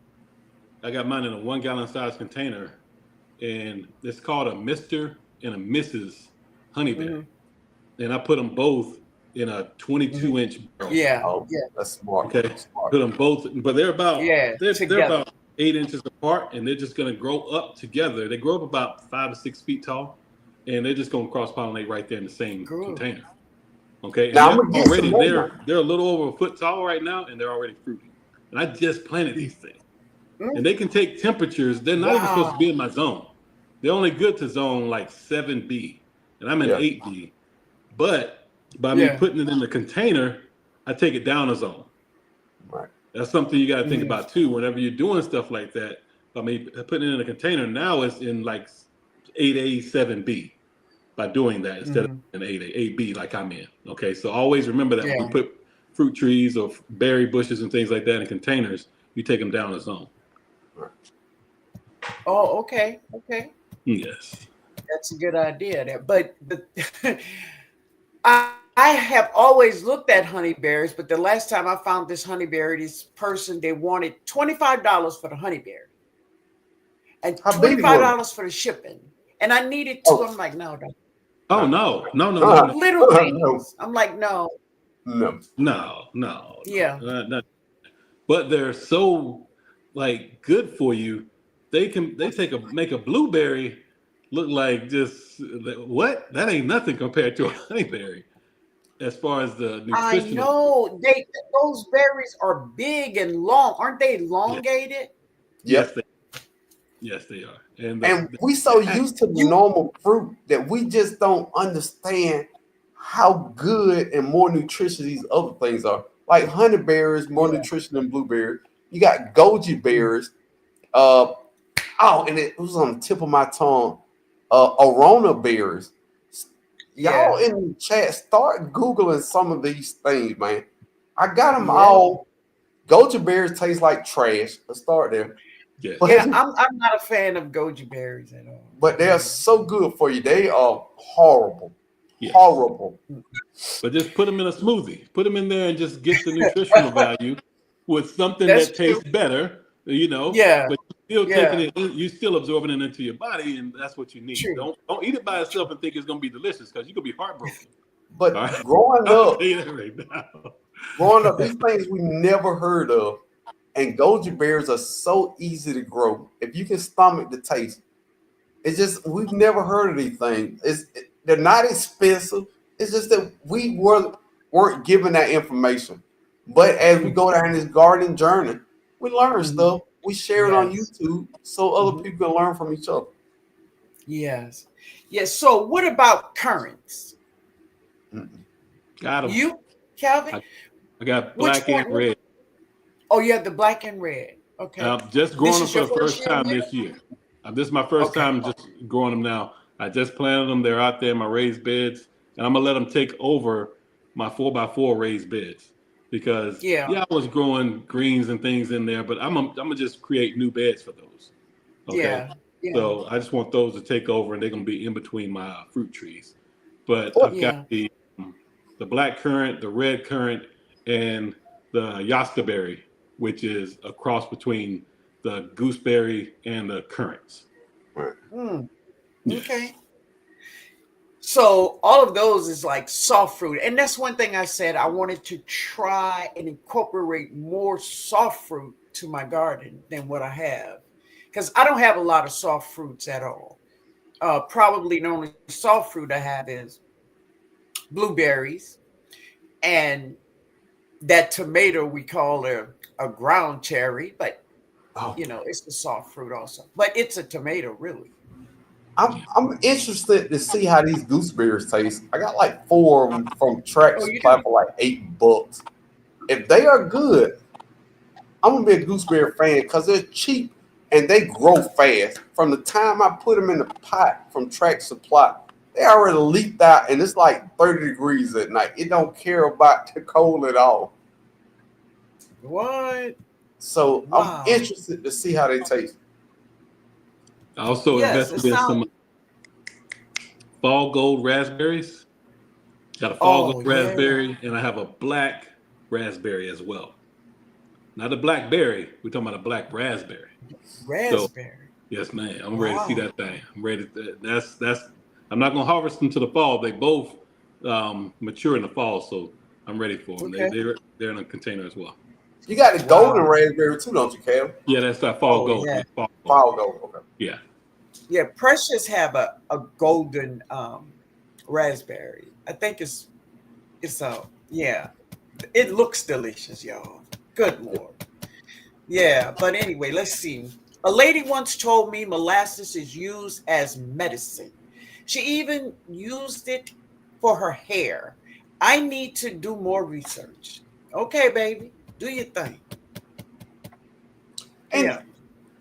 I got mine in a 1 gallon size container, and it's called a Mister and a Mrs. Honeyberry, Hmm. and I put them both in a Hmm. 22-inch barrel. Yeah, oh, yeah, that's smart. Okay, Smart. put them both, but yeah. they're Together. about 8 inches apart, and they're just gonna grow up together. They grow up about 5 to 6 feet tall, and they're just gonna cross pollinate right there in the same Cool. container. Okay, and Now I'm gonna get some more. they're a little over a foot tall right now, and they're already fruiting. And I just planted these things, Mm. and they can take temperatures. They're not even supposed to be Wow. in my zone. They're only good to zone like 7B, and I'm in Yeah, 8B. But by me Yeah. putting it in the container, I take it down a zone. right. That's something you got to think Hmm. about too. Whenever you're doing stuff like that, I mean, putting it in a container now is in like 8A, 7B by doing that instead of Hmm. an 8B like I'm in. Okay, so always remember that when you Yeah. put fruit trees or berry bushes and things like that in containers, you take them down a zone. Oh, okay. Okay. Yes. That's a good idea there. But I have always looked at honeyberries, but the last time I found this honeyberry, this person they wanted $25 for the honeyberry and How big $25 was it? for the shipping. And I needed two. Oh, I'm like, no, no. Oh no. no, no, no, no, Uh, no, Little no, things. I'm like, no. no. no, no, Yeah. no. Not. But they're so like good for you. They make a blueberry look like just what? That ain't nothing compared to a honeyberry. as far as the I nutritional. know those berries are big and long, aren't they? Elongated. Yes, Yep. yes, they are. And And we so used to the You normal fruit that we just don't understand how good and more nutritious these other things are. Like honeyberries, more yeah. nutrition than blueberries. You got goji berries. Uh, and it was on the tip of my tongue. Arona berries. Y'all Yeah. in the chat, start Googling some of these things, man. I got them Yeah. all. Goji berries taste like trash. Let's start there. yes, But Yeah, I'm not a fan of goji berries at all. but they're so good for you. They are horrible. yes. Horrible. But just put them in a smoothie. Put them in there and just get the nutritional value with something That's that true. tastes better, Yeah. but you're still taking Yeah. it, you're still absorbing it into your body, and that's what you need. True. Don't eat it by itself and think it's gonna be delicious because you could be heartbroken. All But right. I'll tell you that right now. growing up, these things we never heard of. And goji berries are so easy to grow. If you can stomach the taste, it's just we've never heard of these things. They're not expensive. It's just that weren't given that information. But as we go down this gardening journey, we learn Mhm. stuff. We share it on Yes. YouTube so other Mhm. people can learn from each other. Yes. Yes. So what about currants? Mm-mm. Got them. You, Calvin? I got Which black and one? red. Oh, you have the black and red. Okay. I'm just This growing them is for your the first first year time with this year. This is my first Okay. time just growing them now. I just planted them. They're out there in my raised beds, and I'm gonna let them take over my 4x4 raised beds because Yeah. I was growing greens and things in there, but I'm gonna just create new beds for those. Okay, Yeah. Yeah. so I just want those to take over, and they're gonna be in between my fruit trees. But What I've got Yeah. the black currant, the red currant, and the yastaberry, which is a cross between the gooseberry and the currants. Mm, Yes. okay. So all of those is like soft fruit. And that's one thing I said I wanted to try and incorporate more soft fruit to my garden than what I have. Because I don't have a lot of soft fruits at all. Probably the only soft fruit I have is blueberries and that tomato we call a ground cherry, but oh, it's a soft fruit also. But it's a tomato, really. I'm interested to see how these gooseberries taste. I got like 4 of them from Track Oh, you Supply do? for like $8. If they are good, I'm gonna be a gooseberry fan because they're cheap and they grow fast. From the time I put them in the pot from Track Supply, they already leaked out and it's like 30 degrees at night. It don't care about the cold at all. What? So I'm Wow. interested to see how they taste. I also Yes, it invested in some sounds. fall gold raspberries. Got a fall gold Oh, yeah. raspberry, and I have a black raspberry as well. Not a blackberry. We're talking about a black raspberry. So Raspberry. yes, man, I'm ready to see Wow. that thing. I'm ready. That's. I'm not gonna harvest them to the fall. They both mature in the fall, so I'm ready for them. Okay. They're in a container as well. You got the golden Wow. raspberry too, don't you, Cam? Yeah, that's that fall Oh, gold. yeah. Yeah, fall gold. Fall gold. Okay. Yeah. Yeah. Precious have a golden raspberry. I think it's a yeah. It looks delicious, y'all. Good Lord. Yeah, but anyway, let's see. A lady once told me molasses is used as medicine. She even used it for her hair. I need to do more research. Okay, baby, do your thing. And Yeah,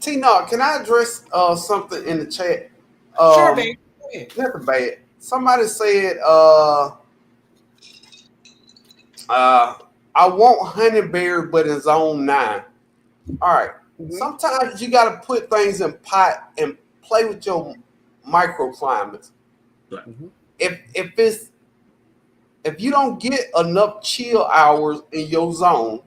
TNOG, can I address something in the chat? sure, baby. Go ahead. Nothing bad. Somebody said, I want honeyberry, but it's on 9. All right. Mhm. Sometimes you got to put things in pot and play with your microclimates. Right. Mhm. If you don't get enough chill hours in your zone,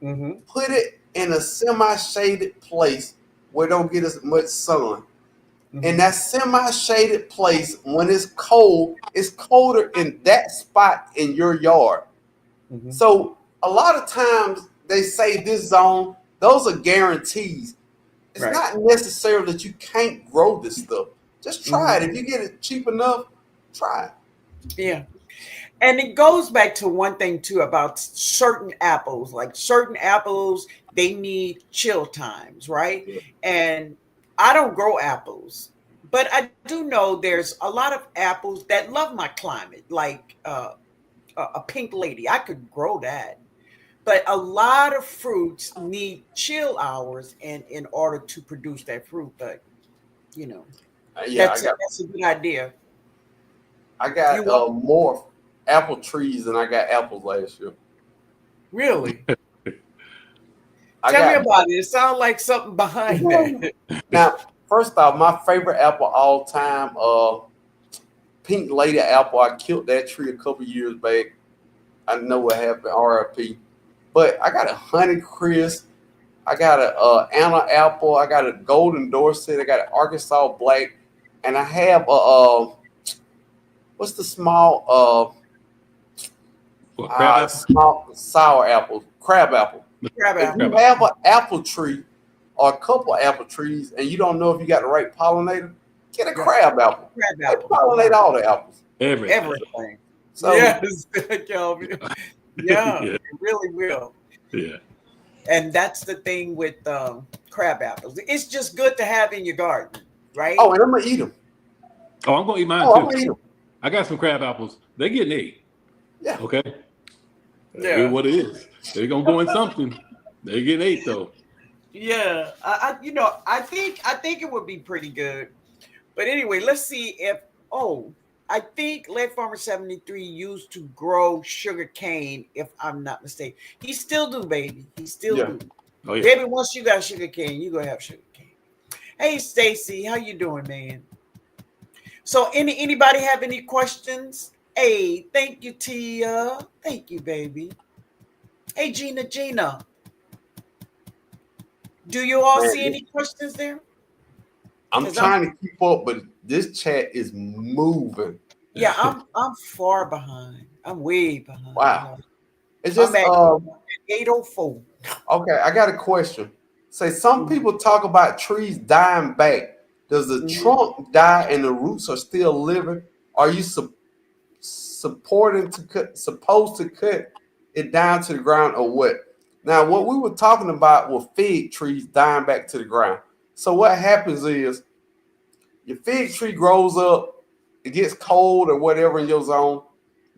Mhm. put it in a semi-shaded place where it don't get as much sun. In Mhm. that semi-shaded place, when it's colder in that spot in your yard. Mhm. So a lot of times they say this zone, those are guarantees. It's Right. not necessarily that you can't grow this stuff. Just try Mhm. it. If you get it cheap enough, try it. Yeah. And it goes back to one thing too about certain apples. Like certain apples, they need chill times, right? And I don't grow apples, but I do know there's a lot of apples that love my climate, like a pink lady. I could grow that. But a lot of fruits need chill hours in order to produce that fruit. But you know, Yeah, I got that's a good idea. I got You want more apple trees than I got apples last year. really? I Tell me got about it. It sounds like something behind that. now. First off, my favorite apple all time, pink lady apple. I killed that tree a couple years back. I know what happened, RIP. But I got a honey crisp. I got a Anna apple. I got a golden Dorset. I got an Arkansas black, and I have a what's the small What, crab apple? small sour apple, crab apple. Crab If apple. you have an apple tree or a couple of apple trees and you don't know if you got the right pollinator, get a crab apple. Crab They apple. pollinate all the apples. Everything. Everything. So Yes, Kelvin. Yeah, Yeah. it really will. Yeah. And that's the thing with crab apples. It's just good to have in your garden, right? oh, and I'm gonna eat them. Oh, I'm gonna eat mine Oh, I'm too. gonna eat them. I got some crab apples. They getting ate. Yeah. Okay. Yeah. Here's what it is. They're gonna go in something. They getting ate though. Yeah, I think it would be pretty good. But anyway, let's see if I think Lead Farmer 73 used to grow sugar cane, if I'm not mistaken. He still do, baby. He still Yeah. do. Oh yeah. Baby, once you got sugar cane, you gonna have sugar cane. Hey Stacy, how you doing, man? So anybody have any questions? Hey, thank you, Tia. Thank you, baby. Hey Gina. Do you all Man, see any questions there? I'm 'Cause trying to keep up, but this chat is moving. Yeah, I'm far behind. I'm way behind. Wow. It's I'm just at 804. okay. I got a question. Say some people talk about trees dying back. Does the trunk die and the roots are still living? Are you supporting to supposed to cut it down to the ground or what? Now, what we were talking about were fig trees dying back to the ground. So what happens is your fig tree grows up, it gets cold or whatever in your zone,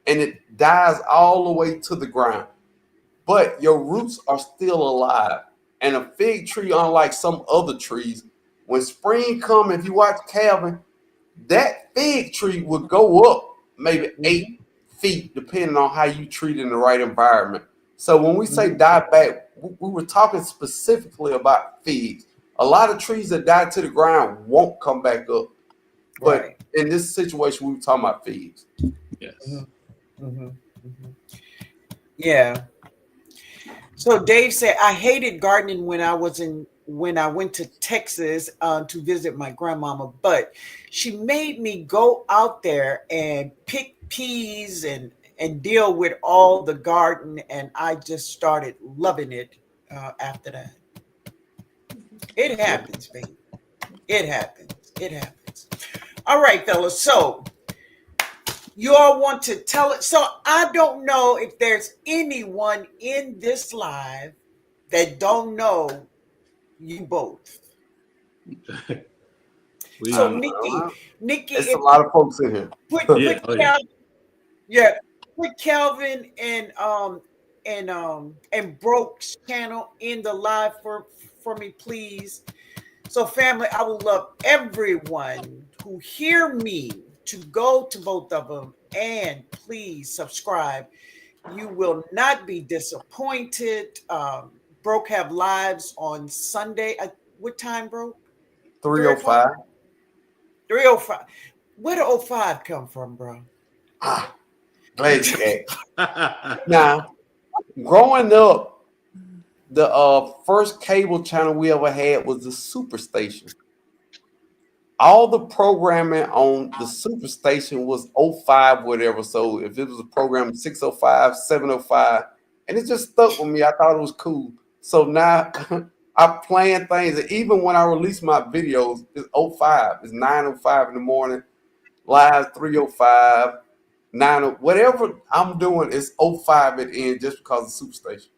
and it dies all the way to the ground. But your roots are still alive. And a fig tree, unlike some other trees, when spring comes, if you watch Calvin, that fig tree would go up maybe 8 feet, depending on how you treat it in the right environment. So when we say die back, we were talking specifically about figs. A lot of trees that die to the ground won't come back up. But Right. in this situation, we were talking about figs. Yes. Yeah. So Dave said, I hated gardening when I went to Texas to visit my grandmama, but she made me go out there and pick peas and deal with all the garden, and I just started loving it after that. It happens, baby. It happens. It happens. All right, fellas. So you all want to tell it. So I don't know if there's anyone in this live that don't know you both. So Nikki, It's a lot of folks in here. put Yeah. Oh yeah. Calvin, yeah, put Calvin and Broke's channel in the live for me, please. So family, I would love everyone who hear me to go to both of them and please subscribe. You will not be disappointed. Broke have lives on Sunday. What time, Broke? 305. 3:05. Where did 05 come from, bro? Ah, glad you asked. Now, growing up, the first cable channel we ever had was the Superstation. All the programming on the Superstation was '05, whatever. So if it was a program 6:05, 7:05, and it just stuck with me. I thought it was cool. So now I plan things. And even when I release my videos, it's '05. It's 9:05 in the morning. Live 3:05. 9, whatever I'm doing is 05 at the end just because of Superstation.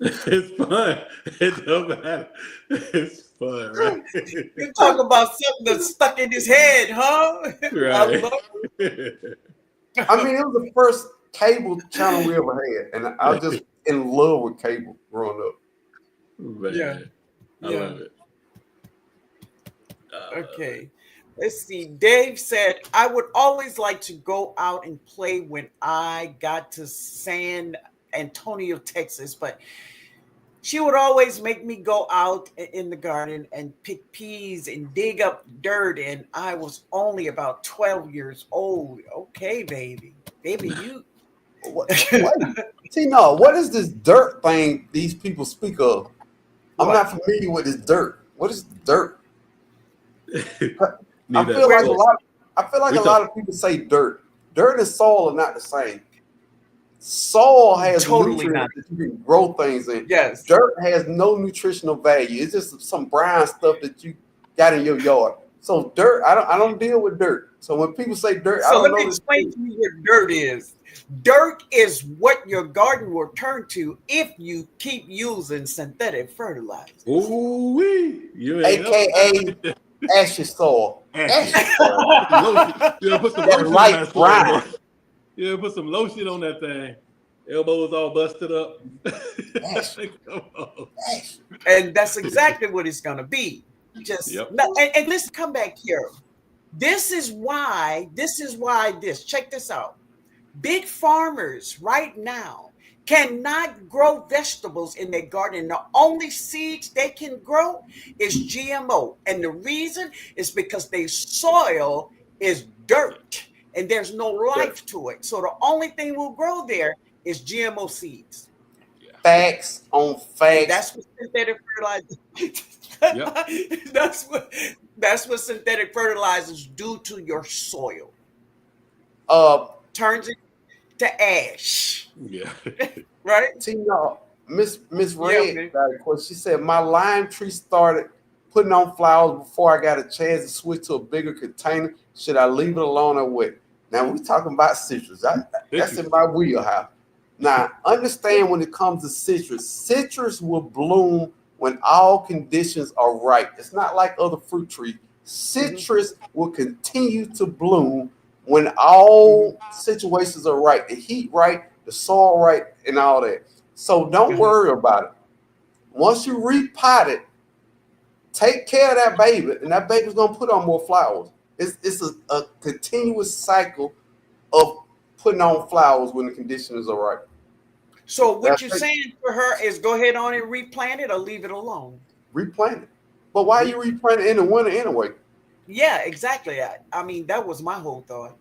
It's fun. It don't matter. It's fun, right? You talk about something that's stuck in his head, huh? I Right. love I mean, it was the first cable channel we ever had, and I was just in love with cable growing up. Man, Yeah. I Yeah. love it. Okay. Let's see. Dave said, I would always like to go out and play when I got to San Antonio, Texas, but she would always make me go out in the garden and pick peas and dig up dirt. And I was only about 12 years old. Okay, baby. Baby, you. What? See, no, what is this dirt thing these people speak of? I'm What? not familiar with this dirt. What is dirt? I Need feel that like a sauce. lot. I feel like We a lot of people say dirt. Dirt and soil are not the same. Soil has Totally nutrients that you can grow things in. Yes. Dirt has no nutritional value. It's just some brown stuff that you got in your yard. So dirt, I don't deal with dirt. So when people say dirt, I So don't let know me this. explain to you what dirt is. Dirt is what your garden will turn to if you keep using synthetic fertilizers. Ooh wee. You ain't AKA ashy soil. Ashy. Ashy soil. Lotion. You put some That lotion on light that soil, brown. boy. You put some lotion on that thing. Elbows all busted up. Ashy. Come on. Ashy. And that's exactly what it's going to be. Just Yep. and let's come back here. This is why this. Check this out. Big farmers right now cannot grow vegetables in their garden. The only seeds they can grow is GMO. And the reason is because their soil is dirt and there's no life to it. So the only thing will grow there is GMO seeds. Facts on And facts. that's what synthetic fertilizers Yep. that's what synthetic fertilizers do to your soil. Turns it to ash. Yeah. Right? Tina, Miss Yeah, Red man. got a question. She said, my lime tree started putting on flowers before I got a chance to switch to a bigger container. Should I leave it alone or what? Now, we're talking about citrus. That's in my wheelhouse. Now, understand when it comes to citrus will bloom when all conditions are right. It's not like other fruit trees. Citrus will continue to bloom when all situations are right. The heat right, the soil right, and all that. So don't worry about it. Once you repot it, take care of that baby, and that baby's gonna put on more flowers. It's a continuous cycle of putting on flowers when the conditions are right. So what you're saying for her is go ahead on and replant it or leave it alone. Replant it. But why are you replanting in the winter anyway? Yeah, exactly. I mean, that was my whole thought.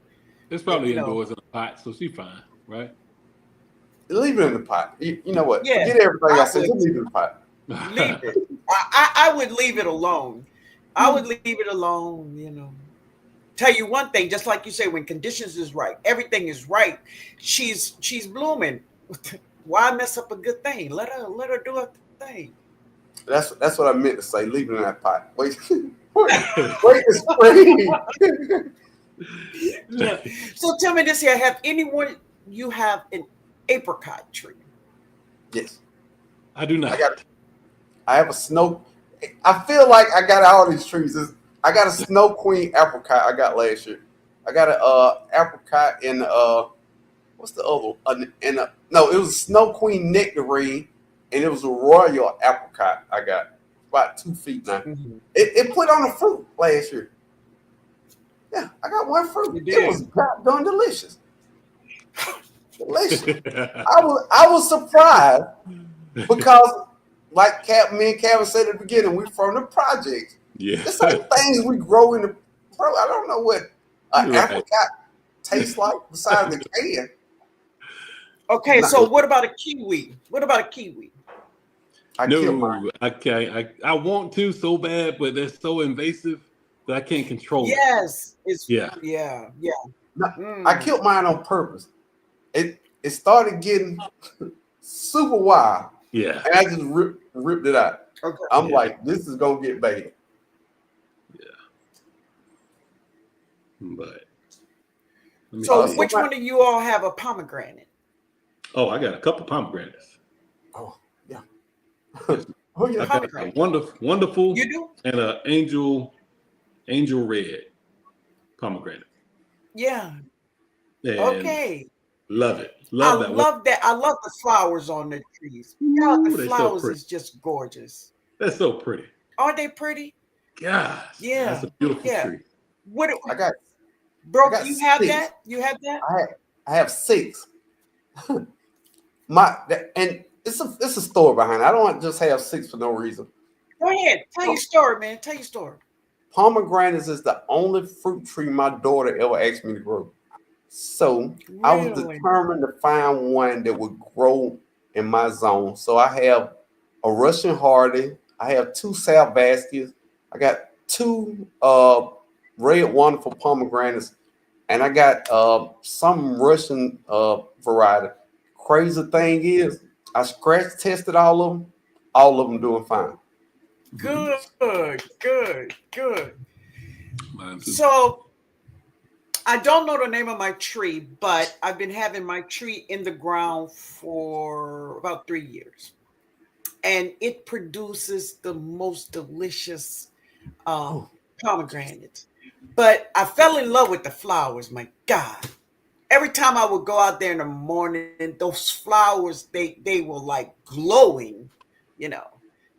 It's probably indoors in a pot, so she's fine, right? Leave it in the pot. You know what? Yeah, Forget everything I said. Just leave it in the pot. Leave it. I would leave it alone. I would leave it alone, you know. Tell you one thing, just like you say, when conditions is right, everything is right. She's blooming. Why mess up a good thing? Let her do her thing. That's what I meant to say. Leave it in that pot. Wait the spring. Yeah. So tell me this here: have anyone you have an apricot tree? Yes, I do not. I have a snow. I feel like I got all these trees. I got a Snow Queen apricot I got last year. I got a apricot in what's the other one? No, it was a Snow Queen nectarine, and it was a royal apricot I got. About 2 feet now. It put on the fruit last year. Yeah, I got one fruit. It was goddamn delicious. Delicious. I was surprised because, like me and Kevin said at the beginning, we from the projects. Yeah. It's like things we grow in the bro. I don't know what an apricot tastes like besides the can. Okay, so what about a kiwi? What about a kiwi? No, I can't. I want to so bad, but they're so invasive that I can't control it. Yes, yeah. I killed mine on purpose. It started getting super wild. Yeah, and I just ripped it out. Okay. I'm like, this is gonna get bad. Yeah, but Let me So see. which one of you all have a pomegranate? Oh, I got a couple pomegranates. Oh, yeah. Yes. Oh, I yeah. got a Pomegranate. wonderful, You do? and a angel red pomegranate, Yeah. and Okay. love it. I Love that one. love that. I love the flowers on the trees. Yeah, the Ooh, they so flowers pretty. is just gorgeous. That's so pretty. Aren't they pretty? Gosh, that's Yeah. a beautiful Yeah. tree. What, I got bro? I got You have 6. that? You have that? I have 6. And it's a story behind it. I don't want to just have 6 for no reason. Go ahead. Tell your story, man. Tell your story. Pomegranates is the only fruit tree my daughter ever asked me to grow. So I was Really? determined to find one that would grow in my zone. So I have a Russian Hardy. I have 2 Salvastias. I got 2 red wonderful pomegranates, and I got some Russian variety. Crazy thing is, I scratch tested all of them doing fine. Good. Good. Good. Mine too. So I don't know the name of my tree, but I've been having my tree in the ground for about 3 years, and it produces the most delicious Oh, pomegranates. But I fell in love with the flowers. My God! Every time I would go out there in the morning, those flowers they were like glowing. You know,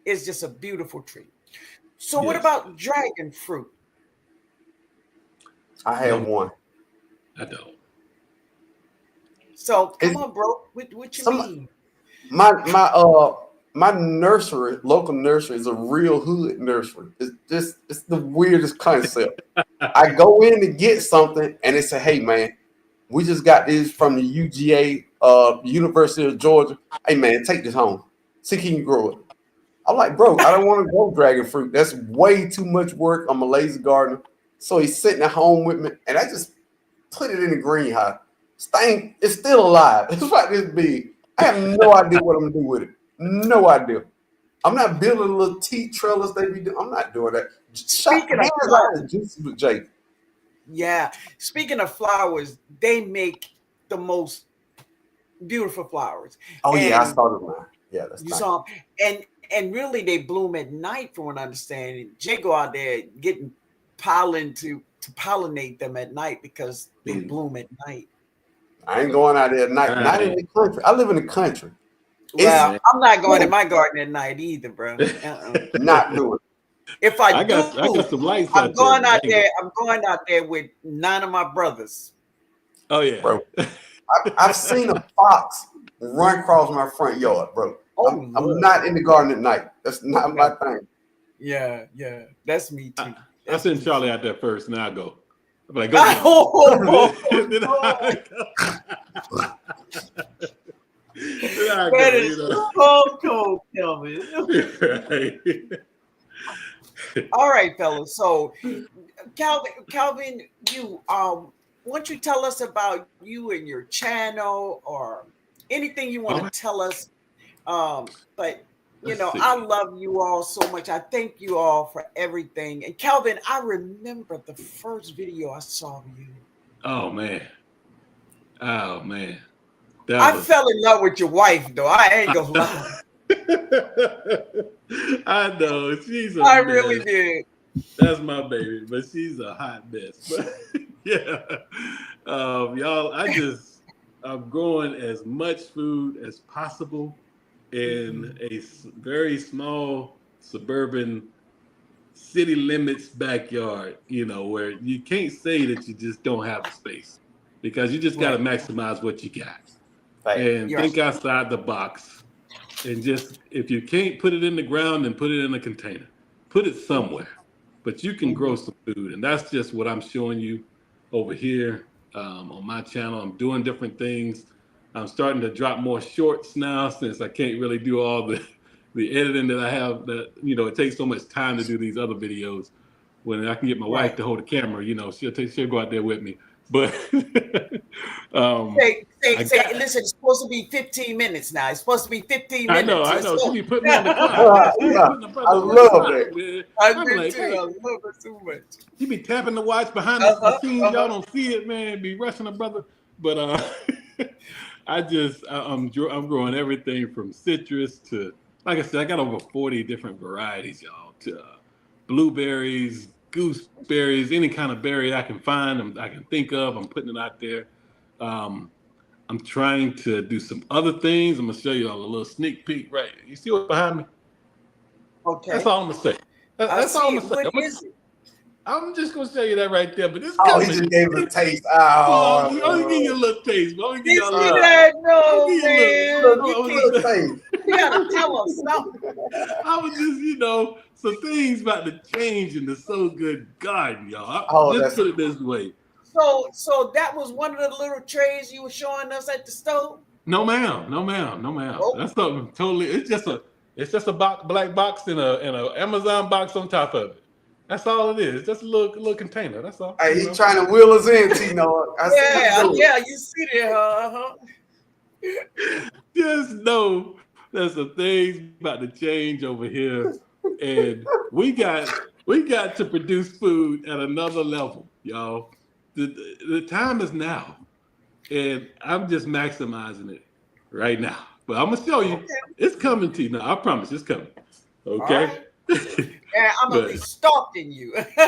it's just a beautiful tree. So what Yes, about dragon fruit? I have no, one. I don't. So come It's on, bro. What you some mean? my nursery, local nursery, is a real hood nursery. It's the weirdest concept. I go in to get something and they say, "Hey man, we just got this from the UGA, University of Georgia. Hey man, take this home. See can you grow it." I'm like, bro, I don't want to grow dragon fruit. That's way too much work. I'm a lazy gardener. So he's sitting at home with me, and I just put it in the greenhouse. This thing is still alive. It's like this big. I have no idea what I'm gonna do with it. No idea. I'm not building little tea trellis they be doing. I'm not doing that. Shut Speaking of hands out flowers, of the juices with Jake. yeah. Speaking of flowers, they make the most beautiful flowers, Oh yeah, I and started mine. Yeah, that's you nice. saw 'em. And really they bloom at night, from what I understand. Jay go out there getting pollen to pollinate them at night because they Mm. bloom at night. I ain't going out there at night. Not in Right. the country. I live in the country. Well, It's Man. I'm not going in cool. my garden at night either, bro. Not doing it. If I I do, got some lights out there, going but I out ain't there. going. I'm going out there with 9 of my brothers. Oh yeah. Bro. I've seen a fox run across my front yard, bro. Oh I'm Lord, not in the garden at night. That's not my yeah, thing. yeah. That's me too. I That's send me Charlie too. out there first, and I go. I'm like, go get him. Then Oh, I go. Then I that go. is so cold, Kelvin. All right, fellas. So, Calvin, you why don't you tell us about you and your channel or anything you want All to right. tell us? But Let's I see. love you all so much. I thank you all for everything. And Calvin, I remember the first video I saw of you. Oh man. Oh man. That I was. fell in love with your wife, though. I ain't gonna lie. I know she's a I really mess. did. That's my baby, but she's a hot mess. But yeah, y'all, I'm growing as much food as possible in a very small suburban city limits backyard. Where you can't say that you just don't have the space because you just got to Right. maximize what you got Fact. and You're think outside the box. And just if you can't put it in the ground, then put it in a container. Put it somewhere. But you can grow some food, and that's just what I'm showing you over here on my channel. I'm doing different things. I'm starting to drop more shorts now since I can't really do all the editing that I have. That it takes so much time to do these other videos. When I can get my wife right. to hold the camera, she'll go out there with me. But Listen, it's supposed to be 15 minutes now. It's supposed to be 15 I minutes. know. She be putting me on the clock. I love it. Man. I I'm do like, too. hey, I love it too much. she be tapping the watch behind the scenes. Y'all don't see it, man. Be rushing a brother. But I'm growing everything from citrus to, like I said, I got over 40 different varieties, y'all. To blueberries, gooseberries, any kind of berry I can find, I can think of. I'm putting it out there. I'm trying to do some other things. I'm gonna show you all a little sneak peek. Right, you see what's behind me? Okay. That's all I'm gonna say. That's all I'm gonna say. What is it? I'm just gonna show you that right there. But it's Oh, coming. he just gave it a taste. Well, I'm Oh, gonna give you a little taste. But I'm gonna give You you a see little. that? No, I'll give you a man. little. You little can't. taste. You gotta tell us something. I was just, some things about to change in the So Good garden, y'all. Oh, Just that's put it this way. So that was one of the little trays you were showing us at the stove? No, ma'am. No, ma'am. No, ma'am. Oh. That's something totally. It's just a black box and a Amazon box on top of it. That's all it is. It's just a little container. That's all. Hey, he's trying to wheel us in, T-Nog. I see you Yeah, you see that, Just know there's some things about to change over here, and we got to produce food at another level, y'all. The time is now, and I'm just maximizing it right now. But I'm gonna show you, it's coming to you now. I promise, it's coming. Okay. All right. And I'm gonna be stalking you. That's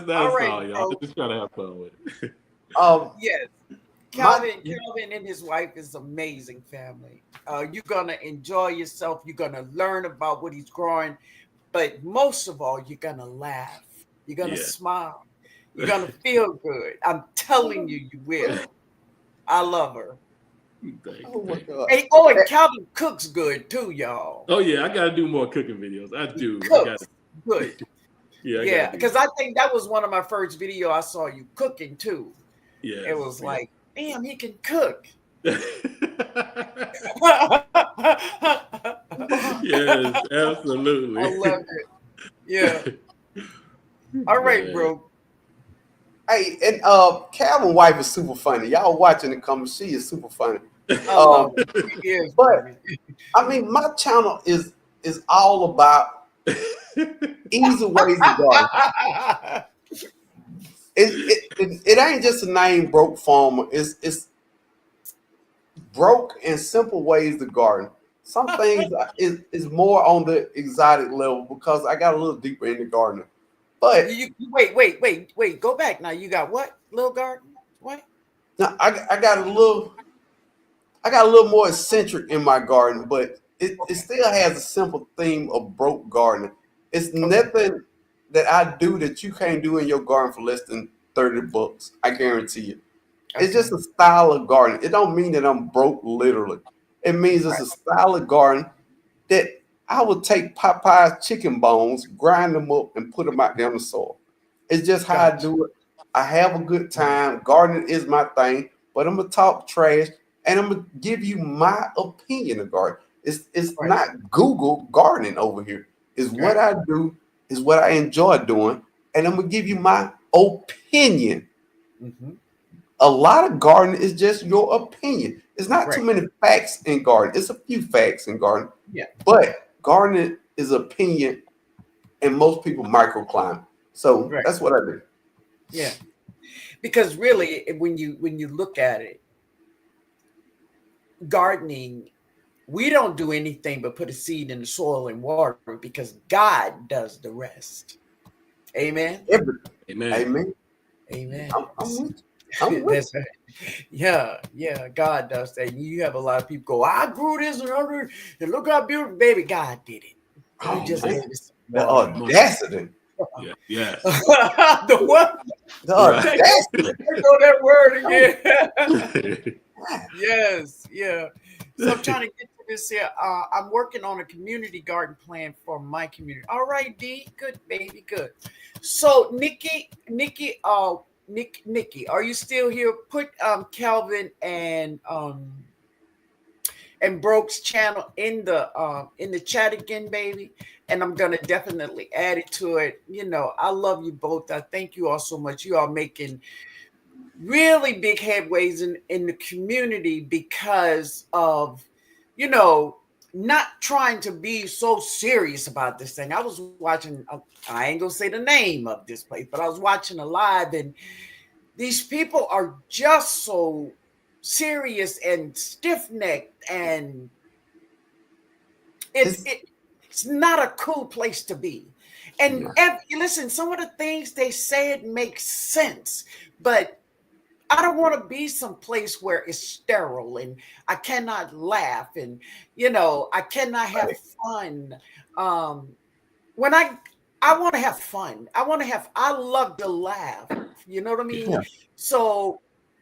All right, all, y'all. Just try to have fun with it. Yes. Calvin and his wife is amazing family. You're gonna enjoy yourself. You're gonna learn about what he's growing, but most of all, you're gonna laugh. You're gonna smile. You're gonna feel good. I'm telling you, you will. I love her. Oh my God. Hey, and Calvin cooks good too, y'all. Oh yeah, I gotta do more cooking videos. I do. Cooks good. Yeah, because I think that was one of my first video I saw you cooking too. Yeah, it was like, damn, he can cook. Yes, absolutely. I love it. Yeah. All right, bro. Hey, and Calvin's wife is super funny. Y'all watching the comment, she is super funny. I love it. She is but I mean, my channel is all about easy ways to garden. It ain't just a name, Broke Farmer. It's broke and simple ways to garden. Some things is more on the exotic level because I got a little deeper in the gardening. But wait. Go back now. You got what? Little garden? What? Now I got a little more eccentric in my garden, but it still has a simple theme of broke gardening. It's nothing that I do that you can't do in your garden for less than $30. I guarantee you. It's just a style of garden. It don't mean that I'm broke literally. It means it's a style of garden that I would take Popeye's chicken bones, grind them up, and put them out there on the soil. It's just how I do it. I have a good time. Gardening is my thing, but I'm gonna talk trash and I'm gonna give you my opinion of gardening. It's not Google gardening over here. It's what I do, is what I enjoy doing, and I'm gonna give you my opinion. Mm-hmm. A lot of gardening is just your opinion. It's not too many facts in gardening. It's a few facts in gardening. Yeah. But gardening is opinion, and most people microclimate. So that's what I do. Yeah. Because really, when you look at it, gardening, we don't do anything but put a seed in the soil and water because God does the rest. Amen. Amen. Amen. Amen. I'm with you. Yeah, God does that. You have a lot of people go, I grew this and look how beautiful, baby. God did it. Oh, just man. gave us The audacity. Yes. The what? The audacity. There go that word again. Yes, yeah. So I'm trying to get to this here. I'm working on a community garden plan for my community. All right, D, good baby, good. So Nikki, are you still here? Put Calvin and and Broke's channel in the chat again, baby. And I'm gonna definitely add it to it. You know, I love you both. I thank you all so much. You are making really big headways in the community because of, you know, not trying to be so serious about this thing. I was watching, I ain't gonna say the name of this place, but I was watching a live, and these people are just so serious and stiff-necked, and it's not a cool place to be. And listen, some of the things they said make sense, but I don't want to be someplace where it's sterile and I cannot laugh, and you know, I cannot have fun. When I want to have fun. I love to laugh. You know what I mean? Yeah. So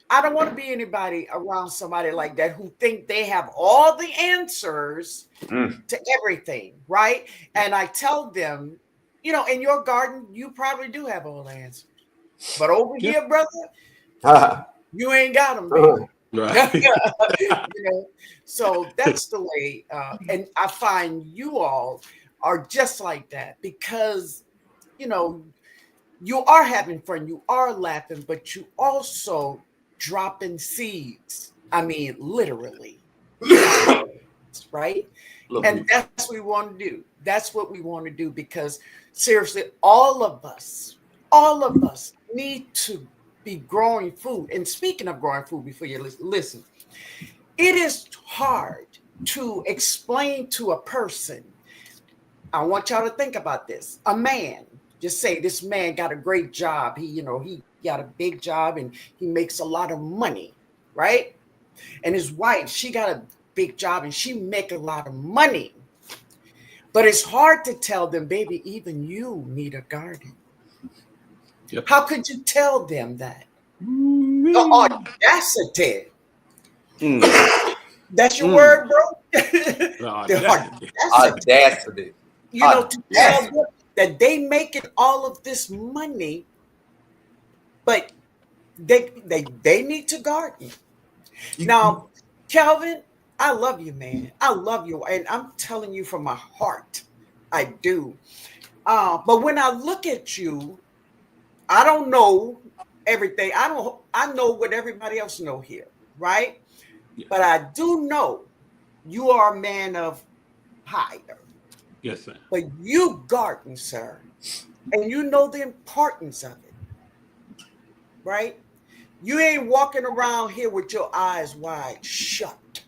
I don't want to be anybody around somebody like that who think they have all the answers to everything, right? And I tell them, you know, in your garden, you probably do have all the answers. But over here, brother, you ain't got them, baby. Right. You know, so that's the way. And I find you all are just like that because, you know, you are having fun, you are laughing, but you also dropping seeds. I mean, literally, right? And that's what we want to do. That's what we want to do because seriously, all of us need to be growing food. And speaking of growing food, before you listen, it is hard to explain to a person. I want y'all to think about this. A man, just say this man got a great job. He got a big job and he makes a lot of money, right? And his wife, she got a big job and she make a lot of money. But it's hard to tell them, baby, even you need a garden. Yep. How could you tell them that? The audacity. That's your word, bro? Audacity. You know, to tell them that they making all of this money, but they need to garden. Now, Calvin, I love you, man. I love you. And I'm telling you from my heart, I do. But when I look at you, I don't know everything. I know what everybody else know here, right? Yeah. But I do know you are a man of higher. Yes, sir. But you garden, sir, and you know the importance of it, right? You ain't walking around here with your eyes wide shut.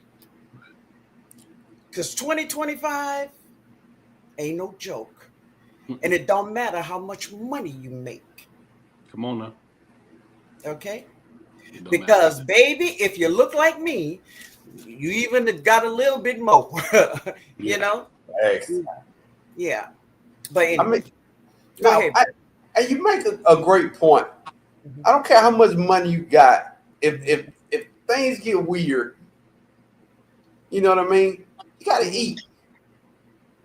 Because 2025 ain't no joke. And it don't matter how much money you make. Come on now. Okay? Because, baby, if you look like me, you even got a little bit more. You know? Yeah. But anyway, I mean, go ahead. And you make a great point. I don't care how much money you got. If things get weird, you know what I mean? You got to eat.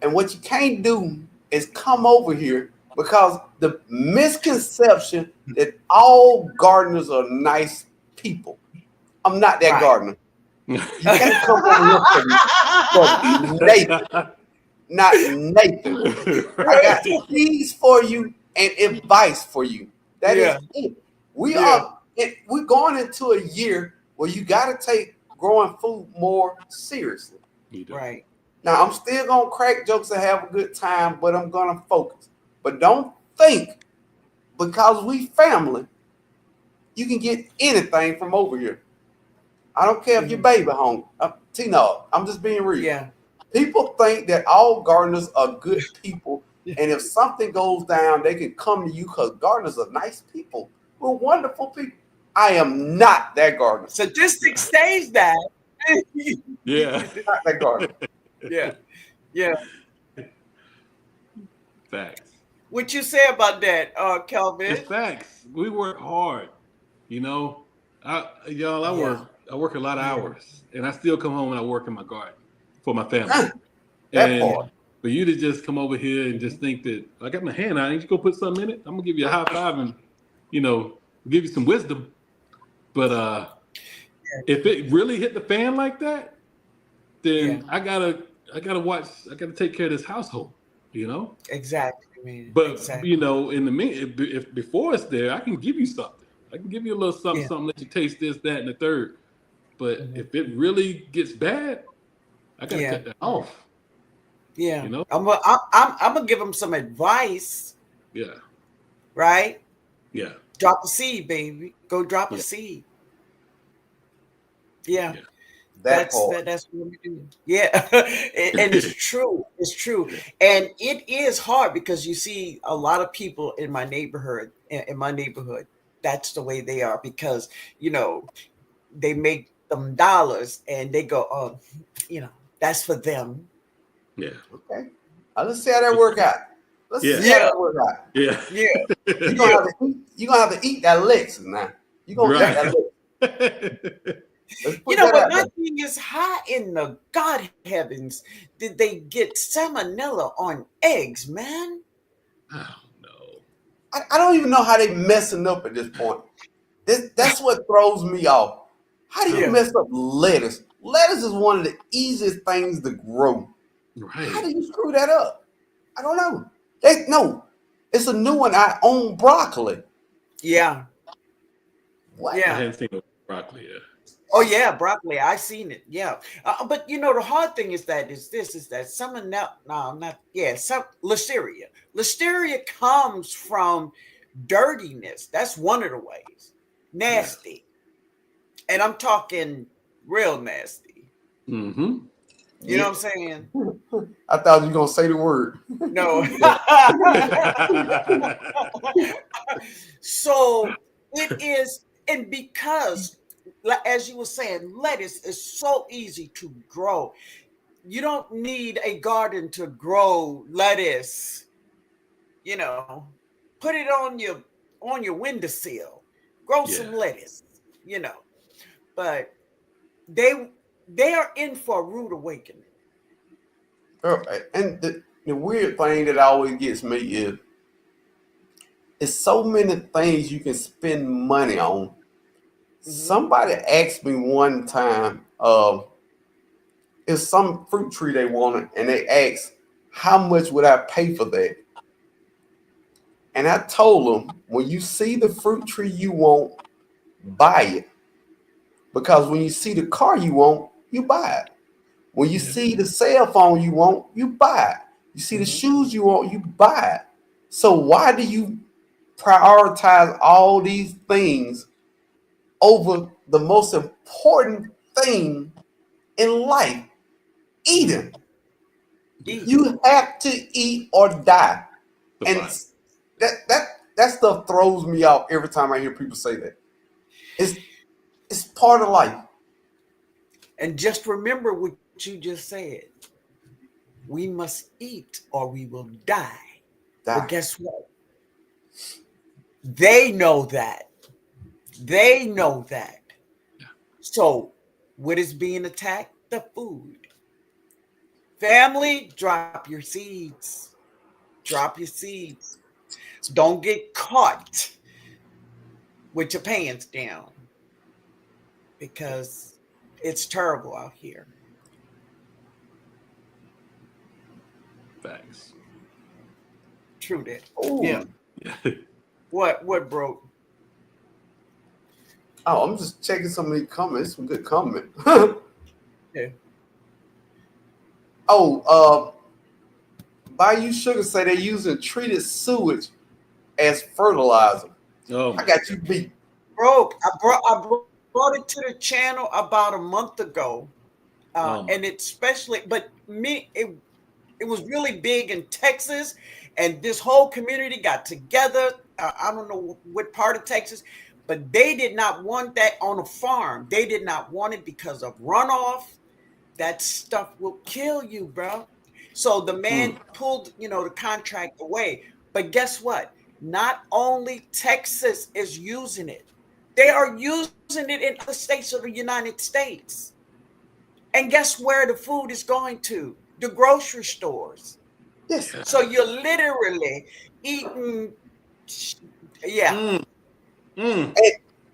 And what you can't do is come over here because the misconception that all gardeners are nice people. I'm not that gardener. You can't come over here for Nathan. Not Nathan. I got keys for you and advice for you. That is it. We're going into a year where you got to take growing food more seriously. Right. Now, I'm still going to crack jokes and have a good time, but I'm going to focus. But don't think because we family, you can get anything from over here. I don't care if your baby hungry. TNOG, I'm just being real. Yeah. People think that all gardeners are good people. And if something goes down, they can come to you because gardeners are nice people. We're wonderful people. I am not that gardener. Statistics says that. Yeah. Not that gardener. Yeah. Yeah. Facts. What you say about that, Calvin? It's facts. We work hard. You know, I work a lot of hours, and I still come home and I work in my garden for my family. Part. For you to just come over here and just think that I got my hand out, ain't you go put something in it? I'm gonna give you a high five and give you some wisdom. But if it really hit the fan like that, then I gotta take care of this household, you know. Exactly, man. But Exactly. in the mean, if before it's there, I can give you something. I can give you a little something, Yeah. something, let you taste this, that, and the third. But Mhm. if it really gets bad, I gotta Yeah. cut that off. Yeah. You know? I'm gonna give them some advice, Yeah, right? yeah, Drop a seed, baby. Go drop a yeah, seed. Yeah. yeah. That part. That's what we do. Yeah. And it's true. It's true. And it is hard because you see a lot of people in my neighborhood, that's the way they are because, they make them dollars and they go, oh, that's for them. Yeah, Okay. Let's see how that work out. Let's yeah, see how Yeah. that work out. yeah. Yeah. You're Yeah. gonna have to eat that Lexus now. You're gonna eat that Right. Lexus. Let's put that But out my there. thing is, how in the God heavens did they get salmonella on eggs, man? Oh no. I don't even know how they messing up at this point. That's what throws me off. How do you Yeah. mess up lettuce? Lettuce is one of the easiest things to grow. How Right. do you screw that up? I don't know. No, it's a new one. I own broccoli. Yeah. What? I Yeah. hadn't seen no broccoli yet. Oh yeah, broccoli. I seen it. Yeah, but the hard thing is that salmonella. No, not yeah. Some listeria. Listeria comes from dirtiness. That's one of the ways. Yeah. Nasty, and I'm talking real nasty. Mm-hmm. You know Yeah. what I'm saying? I thought you were gonna say the word. No. Yeah. So it is, and because, as you were saying, lettuce is so easy to grow. You don't need a garden to grow lettuce. You know, put it on your windowsill. Grow Yeah. some lettuce. You know, but they they are in for a rude awakening. And the weird thing that always gets me is so many things you can spend money on. Hmm. Somebody asked me one time, it's some fruit tree they wanted, and they asked, how much would I pay for that? And I told them, when you see the fruit tree you want, buy it. Because when you see the car you want, you buy it. When you Yeah. see the cell phone you want, you buy it. You see the Hmm. shoes you want, you buy it. So why do you prioritize all these things over the most important thing in life? Hmm. Eating. Eat. You have to eat or die. And Survival. that stuff throws me off every time I hear people say that. It's it's part of life. And just remember what you just said. We must eat or we will die. Well, Die. guess what? They know that. They know that. Yeah. So, what is being attacked? The food. Family, drop your seeds. Drop your seeds. Don't get caught with your pants down because it's terrible out here. Facts. True that. Yeah. Oh, Yeah. What broke? I'm just checking some of these comments. Some good comment. Yeah. Oh, Bayou Sugar say they're using treated sewage as fertilizer. Oh I my got you God. beat. Broke. I brought it to the channel about a month ago. Oh my. And it especially, but it was really big in Texas, and this whole community got together. I don't know what part of Texas, but they did not want that on a farm. They did not want it because of runoff. That stuff will kill you, bro. So the man Mm. pulled, the contract away. But guess what? Not only Texas is using it, they are using it in other states of the United States. And guess where the food is going to? The grocery stores. Yes. Yeah. So you're literally eating, yeah. Mm. Mm.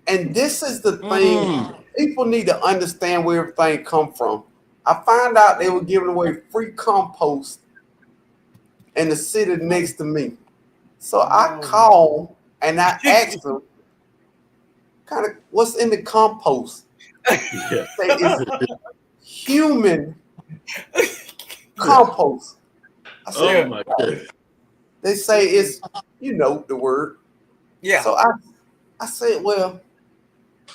And this is the thing. Mm. People need to understand where everything come from. I found out they were giving away free compost in the city next to me. So I No, called and I asked them, kind of, what's in the compost? Yeah. Say it's human compost. I said, Oh Yeah. my goodness. they say it's, you know, the word. Yeah. So I said, well,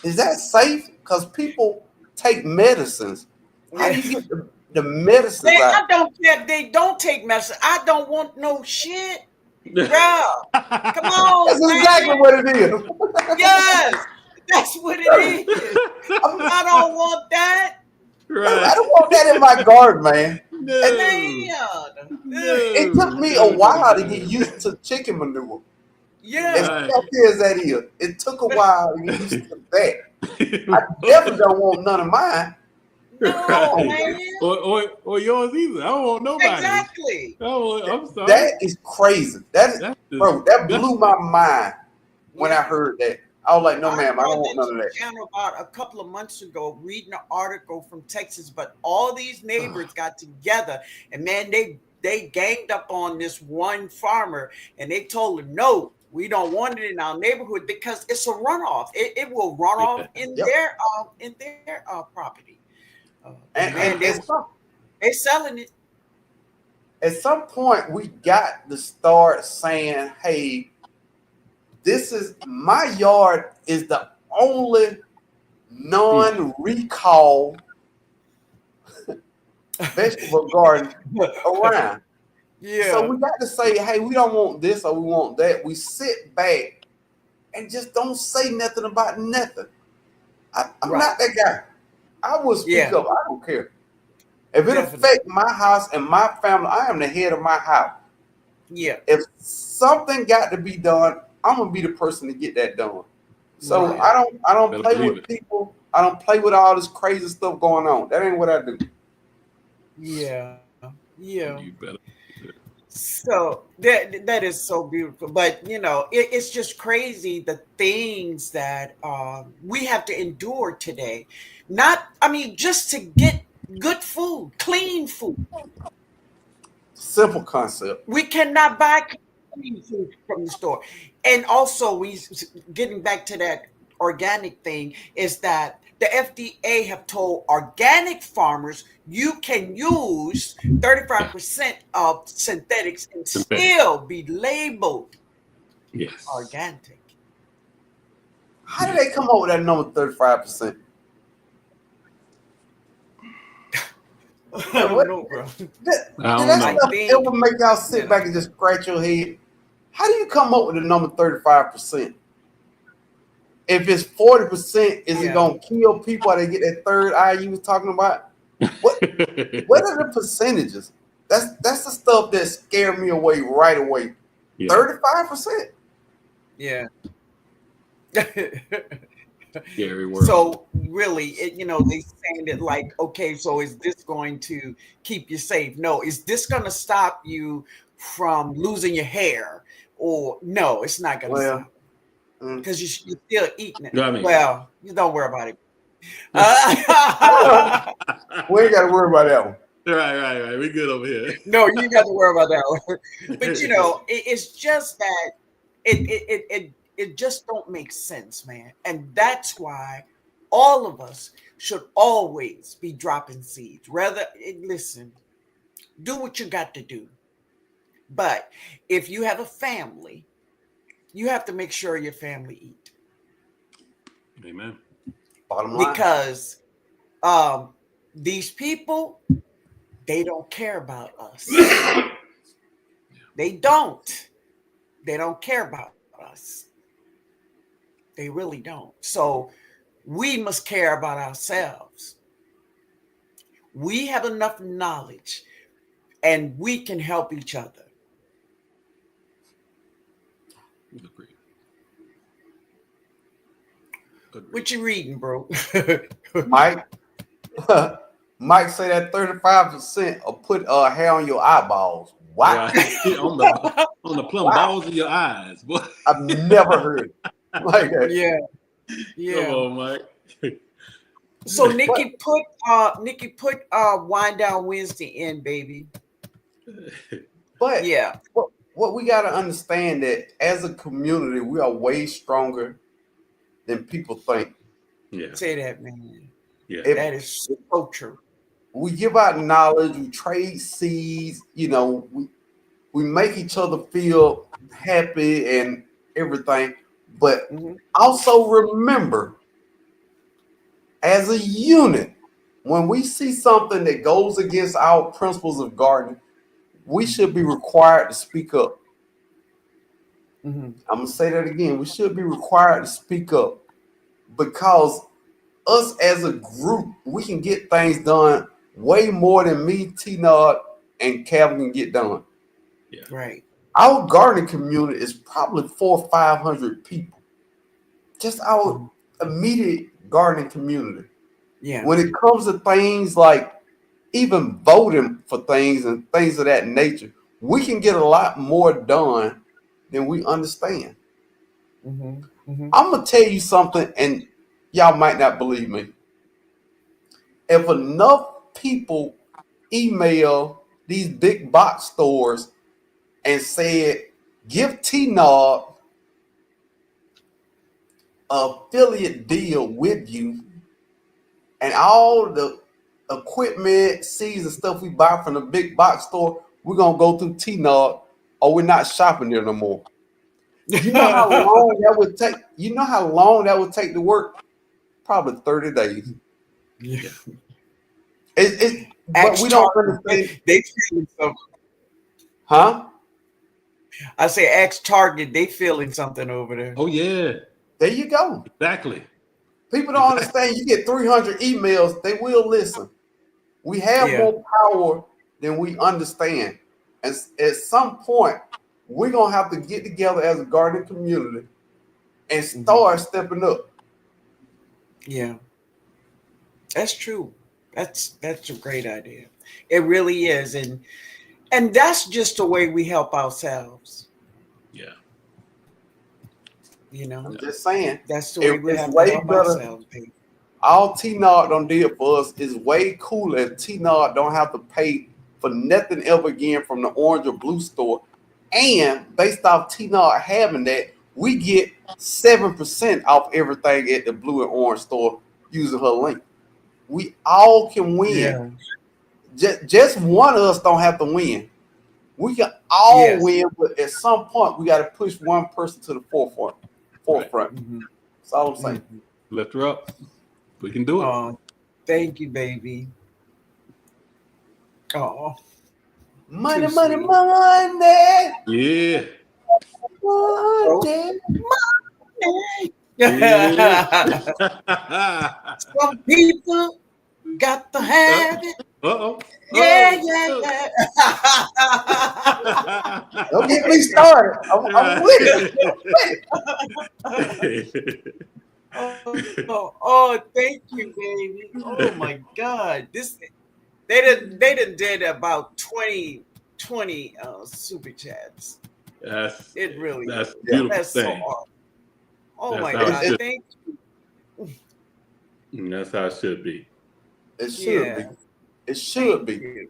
is that safe? Because people take medicines. How do you get the medicines Man, I out? don't care if they don't take medicine. I don't want no shit. Bro, come on, That's exactly man. what it is. Yes, that's what it is. I don't want that. I Right. don't want that in my garden, man. No. It took me a while to get used to chicken manure. As Yeah. Right. healthy as that is, it took a while to get used to that. I Right. definitely don't want none of mine. No, man. Or yours either. I don't want nobody's. Exactly. I'm sorry. That is crazy. That is, That's bro, that blew my disgusting. mind when I Yeah. heard that. I was like, no, I ma'am, I don't brought want that to none of the that. channel about a couple of months ago, reading an article from Texas, but all these neighbors got together and man, they ganged up on this one farmer and they told him, no, we don't want it in our neighborhood because it's a runoff. It will run off in Yeah. their property. And, Man, and at, some, they selling it. at some point, we got to start saying, hey, this is my yard is the only non-recall vegetable garden around. So Yeah, we got to say, hey, we don't want this or we want that. We sit back and just don't say nothing about nothing. I'm right. not that guy. I will speak Yeah, up. I don't care. If it definitely. affects my house and my family, I am the head of my house. Yeah, If something got to be done, I'm gonna be the person to get that done. So right. I don't Better play believe with it. people. I don't play with all this crazy stuff going on. That ain't what I do. Yeah, yeah. You better. So that is so beautiful, but you know, it's just crazy the things that we have to endure today. Not, I mean, just to get good food, clean food. Simple concept. We cannot buy clean food from the store. And also, we getting back to that organic thing is that the FDA have told organic farmers you can use 35% of synthetics and Synthetic. still be labeled Yes. organic. How did they come up with that number 35%? I don't know, bro. Did I don't that know. stuff think, ever make y'all you sit know, back and just scratch your head? How do you come up with the number 35%? If it's 40%, is it yeah. gonna kill people or they get that third eye you was talking about? What are the percentages? That's the stuff that scared me away right away. Yeah. 35%. Yeah. Scary world. So really, you know, they saying it like, okay, so is this going to keep you safe? No. Is this going to stop you from losing your hair? Or no, it's not going to Well, stop because you're still eating it. You know what I mean? Well, you don't worry about it. we ain't got to worry about that one. Right. We good over here. No, you got to worry about that one. But you know, it's just that it just don't make sense, man. And that's why all of us should always be dropping seeds. Listen, do what you got to do. But if you have a family, you have to make sure your family eat Amen. Bottom line. because these people, they don't care about us. They don't. They don't care about us. They really don't. So we must care about ourselves. We have enough knowledge and we can help each other. Agreed. What you reading, bro? Mike, Mike say that 35% will put hair on your eyeballs. Wow. Right. on the plumb balls of your eyes. Boy. I've never heard it like that. Yeah. Come on, Mike. So Nikki put Wind Down Wednesday in, baby. But Yeah. what we got to understand that as a community, we are way stronger than people think. Yeah. Say that, man. Yeah. If That is so true. we give out knowledge, we trade seeds, we make each other feel happy and everything. But Mhm. also remember, as a unit, when we see something that goes against our principles of gardening, we should be required to speak up. Mhm. I'm going to say that again. We should be required to speak up because us as a group, we can get things done way more than me, TNOG, and Calvin can get done. Yeah. Right. Our gardening community is probably 400 or 500 people. Just our Mhm. immediate gardening community. Yeah. When it comes to things like even voting for things and things of that nature, we can get a lot more done than we understand. Mhm. Mhm. I'm gonna tell you something, and y'all might not believe me. If enough people email these big box stores and said, give TNOG an affiliate deal with you, and all the equipment, seeds, and stuff we buy from the big box store, we're gonna go through TNOG, or we're not shopping there no more. You know how long that would take? You know how long that would take to work? Probably 30 days. Yeah. Yeah. But Ask we don't Target. understand, They feeling something. huh? I say ask Target. They feeling something over there. Oh yeah. There you go. Exactly. People don't understand. You get 300 emails, they will listen. We have Yeah. more power than we understand. And at some point, we're going to have to get together as a gardening community and start stepping up. Yeah. That's true. That's a great idea. It really is. And that's just the way we help ourselves. Yeah. You know, I'm just saying, that's the way we it's have to way help better. ourselves, baby. All TNOG don't do it for us is way cooler. And TNOG don't have to pay for nothing ever again from the orange or blue store. And based off TNOG having that, we get 7% off everything at the blue and orange store using her link. We all can win. Yeah. Just one of us don't have to win. We can all Yes. win, but at some point we got to push one person to the forefront. Right. Mhm. That's all I'm saying. Mhm. Lift her up. We can do it. Oh, thank you, baby. Oh, Money, too money, sweet. money, Yeah. Oh. money. Yeah. Some people got to have it. Uh-oh. Yeah, Oh. yeah, Oh. yeah. Don't get me started. I'm with it. Oh, thank you, baby. Oh my God. They did about 20 super chats. that's It really that's a is. Yeah, beautiful That's so thing. awesome. Oh That's my how it God. should. Thank That's how it should be. it you. should be. Yeah. It should Thank be. you.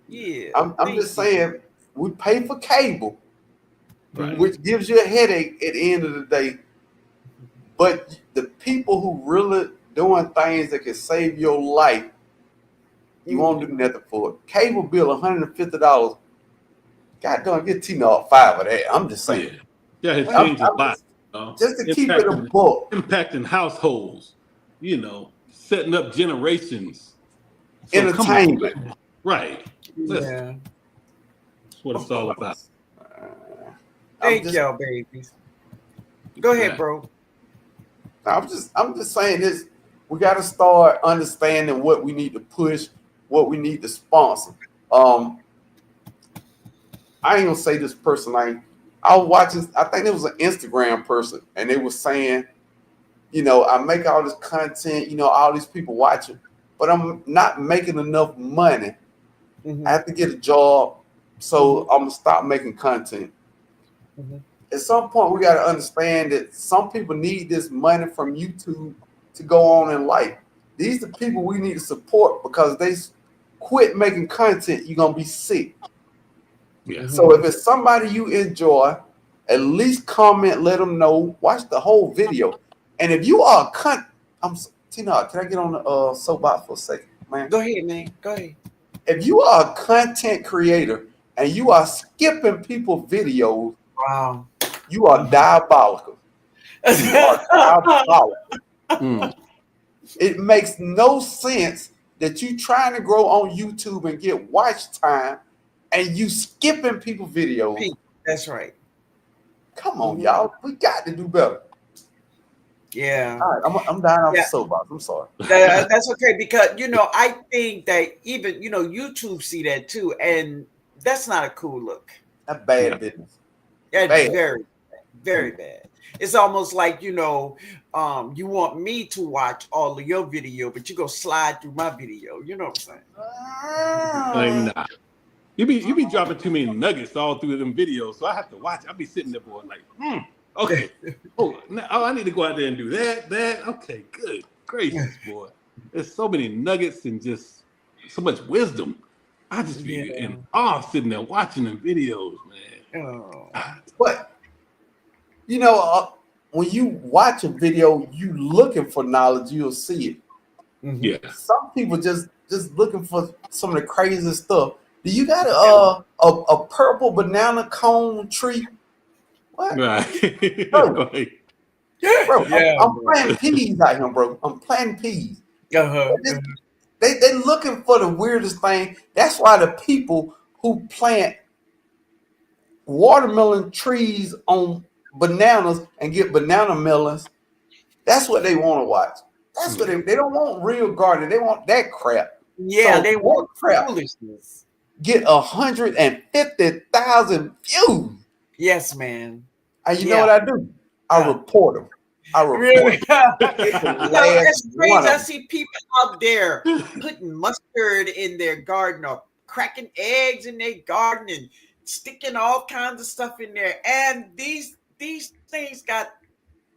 Yeah. I'm Thank just you, baby. saying, we pay for cable, Right. which gives you a headache at the end of the day. But the people who really doing things that can save your life, you won't do nothing for it. Cable bill $150. God darn, get T-Nod 5 of that. I'm just Oh saying. yeah. Yeah, it I'm, changes I'm a lot. just, just to keep it a Impacting book. households, setting up generations. So come on. Entertainment. Right. Listen, Yeah. that's what it's all about. I'm Thank just y'all, babies. Go ahead, Exactly. bro. I'm just saying this. We got to start understanding what we need to push, what we need to sponsor. I ain't gonna say this person name. I was watching. I think it was an Instagram person, and they were saying, I make all this content. All these people watching, but I'm not making enough money. I Mhm. have to get a job, so I'm gonna stop making content. Mhm. At some point, we got to understand that some people need this money from YouTube to go on in life. These are people we need to support because they quit making content, you're gonna be sick. Yeah. So if it's somebody you enjoy, at least comment, let them know, watch the whole video. And if you are Tina, can I get on the soapbox for a second, man? Go ahead, man. Go ahead. If you are a content creator and you are skipping people's videos, Wow. you are diabolical. You are diabolical. Mm. It makes no sense that you trying to grow on YouTube and get watch time and you skipping people's videos. That's right. Come on, y'all. We got to do better. Yeah. All right, I'm down off the soapbox. I'm sorry. That's okay, because I think that even YouTube see that too, and that's not a cool look. That's bad business. That's Bad. very, very bad. It's almost like you want me to watch all of your video, but you go slide through my video. You know what I'm saying? Like, nah. You be dropping too many nuggets all through them videos, so I have to watch. I'll be sitting there boy like, okay. I need to go out there and do that. Okay, good gracious, boy. There's so many nuggets and just so much wisdom. I just be in awe sitting there watching them videos, man. Oh. But when you watch a video, you looking for knowledge, you'll see it. Mm-hmm. Yeah. Some people just looking for some of the craziest stuff. Do you got a purple banana cone tree? What? Right. Bro, Yeah, I'm planting peas out here, bro. I'm planting peas. Uh-huh. They looking for the weirdest thing. That's why the people who plant watermelon trees on bananas and get banana melons, that's what they want to watch. That's what they don't want real gardening. They want that crap. Yeah, So they want crap. foolishness. Get 150,000 views. Yes, man. And you know what I do? I report them. Really? It's crazy. I see people out there putting mustard in their garden or cracking eggs in their garden and sticking all kinds of stuff in there. And these things got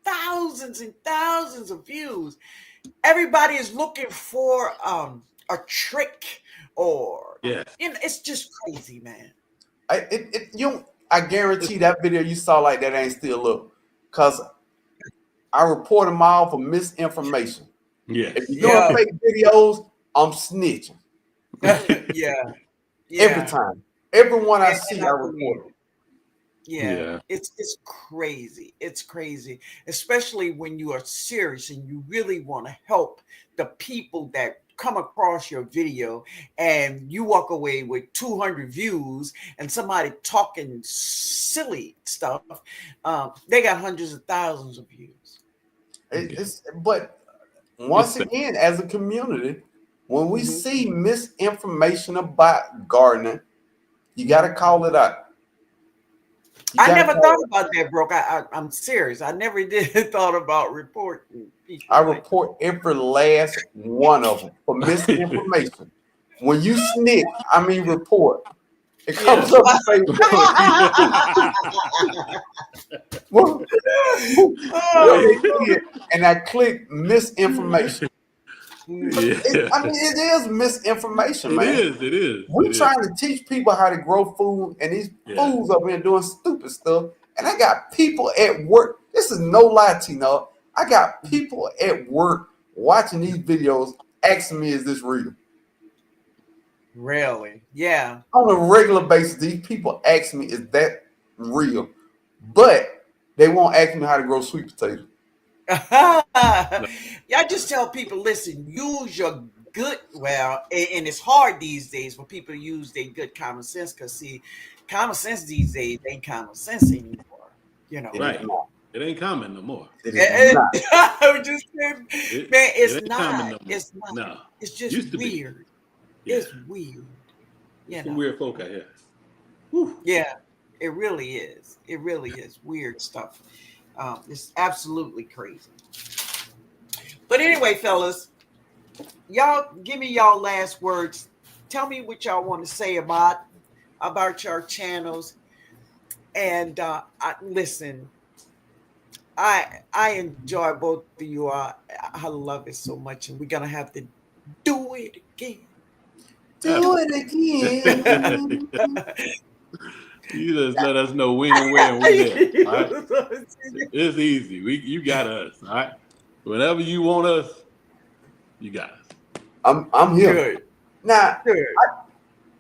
thousands and thousands of views. Everybody is looking for a trick or it's just crazy, man. I guarantee that video you saw like that ain't still up. Because I report them all for misinformation. Yes. If you're doing fake videos, I'm snitching. Yeah. Every time. Everyone I see, I report them. Yeah. It's crazy. It's crazy, especially when you are serious and you really want to help the people that come across your video, and you walk away with 200 views and somebody talking silly stuff. They got hundreds of thousands of views. But once again, as a community, when we see misinformation about gardening, you got to call it out. I never thought about that, Brooke. I'm serious. I never did thought about reporting people. I report every last one of them for misinformation. When you snitch, I mean report. It comes up and say, and I click misinformation. It is misinformation, man. It is. We're trying to teach people how to grow food, and these fools up here doing stupid stuff. And I got people at work. This is no lie, Tina. I got people at work watching these videos asking me, is this real? Really? Yeah. On a regular basis, these people ask me, is that real? But they won't ask me how to grow sweet potatoes. I just tell people, listen, use your good, and it's hard these days for people to use their good common sense, because see, common sense these days ain't common sense anymore. Right. It ain't common no more. I was just saying, man, it's not. No it's not. No. It's just weird. It's weird. Some weird folk out here. Whew. Yeah, it really is. It really is weird stuff. It's absolutely crazy. But anyway, fellas, y'all give me y'all last words. Tell me what y'all want to say about your channels. And listen, I enjoy both of you. I love it so much, and we're gonna have to do it again. Do it again. You just let us know when and where, and we're there. All right, it's easy. You got us. All right, whenever you want us, you got us. I'm here. Good. Now, Good.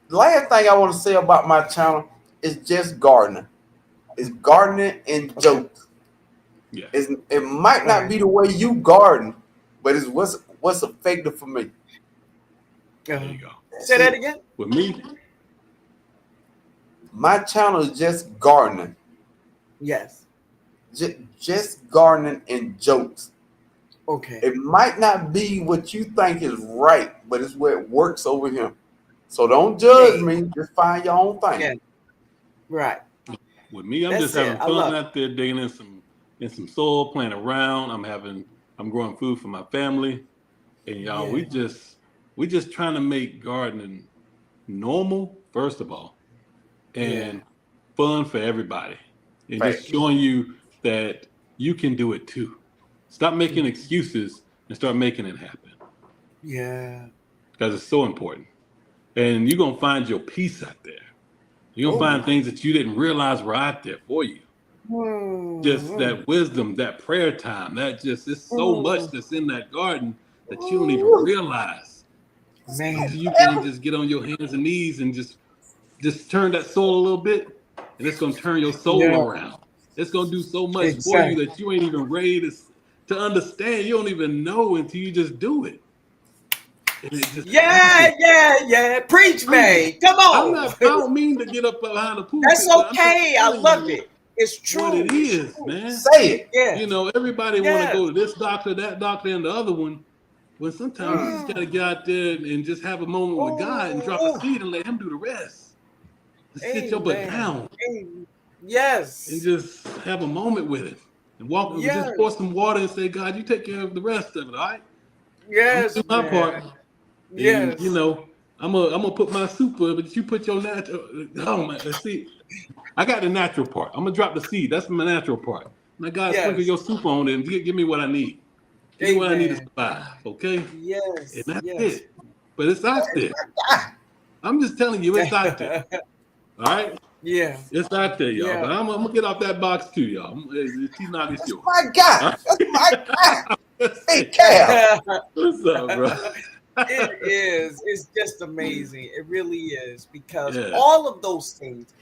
last thing I want to say about my channel is just gardening. It's gardening and jokes. Yeah, It might not be the way you garden, but it's what's effective for me. there you go. Say that again. With me, My channel is just gardening. Yes. Just gardening and jokes. Okay. It might not be what you think is right, but it's where it works over here. So don't judge me. Just find your own thing. Yeah. Right. with me, I'm That's just it. having I fun love it. out there digging in some soil, playing around. I'm growing food for my family, and y'all, Yeah. we just trying to make gardening normal first of all, and fun for everybody, and just Fact. showing you that you can do it too. Stop making excuses and start making it happen, Yeah. because it's so important. And you're gonna find your peace out there. You're gonna Oh. find things that you didn't realize were out there for you. Just that wisdom, that prayer time, that just it's so much that's in that garden that you don't even realize Man. until you can just get on your hands and knees and just turn that soul a little bit, and it's gonna turn your soul Yeah. around. It's gonna do so much for you Exactly. that you ain't even ready to understand. You don't even know until you just do it. And it just happens. Yeah. Preach, man. Come I'm on. not. I don't mean to get up behind the That's pulpit, but I'm just okay. I telling love you it. It's what true. it It's is, true. man. Say it. Yes. You know, everybody want to Yes. go to this doctor, that doctor, and the other one. When sometimes you just got to get out there and just have a moment with God and drop a seed and let Him do the rest. Just sit your butt Amen. down and Yes. just have a moment with it and walk. Yes. Just pour some water and say, God, you take care of the rest of it. All right, I'm gonna do Yes, my part. man. And you Yes. know, I'm gonna put my super, but you put your natural. Oh my, see, I got the natural part. I'm gonna drop the seed. That's my natural part. Now, God, sprinkle Yes. your soup on it and give me what I need. Give me what I need to Amen. survive. Okay, and Yes. that's Yes. it. But it's out there. I'm just telling you, it's out there. All right, Yeah. it's out there, y'all. Yeah. But I'm gonna get off that box too, y'all. TNOG is yours. My God. All That's my God. right? Big Cal. What's up, bro? It is. It's just amazing. It really is because Yeah. all of those things,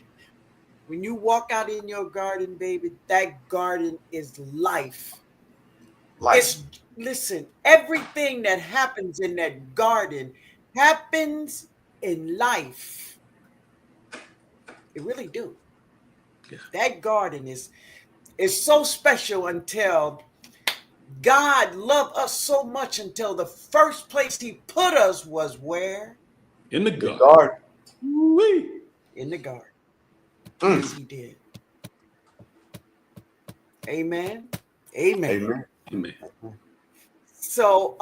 when you walk out in your garden, baby, that garden is life. Like, It's listen, everything that happens in that garden happens in life. It really do. Yeah. That garden is so special until God loved us so much until the first place He put us was where? In the the garden. garden. Woo-wee. In the garden. Yes, Mm. He did. Amen. Amen. Amen. Amen. So,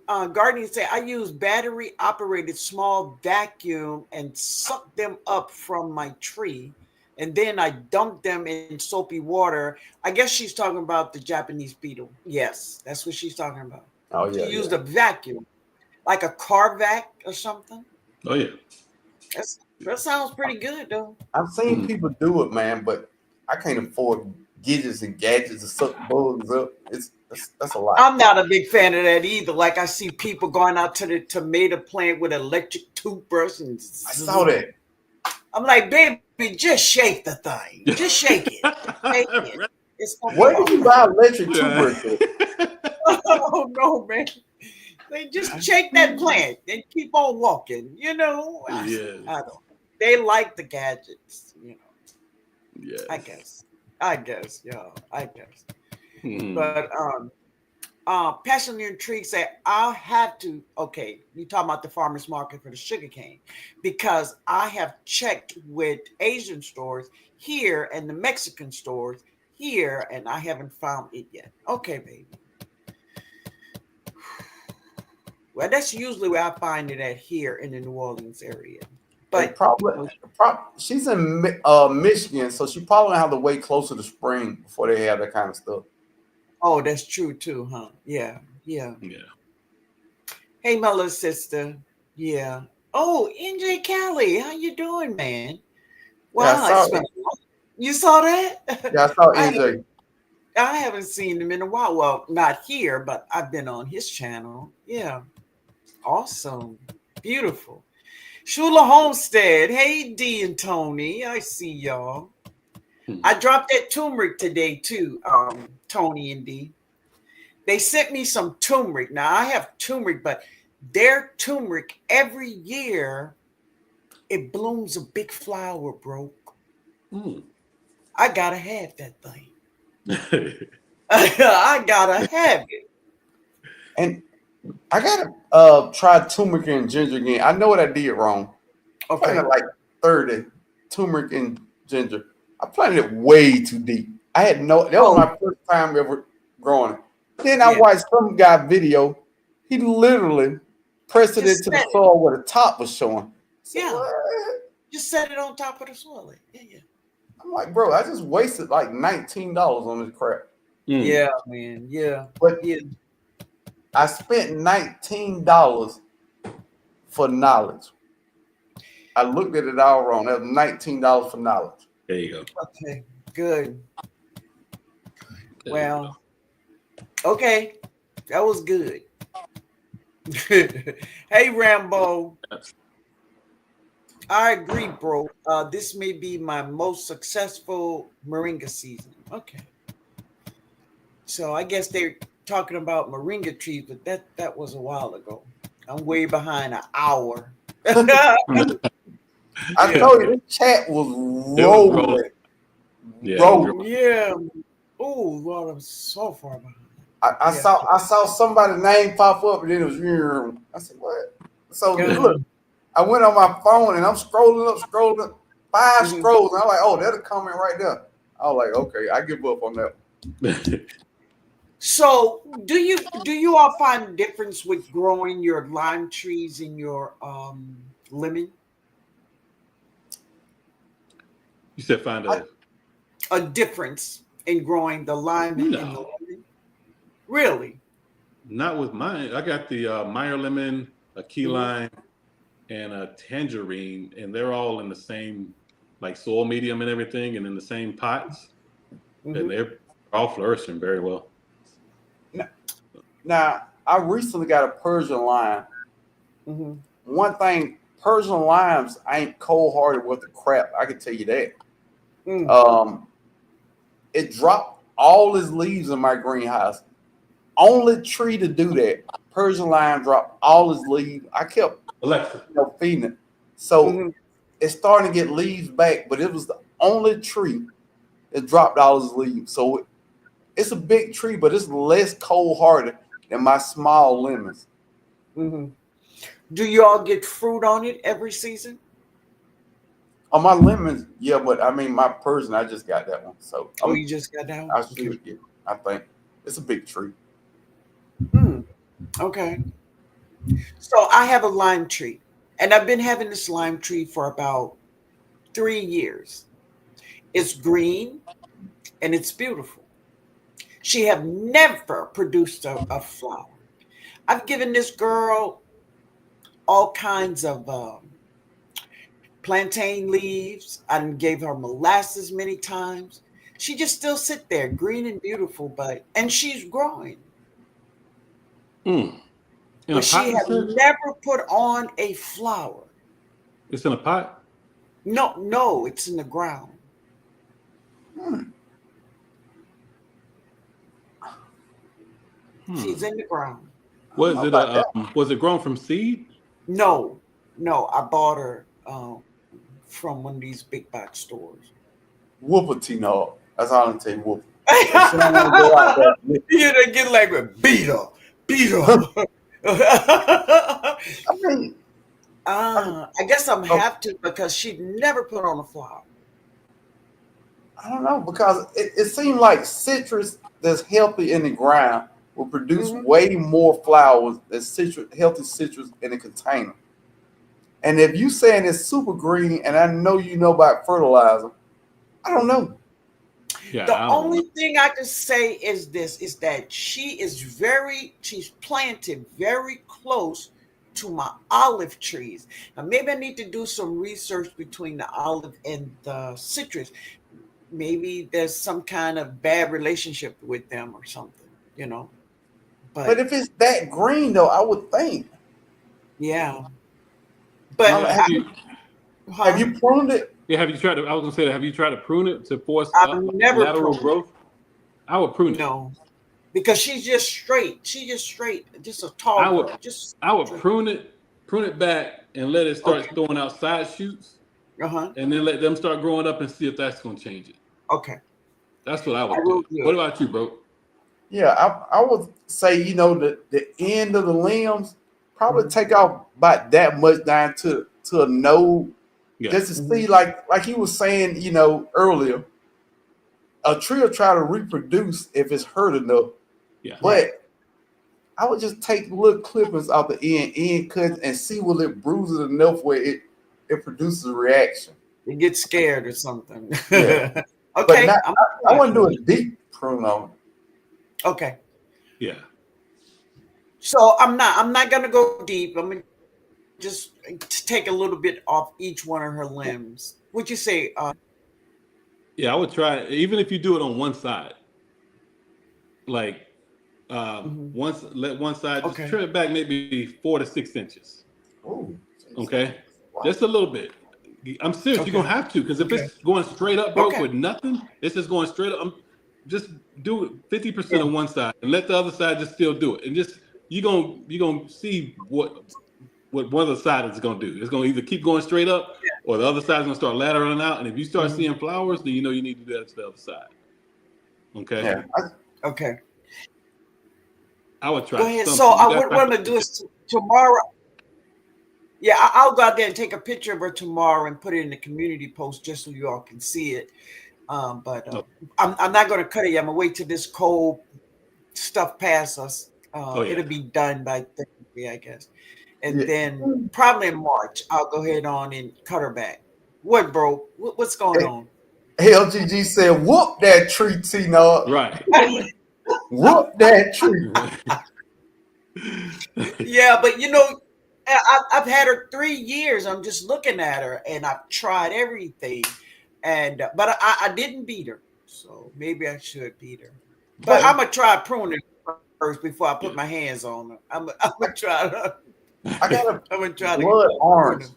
Guardian say, I use battery operated small vacuum and suck them up from my tree. And then I dump them in soapy water. I guess she's talking about the Japanese beetle. Yes, that's what she's talking about. Oh, She yeah, used yeah. a vacuum, like a car vac or something. Oh yeah. That sounds pretty good, though. I've seen people do it, man, but I can't afford gadgets and gadgets to suck bugs up. That's a lot. I'm not a big fan of that either. Like I see people going out to the tomato plant with an electric toothbrush and I saw that. I'm like, baby, just shake the thing. Just shake it. Shake it. Right. It's gonna be Where all do you right. buy electric Yeah. toothbrush at? Oh no, man. They just shake that plant and keep on walking. Yes. I don't. They like the gadgets. Yes. I guess, y'all. I guess. Hmm. But passionately intrigued say I'll have to. Okay, you talking about the farmers market for the sugar cane because I have checked with Asian stores here and the Mexican stores here, and I haven't found it yet. Okay, baby. Well, that's usually where I find it at here in the New Orleans area. But she's in Michigan, so she probably have to wait closer to spring before they have that kind of stuff. oh, that's true too, huh? Yeah. Yeah. Hey, my little sister. Yeah. Oh, NJ Kelly, how you doing, man? Wow, Yeah, you saw that? I saw I NJ. I haven't seen him in a while. Well, not here, but I've been on his channel. Yeah. Awesome. Beautiful. Shula Homestead. Hey, D and Tony. I see y'all. I dropped that turmeric today too, Tony and D. They sent me some turmeric. Now I have turmeric, but their turmeric every year it blooms a big flower, bro. I gotta have that thing. I gotta have it. And I gotta try turmeric and ginger again. I know what I did wrong. I Okay. planted like 30 turmeric and ginger. I planted it way too deep. That was my first time ever growing it. Then I watched some guy video. He literally pressed it into the soil where the top was showing. What? Just set it on top of the soil. Yeah. I'm like, bro, I just wasted like $19 on this crap. Yeah, man. Yeah. But I spent $19 for knowledge. I looked at it all wrong. That was $19 for knowledge. There you go. Okay, good. Well, okay, that was good. Hey, Rambo. I agree, bro. This may be my most successful Moringa season. Okay. So I guess they're talking about Moringa trees, but that was a while ago. I'm way behind an hour. I told you, the chat was rolling. Yeah. Oh, well, I'm so far behind. I saw somebody's name pop up, and then it was you. I said, "What?" So look, I went on my phone and I'm scrolling, 5 scrolls, and I'm like, "Oh, that'll comment right there." I was like, "Okay, I give up on that." So, do you all find a difference with growing your lime trees and your lemon? You said find a difference in growing the lime and the lemon? Really? Not with mine. I got the Meyer lemon, a key lime, and a tangerine, and they're all in the same like soil medium and everything, and in the same pots, and they're all flourishing very well. Now, I recently got a Persian lime. One thing, Persian limes ain't cold-hearted with the crap. I can tell you that. It dropped all its leaves in my greenhouse. Only tree to do that. Persian lime dropped all its leaves. I kept feeding it. So it's starting to get leaves back, but it was the only tree that dropped all its leaves. So it's a big tree, but it's less cold-hearted than my small lemons. Do you all get fruit on it every season? On my lemons, yeah, but I mean, my Persian, I just got that one. So you just got that one? I should get it. I think it's a big tree. Okay. So I have a lime tree, and I've been having this lime tree for about 3 years. It's green, and it's beautiful. She have never produced a flower. I've given this girl all kinds of plantain leaves. I gave her molasses many times. She just still sit there, green and beautiful, and she's growing. But she has never put on a flower. It's in a pot? No, it's in the ground. She's in the ground. Was it grown from seed? No, I bought her from one of these big box stores. Whoop a TNOG. That's all I'm tell you. Whoop. You know, get like a beat her. I guess I'm have to because she never put on a flower. I don't know, because it seemed like citrus that's healthy in the ground will produce way more flowers than healthy citrus in a container. And if you saying it's super green, and I know you know about fertilizer, I don't know. Yeah, The I don't know. only thing I can say is this is that she's planted very close to my olive trees. Now maybe I need to do some research between the olive and the citrus. Maybe there's some kind of bad relationship with them or something, you know. But But if it's that green, though, I would think. yeah. I But mean, Yeah, if you have huh? you pruned it? yeah, have you tried to? I was gonna say that. Have you tried to prune it to force I've never lateral pruned. growth? I would prune it. No. Because she's just straight. She's just straight. Just a tall I would girl. Just I would straight. prune it back and let it start Okay. throwing out side shoots, Uh-huh. and then let them start growing up and see if that's gonna change it. Okay. That's what I I would will do. do What it. about you, bro? Yeah, I would say, the end of the limbs, probably Mhm. take off about that much down to a node, Yeah, just to Mhm. see, like you was saying, earlier, a tree will try to reproduce if it's hurt enough. yeah, Right. But I would just take little clippings out the end cuts and see will it bruise it enough where it produces a reaction. You get scared or something. Yeah, but Okay. not I'm I gonna wouldn't try do it. a deep prune on it. Okay. yeah. So I'm not gonna go deep. I'm gonna just take a little bit off each one of her limbs. Would you say Yeah, I would try it, even if you do it on one side. Like mhm. once let one side just Okay. trim it back maybe 4 to 6 inches. Oh, Okay, wow. just a little bit. I'm serious. You're Okay. gonna have to because if Okay. it's going straight up, bro, Okay. with nothing, it's just going straight up. Just do it 50% Yeah. on one side and let the other side just still do it, and just you gonna see what one of the sides is gonna do. It's gonna either keep going straight up or the other side is gonna start lateraling out. And if you start Mhm. seeing flowers, then you know you need to do that to the other side. Okay, Yeah, Okay. I would Go try ahead. So something. You got to what try I'm gonna do something. is tomorrow. Yeah, I'll go out there and take a picture of her tomorrow and put it in the community post just so you all can see it. But Oh, I'm not going to cut it yet. I'm going to wait till this cold stuff passes us. oh yeah. It'll be done by Thursday, I guess. And yeah. then probably in March, I'll go ahead on and cut her back. What, bro? What's going on? LGG said, "Whoop that tree, T-Nog. Right. Whoop that tree." Yeah, but I've had her 3 years. I'm just looking at her, and I've tried everything, and but I didn't beat her. So maybe I should beat her. But But I'm gonna try pruning first before I put Yeah. my hands on her. I'm gonna try. I got a I'm gonna try to blood prune orange her.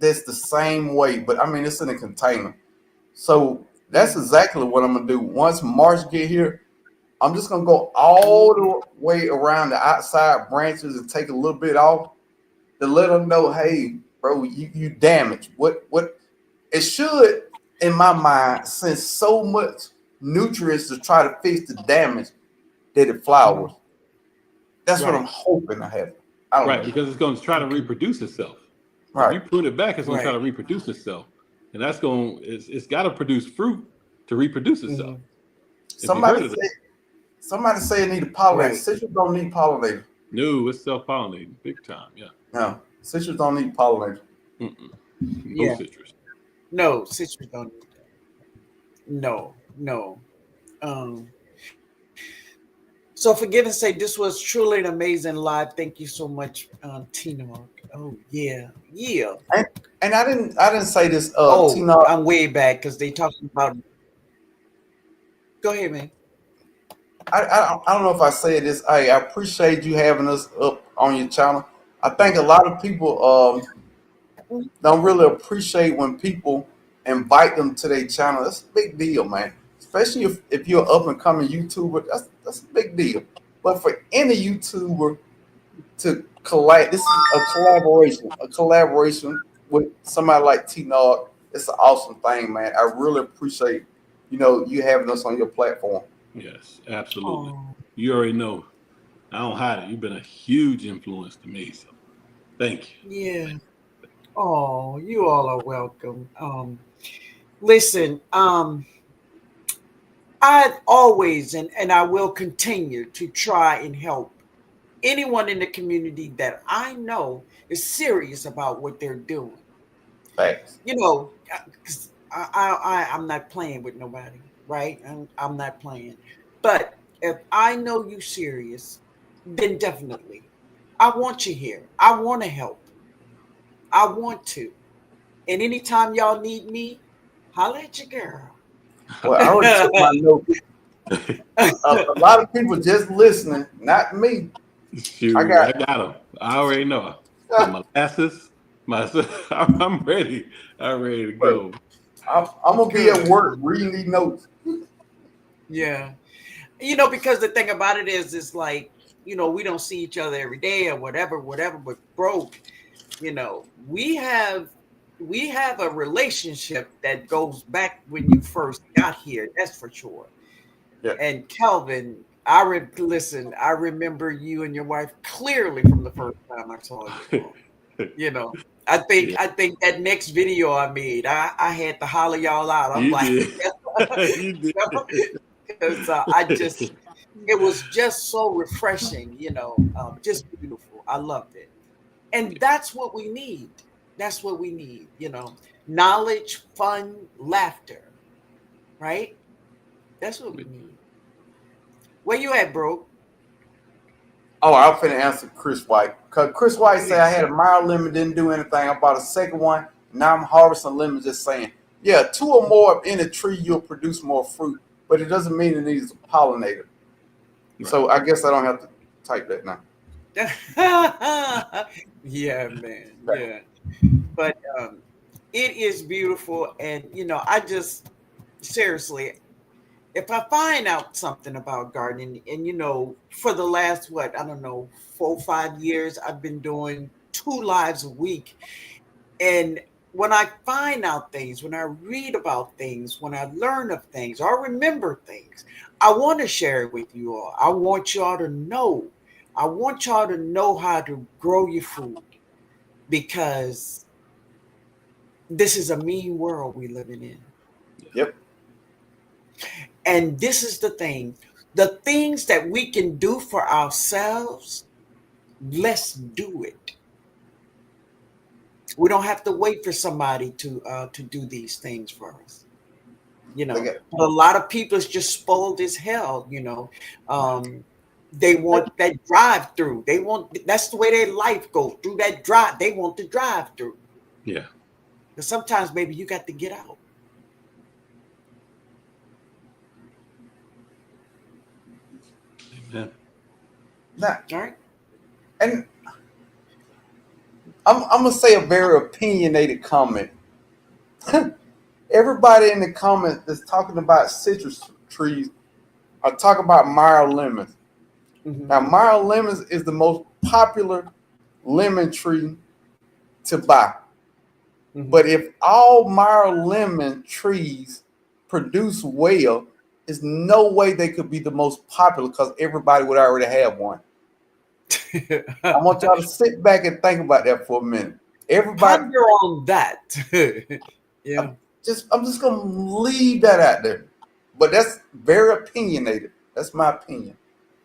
that's the same way, but I mean it's in a container. So that's Mhm, exactly what I'm gonna do. Once March get here, I'm just gonna go mhm. all the way around the outside branches and take a little bit off to let them know, hey, bro, you damaged. What it should, in my mind, send so much nutrients to try to fix the damage that it flowers. Mhm. That's what I'm Right. hoping to happen. I don't Right, know. because it's going to try to Okay. reproduce itself. If Right. you prune it back, it's going to try Right. to reproduce itself, and it's got to produce fruit to reproduce itself. Mhm. If you Somebody hurt it, said somebody said it need a pollinator. Right. Citrus don't need pollinator. no, it's self pollinating big time. Yeah, No, citrus don't need pollinator. mm-mm. No Yeah. citrus. No, sisters don't need that. No. No. Um. So for goodness sake, this was truly an amazing live. Thank you so much, Tina. Oh yeah, yeah. And, and I didn't say this, Oh, Tina. I'm way back because they talking about. Go ahead, man. I don't know if I said this. I appreciate you having us up on your channel. I think a lot of people don't really appreciate when people invite them to their channel. That's a big deal, man. Especially if you're an up and coming YouTuber, that's a big deal. But for any YouTuber to collab, this is a collaboration with somebody like T-Nog. It's an awesome thing, man. I really appreciate you having us on your platform. Yes, absolutely. Oh You already know. I don't hide it. You've been a huge influence to me. So thank you. yeah. Oh, you all are welcome. Listen. I always and I will continue to try and help anyone in the community that I know is serious about what they're doing. Facts. You know, 'cause I'm not playing with nobody, right? I'm not playing. But if I know you serious, then definitely, I want you here. I want to help. I want to. And anytime y'all need me, holla at your girl. Well, I already took my note. A lot of people just listening, not me. Shoot, I I got. got them. I already know. My molasses, my I'm ready. I'm ready to go. I'm gonna be at work reading these notes. Yeah. You know, because the thing about it is, it's like, you know, we don't see each other every day or whatever, but bro, you know, we have a relationship that goes back when you first got here. That's for sure. Yeah. And Kelvin, listen, I remember you and your wife clearly from the first time I saw you. You know, Yeah. I think that next video I made, I had to holler y'all out. I'm You like, did. You did. because it was just so refreshing, you know, just beautiful. I loved it. And that's what we need. That's what we need, you know, knowledge, fun, laughter, right? That's what we need. Where you at, bro? Oh, I'm finna answer Chris White. Because Chris White said I had a mild lemon, didn't do anything. I bought a second one. Now I'm harvesting lemons, just saying. Yeah, 2 or more in a tree, you'll produce more fruit. But it doesn't mean it needs a pollinator. Right. So I guess I don't have to type that now. Yeah, man. Yeah. But it is beautiful. And, you know, I just seriously, if I find out something about gardening, and, you know, for the last, what, I don't know, 4 or 5 years, I've been doing 2 lives a week. And when I find out things, when I read about things, when I learn of things, or remember things, I want to share it with you all. I want y'all to know. I want y'all to know how to grow your food, because this is a mean world we living in. Yep. And this is the thing. The things that we can do for ourselves, let's do it. We don't have to wait for somebody to do these things for us. You know, a lot of people is just spoiled as hell. You know, they want that drive through. That's the way their life goes, through that drive. They want the drive through. Yeah. But sometimes, maybe you got to get out. Amen. Now, All right. and I'm gonna say a very opinionated comment. Everybody in the comment that's talking about citrus trees are talking about mild lemons. Mm-hmm. Now, mild lemons is the most popular lemon tree to buy. Mm-hmm. But if all mild lemon trees produce well, there's no way they could be the most popular because everybody would already have one. I want y'all to sit back and think about that for a minute. Everybody, Ponder on that. Yeah. I'm just gonna leave that out there. But that's very opinionated. That's my opinion.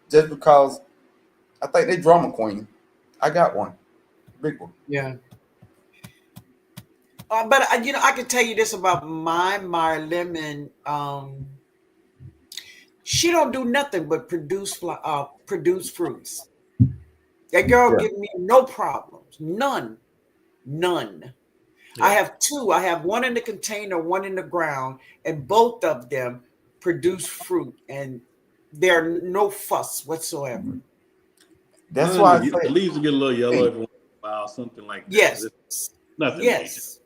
Just because I think they drama queen. I got one, big one. Yeah. But you know, I can tell you this about my lemon. She don't do nothing but produce fruits. That girl Yeah. give me no problems, none. I Yeah. have 2. I have one in the container, one in the ground, and both of them produce fruit, and they're no fuss whatsoever. That's why I The say leaves will get a little yellow every once in a while, something like that. Yes, It's nothing major. yes.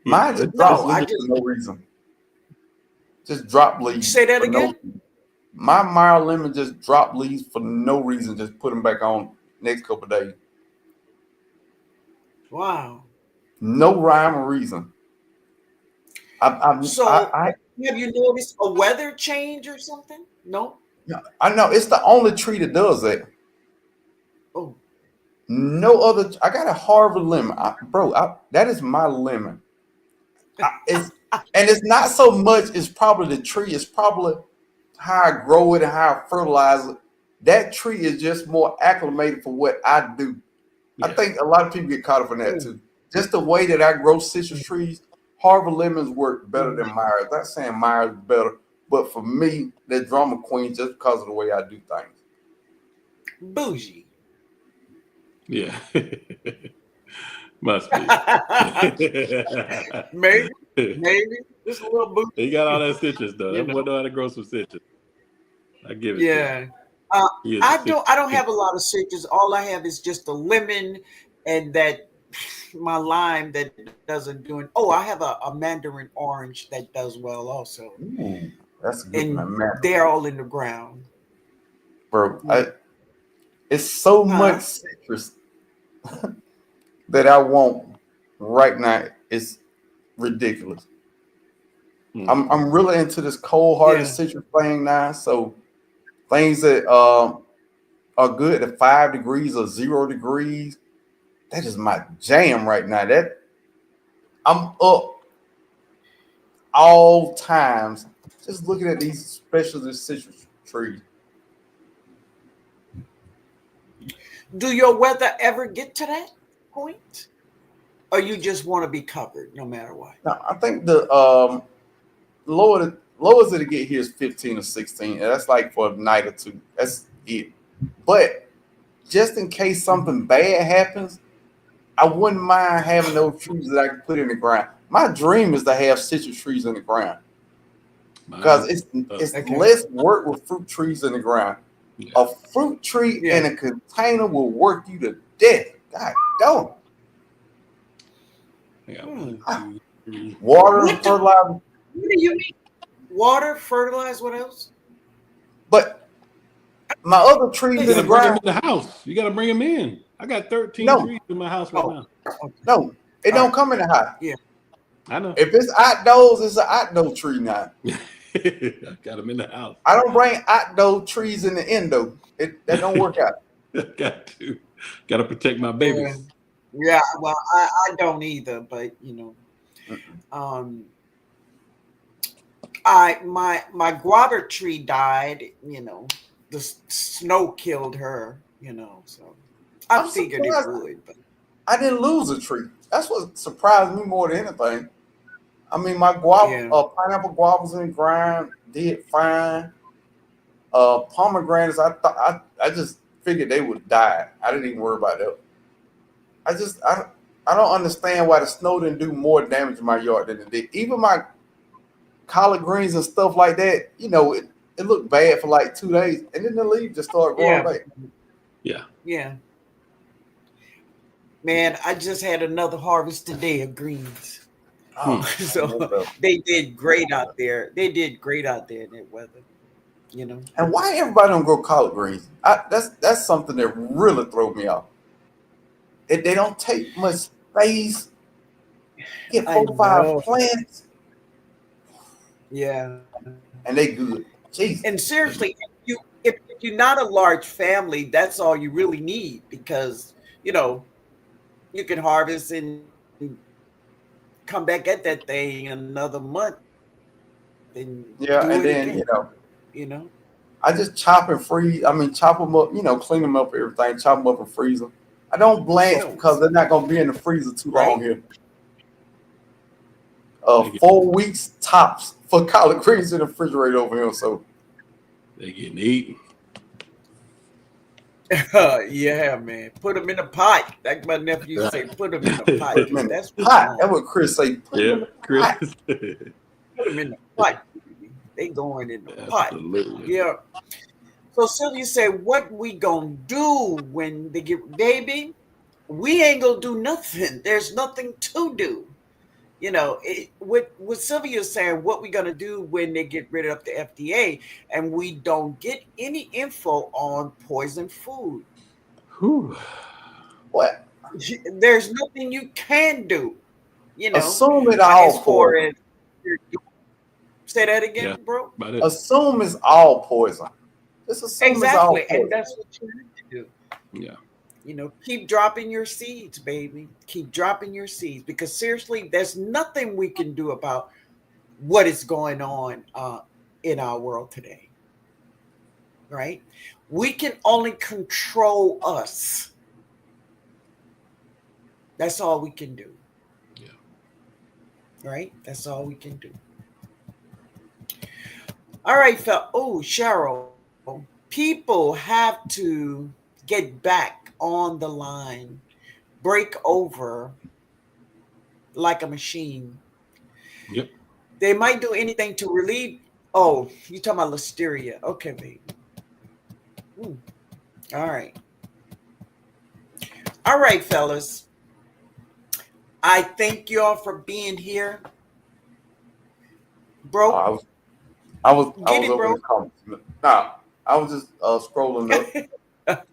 mine just No, drop I leaves just for no reason. Just drop leaves. say that for no again. reason. My mild lemon just drop leaves for no reason. Just put them back on next couple of days. Wow. No rhyme or reason. So, have you noticed a weather change or something? No. I know it's the only tree that does that. Oh, No other. I got a Harvard lemon, that is my lemon. It's not so much. It's probably the tree. It's probably how I grow it and how I fertilize it that tree is just more acclimated for what I do. Yeah. I think a lot of people get caught up in that too. Just the way that I grow citrus trees, Harvard lemons work better than Myers. Not saying Myers is better, but for me, they're drama queen just because of the way I do things. Bougie. Yeah. Must be. maybe just a little bougie. He got all that citrus though. You That boy know. know how to grow some citrus. I give it to Yeah. him. He is a I don't citrus have a lot of citrus. All I have is just a lemon and that my lime that doesn't do it. Oh, I have a mandarin orange that does well also. Ooh, that's a good And one, man. they're all in the ground. Bro, Yeah. it's so much Huh? citrus that I want right now. It's ridiculous. Mm. I'm really into this cold-hearted Yeah. citrus thing now. So things that are good at 5 degrees or 0 degrees, that is my jam right now. That I'm up all times just looking at these specialist citrus trees. Do your weather ever get to that point? Or you just want to be covered no matter what? Now I think the lowest it'll get here is 15 or 16. And that's like for a night or two. That's it. But just in case something bad happens, I wouldn't mind having those trees that I can put in the ground. My dream is to have citrus trees in the ground because it's Okay. less work with fruit trees in the ground. Yeah. A fruit tree Yeah. in a container will work you to death. God damn. I got 1, 2, 3. Water and What fertilizer. do you mean? Water, fertilize, what else? But my other trees You in the gotta bring him ground, in the house. You gotta bring him in. I got 13 No. trees in my house right Oh. now. Okay. no, it All don't right. come in the house. I know. If it's outdoors, it's an outdoor tree now. I got him in the house. I don't bring outdoor trees in the indo. That don't work out. Got to protect my babies. Yeah, well, I don't either, but my guava tree died, the snow killed her, so I I'm figured it surprised would, but I didn't lose a tree. That's what surprised me more than anything. I mean, my guava, yeah. pineapple guavas in the ground did fine. Pomegranates, I just figured they would die. I didn't even worry about that. I don't understand why the snow didn't do more damage in my yard than it did. Even my collard greens and stuff like that, it looked bad for like 2 days, and then the leaves just started growing back. Yeah. Man, I just had another harvest today of greens. Oh, So they did great out there. They did great out there in that weather, And why everybody don't grow collard greens? That's something that really throws me off. They don't take much space. Get I 4 or 5 know. plants, Yeah. and they good. Jeez. And seriously, if you're not a large family, that's all you really need because you can harvest and come back at that thing another month and Yeah, do and it then again. I just chop and freeze. I mean, chop them up. Clean them up, everything. Chop them up and freeze them. I don't blanch because they're not gonna be in the freezer too long here. 4 weeks tops for collard greens in the refrigerator over here. So they getting eaten. Yeah, man. Put them in a pot. Like my nephew say, put them in a pot. put them in That's the pot. That's what Chris say. Put them in the Chris. pot. Put them in the pot. They going in the pot. Absolutely. Yeah. So Sylvia said, what we gonna do when they get, baby? We ain't gonna do nothing. There's nothing to do. What Sylvia's saying, what we gonna do when they get rid of the FDA and we don't get any info on poison food? Whew. What? There's nothing you can do. Assume it all poison. Say that again, bro. Assume it's all poison. Just assume it's all poison. And that's what you need to do. Yeah. Keep dropping your seeds, baby. Keep dropping your seeds because seriously, there's nothing we can do about what is going on in our world today. right? We can only control us. That's all we can do. Yeah. Right? That's all we can do. All right, oh, Cheryl, people have to get back on the line, break over like a machine. Yep. They might do anything to relieve. Oh, you talking about listeria? Okay, baby. All right. All right, fellas. I thank y'all for being here. Bro, I was get it, over bro. in the comments. Nah, I was just scrolling up.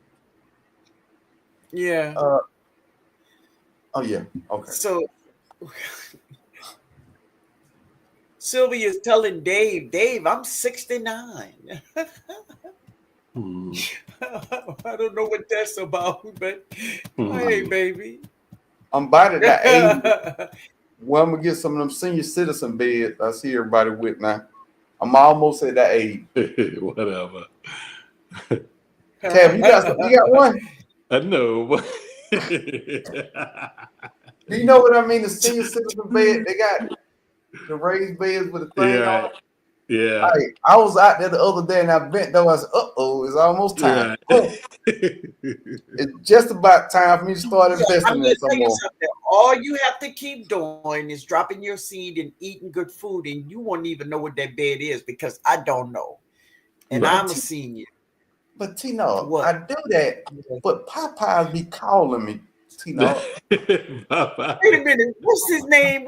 Yeah. Oh yeah. Okay. So Sylvia's telling Dave, I'm 69. Mm. I don't know what that's about, but hey, baby. I'm about at that age. Well, I'm gonna get some of them senior citizen beds. I see everybody with now. I'm almost at that age. Whatever. Tab, you got one? I know. But Do you know what I mean? The senior citizen bed, they got the raised beds with the thing on it. Yeah. I was out there the other day and I bent though. I said, it's almost time. Right. It's just about time for me to start I'm investing going in to some tell you more. something. All you have to keep doing is dropping your seed and eating good food, and you won't even know what that bed is because I don't know. And Right. I'm a senior. But Tino, What? I do that, but Popeyes be calling me, Tino. Wait a minute. What's his name?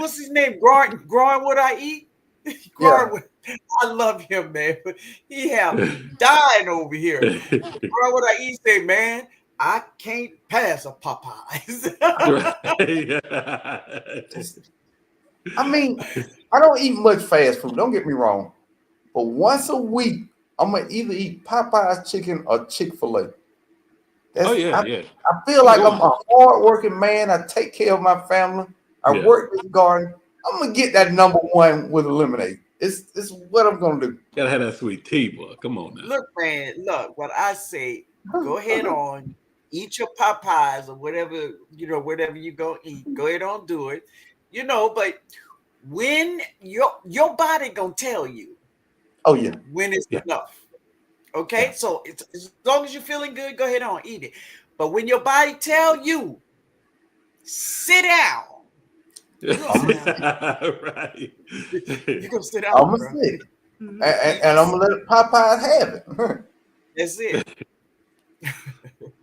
Growing what I eat? Yeah. I love him, man. He have me dying over here. Growing what I eat, say, man, I can't pass a Popeyes. I mean, I don't eat much fast food. Don't get me wrong. But once a week, I'm going to either eat Popeye's chicken or Chick-fil-A. Oh, yeah. I feel like I'm a hardworking man. I take care of my family. I work this garden. I'm going to get that number one with a lemonade. It's what I'm going to do. Gotta have that sweet tea, boy. Come on now. Look, man, what I say, go ahead on, eat your Popeyes or whatever, whatever you go eat. Go ahead on, do it. But when your body gonna tell you. Oh, yeah. When it's enough. Okay? Yeah. So it's, as long as you're feeling good, go ahead on, eat it. But when your body tell you, sit down. You're gonna sit down. Right. You're gonna sit down. I'm gonna sit. And I'm gonna let Popeyes have it. That's it.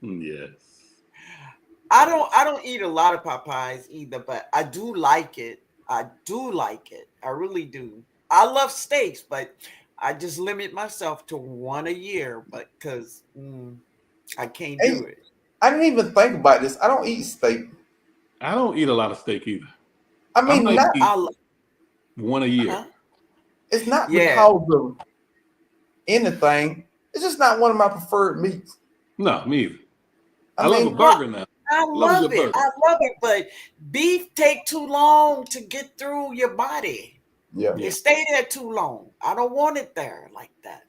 Yes. I don't eat a lot of Popeyes either, but I do like it. I really do. I love steaks, but I just limit myself to one a year, but because I can't do it. I didn't even think about this. I don't eat steak. I don't eat a lot of steak either. I mean, one a year. Uh-huh. It's not because of anything. It's just not one of my preferred meats. No, me either. I love a burger now. I love it, but beef take too long to get through your body. Yeah. It stay there too long. I don't want it there like that.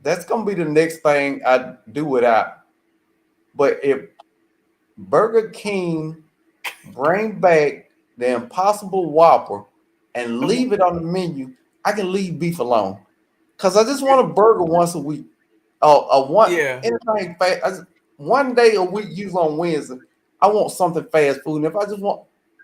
That's gonna be the next thing I do without. But if Burger King bring back the Impossible Whopper and leave it on the menu, I can leave beef alone. Cause I just want a burger once a week. Anything fast. One day a week, usually on Wednesday, I want something fast food. And if I just want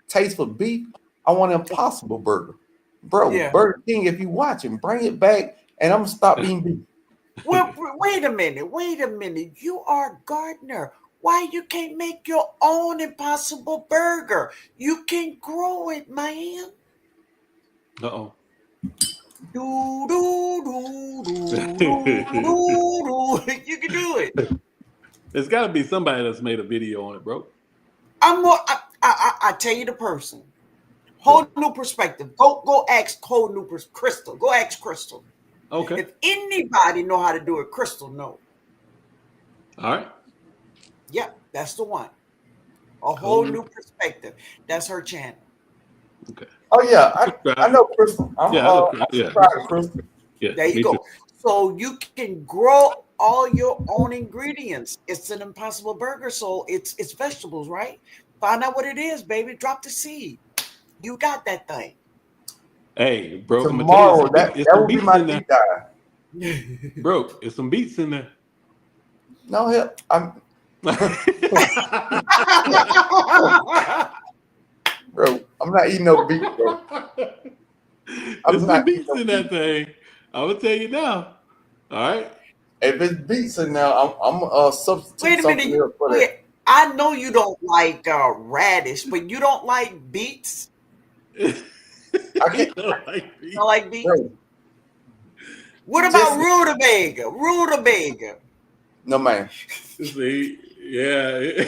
taste for beef, I want an Impossible Burger. Bro, Burger King, if you watching, bring it back and I'm gonna stop eating beef. Well, wait a minute. You are Gardner. Why you can't make your own Impossible Burger? You can grow it, man. Uh-oh. Do, do, do, do, do, do. You can do it. There's got to be somebody that's made a video on it, bro. I tell you the person. Whole new perspective. Go ask Crystal. Go ask Crystal. Okay. If anybody know how to do it, Crystal know. All right. Yeah, that's the one. A whole new perspective. That's her channel. Okay. Oh yeah, I know Crystal. I'm subscribed to Crystal. Yeah, there you go. Too. So you can grow all your own ingredients. It's an Impossible Burger, so it's vegetables, right? Find out what it is, baby. Drop the seed. You got that thing. Hey, bro, I'm gonna tell you, Tomorrow, that some will be beats my in there, deep dive. bro. It's some beats in there. No help. I'm bro. I'm not eating no beef, bro. There's I'm some not eating beats no in beef. that thing. I'm gonna tell you now. All right. If it's beets in there, I'm substitute Wait a something minute. else for Wait, that. I know you don't like radish, but you don't like beets. I can't, Like You don't like beets. bro. What about Just rutabaga? Rutabaga. no man. see, yeah.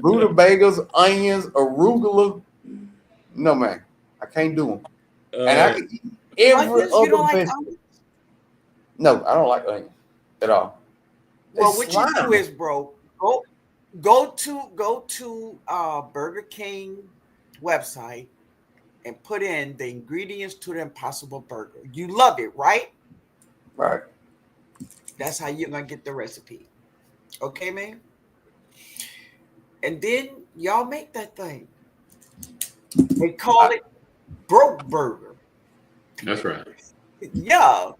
Rutabagas, onions, arugula. No man. I can't do them. And I can eat every Onions? You don't other like vegetable. onions? No, I don't like onions at all. They Well, what you do slimy. is, bro, go to Burger King website and put in the ingredients to the Impossible Burger. You love it, right? Right. That's how you're gonna get the recipe. Okay, man? And then y'all make that thing. They call it broke burger. That's right. Yeah.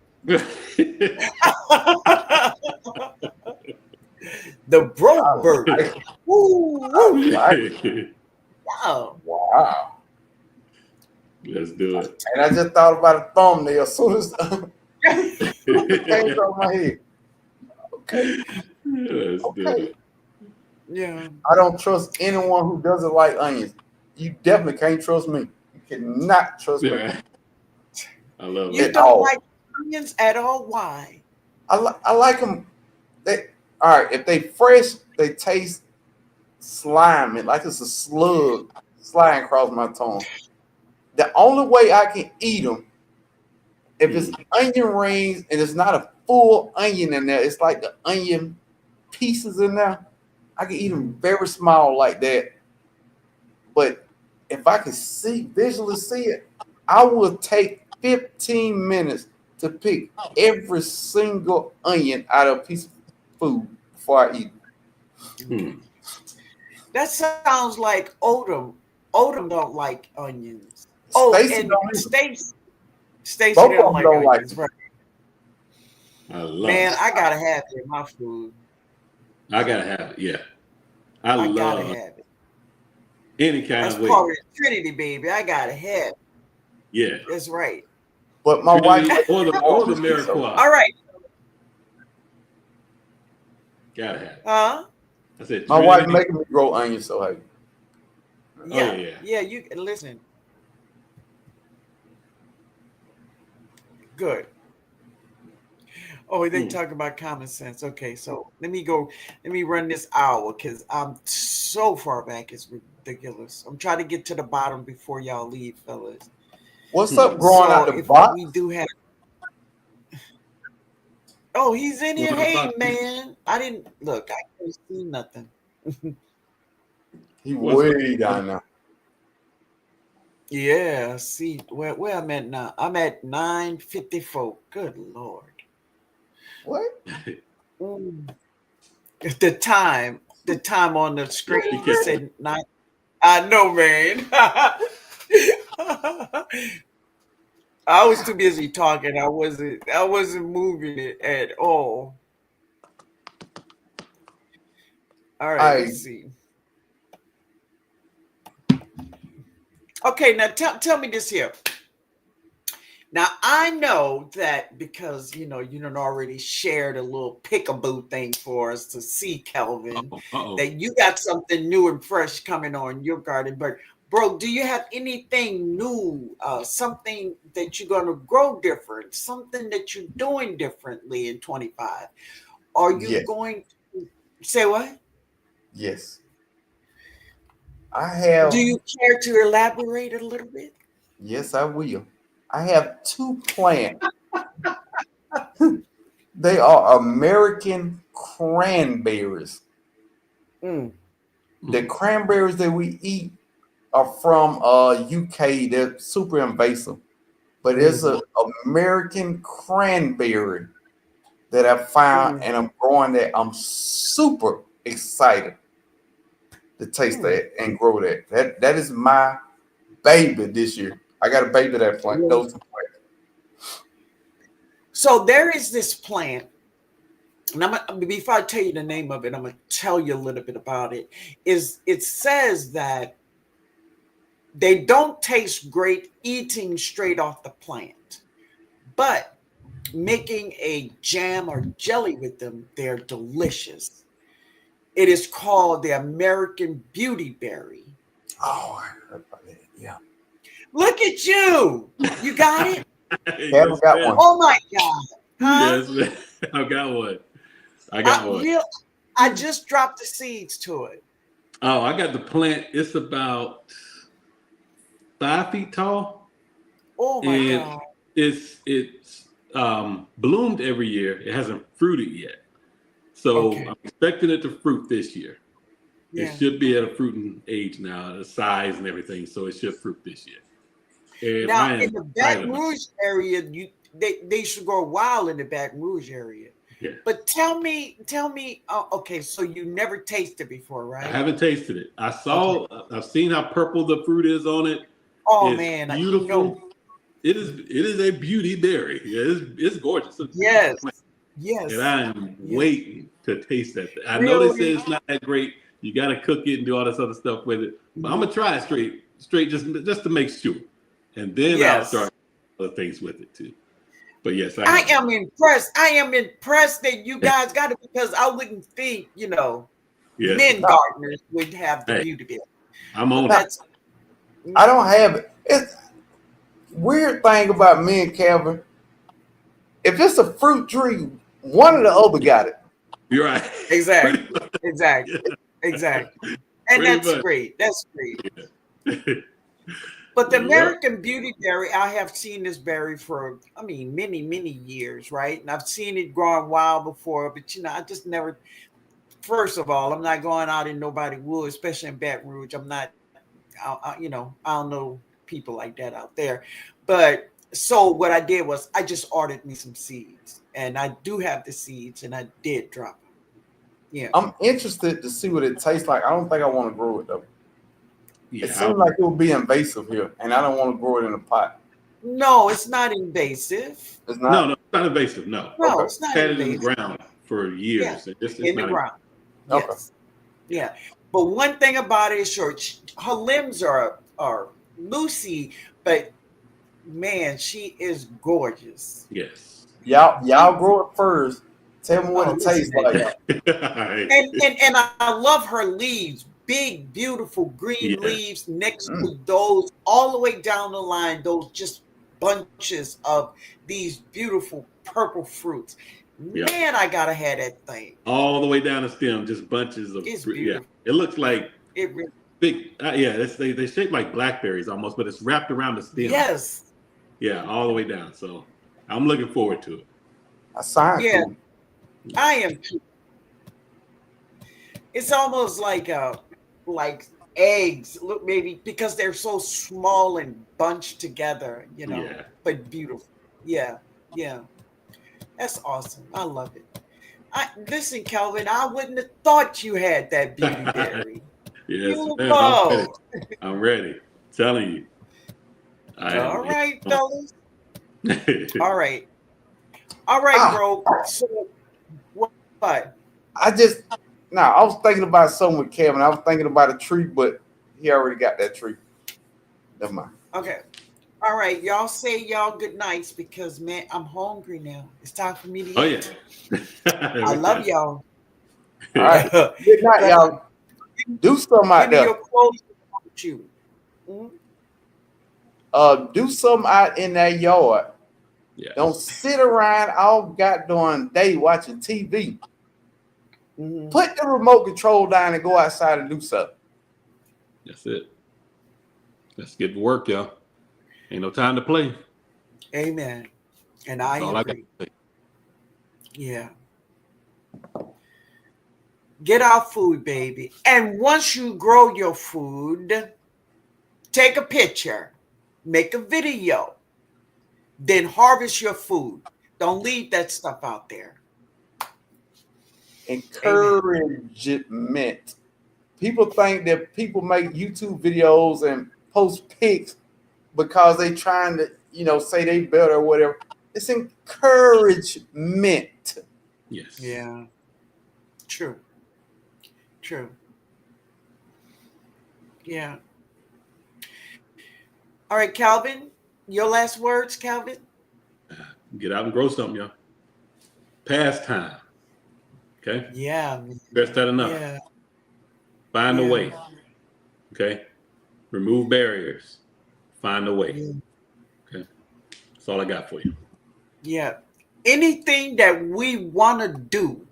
The broke burger. Woo, Like, yeah. wow. Let's do it. And I just thought about a thumbnail as soon as it came from my head. Okay. Let's do Okay. it. Yeah. I don't trust anyone who doesn't like onions. You definitely can't trust me. You cannot trust me. Yeah. I love You it. don't all. like onions at all? Why? I like them. They all right. If they fresh, they taste slimy, like it's a slug sliding across my tongue. The only way I can eat them if it's onion rings and it's not a full onion in there. It's like the onion pieces in there. I can eat them very small like that. But if I can visually see it, I will take 15 minutes to pick every single onion out of a piece of food before I eat it. Hmm. That sounds like Odom. Odom don't like onions. Oh, Stacy and don't either. Stacy Both don't of them like don't like onions, right? I love Man, it. I gotta have it in my food. I gotta have it. Yeah. I I gotta love have it. any kind That's of way. part of the Trinity, baby. I gotta have it. Yeah. That's right. But my wife Or the Miracle. All right. Gotta have it. Huh? I said my wife Trinity. making me grow onions so heavy. Yeah. yeah. Yeah, you listen. Good. Oh, they talk about common sense. Okay, so let me run this hour because I'm so far back, it's ridiculous. I'm trying to get to the bottom before y'all leave, fellas. What's up growing out the if box? we do have Oh, he's in here. Hey man. I didn't look, I can't see nothing. He way down there. Yeah, see where I'm at now. I'm at 9:54. Good Lord. What? The time on the screen said 9. I know, man. I was too busy talking. I wasn't moving it at all. All right, let's see. Okay, now tell me this here. Now I know that because you done already shared a little pickaboo thing for us to see, Kelvin, that you got something new and fresh coming on your garden. But bro, do you have anything new? Something that you're gonna grow different, something that you're doing differently in 25? Are you going to say what? Yes. I have. Do you care to elaborate a little bit? Yes, I will. I have 2 plants. They are American cranberries. The cranberries that we eat are from UK. They're super invasive. But it's an American cranberry that I found and I'm growing that I'm super excited to taste that and grow that. That is my baby this year. I got a baby that plant. Those plants. So there is this plant, and before I tell you the name of it, I'm gonna tell you a little bit about it. It says that they don't taste great eating straight off the plant, but making a jam or jelly with them, they're delicious. It is called the American Beauty Berry. Oh, I heard about that. Yeah. Look at you. You got it? Haven't got one. Oh my God. Huh? Yes, man. I got one. I got one. I just dropped the seeds to it. Oh, I got the plant. It's about 5 feet tall. Oh my and God. It's bloomed every year. It hasn't fruited yet. So I'm expecting it to fruit this year. Yeah. It should be at a fruiting age now, the size and everything. So it should fruit this year. And now in the Baton Rouge area, they should grow wild in the Baton Rouge area. Yeah. But tell me, okay, so you never tasted before, right? I haven't tasted it. I've seen how purple the fruit is on it. Oh it's man, beautiful. It is a beauty berry. Yeah, it's gorgeous. Yes. And I am waiting to taste that. I know they say it's not that great. You got to cook it and do all this other stuff with it. But I'm gonna try it straight, just to make sure, and then I'll start other things with it too. But yes, I am impressed. I am impressed that you guys got it, because I wouldn't think, men gardeners would have the beauty berry. I'm on it. I don't have it. It's weird thing about me and Calvin. If it's a fruit tree, one or the other got it. You're right. Exactly. And that's great. That's great. Yeah. But the American Beauty Berry, I have seen this berry for, many, many years, right? And I've seen it growing wild before, but I just never. First of all, I'm not going out in nobody's woods, especially in Baton Rouge. I'm not, I don't know people like that out there. But so what I did was I just ordered me some seeds, and I do have the seeds, and I did drop them. Yeah, I'm interested to see what it tastes like. I don't think I want to grow it though. Yeah, it seems like it would be invasive here, and I don't want to grow it in a pot. No, it's not invasive. It's not. No, it's not invasive. No, it's not had invasive. it in the ground for years. Yeah, it's in the ground. Okay. Yes. Yeah, but one thing about it is her limbs are loosey, but man, she is gorgeous. Yes. Y'all grow it first. Tell me what it tastes like. and I love her leaves. Big, beautiful green leaves next to those, all the way down the line, those just bunches of these beautiful purple fruits. Man, I gotta have that thing. All the way down the stem, just bunches of. It's beautiful. It looks like it really, big. They shape like blackberries almost, but it's wrapped around the stem. Yes. Yeah, all the way down. So I'm looking forward to it. I am too. It's almost like eggs, look, maybe because they're so small and bunched together, but beautiful. Yeah. That's awesome. I love it. Listen, Calvin, I wouldn't have thought you had that beauty berry. Yes, man, I'm ready. Telling you. All right, fellas. All right, bro. So what? I was thinking about something with Kevin. I was thinking about a tree, but he already got that tree. Never mind. Okay. All right. Y'all say y'all good nights, because, man, I'm hungry now. It's time for me to eat. Oh, yeah. I love y'all. All right. Good night, y'all. Do something out there. Your clothes with you. Do something out in that yard. Yeah. Don't sit around all goddamn day watching TV. Put the remote control down and go outside and do something. That's it. Let's get to work, y'all. Ain't no time to play. Amen. And I agree. Yeah. Get our food, baby. And once you grow your food, take a picture, make a video, then harvest your food. Don't leave that stuff out there. encouragement. People think that people make YouTube videos and post pics because they trying to, say they better or whatever. It's encouragement. Yes. Yeah. True. Yeah. All right, Calvin, your last words, Calvin? Get out and grow something, y'all. Pastime. Okay? Yeah. Stress that enough. Yeah. Find a Yeah. way. Okay? Remove barriers. Find a way. Yeah. Okay? That's all I got for you. Yeah. Anything that we want to do,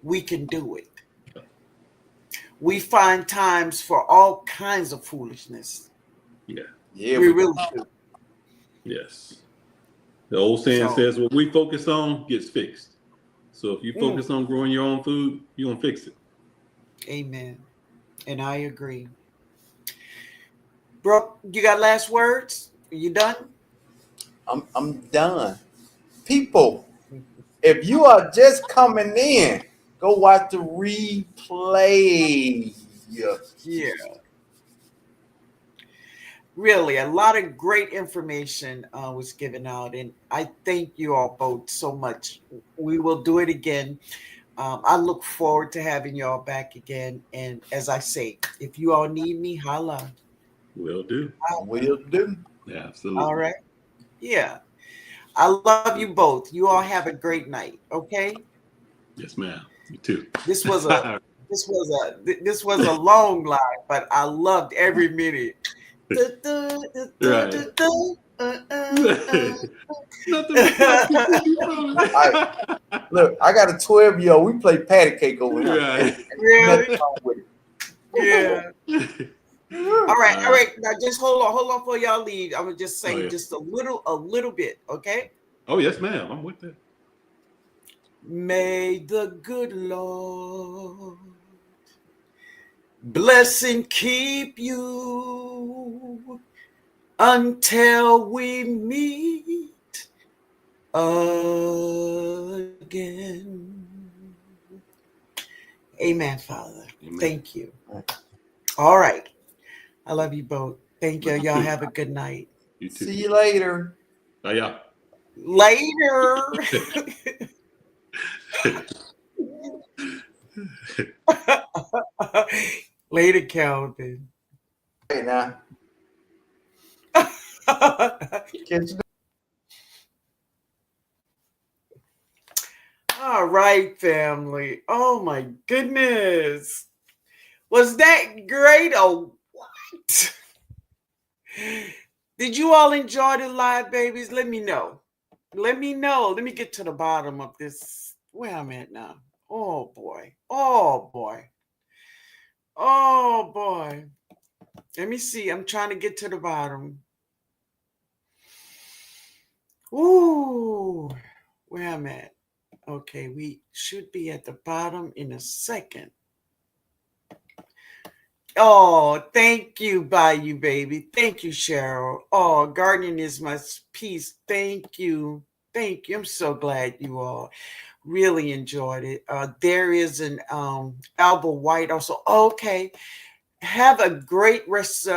we can do it. We find times for all kinds of foolishness. Yeah. Yeah, We really do. Yes. The old saying So- says what we focus on gets fixed. So if you focus on growing your own food, you're going to fix it. Amen. And I agree. Bro, you got last words? Are you done? I'm done. People, if you are just coming in, go watch the replay. Yeah. Really, a lot of great information was given out, and I thank you all both so much. We will do it again. I look forward to having y'all back again. And as I say, if you all need me, holla. Will do. Will do. Yeah, absolutely. All right. Yeah. I love you both. You all have a great night. Okay. Yes, ma'am. You too. This was a long live, but I loved every minute. Right. Look, I got a 12-year-old. We play patty cake over here. Right. Really? With it. Yeah. All right. Now just hold on for y'all leave. I would just say just a little bit, okay? Oh, yes, ma'am. I'm with that. May the good Lord bless and keep you until we meet again. Amen, Father. Amen. Thank you. All right. I love you both. Thank you. Y'all have a good night. You too. See you later. Bye, y'all. Later. Later, Calvin. Hey, now. Catch you. All right, family. Oh my goodness. Was that great or what? Did you all enjoy the live, babies? Let me know. Let me know. Let me get to the bottom of this. Where I'm at now. Oh boy. Oh boy. Oh boy. Let me see. I'm trying to get to the bottom. Ooh. Where I'm at. Okay, we should be at the bottom in a second. Oh, thank you, Bayou Baby. Thank you, Cheryl. Oh, gardening is my peace. Thank you. Thank you. I'm so glad you all really enjoyed it. There is an Alba White also. Okay. Have a great rest,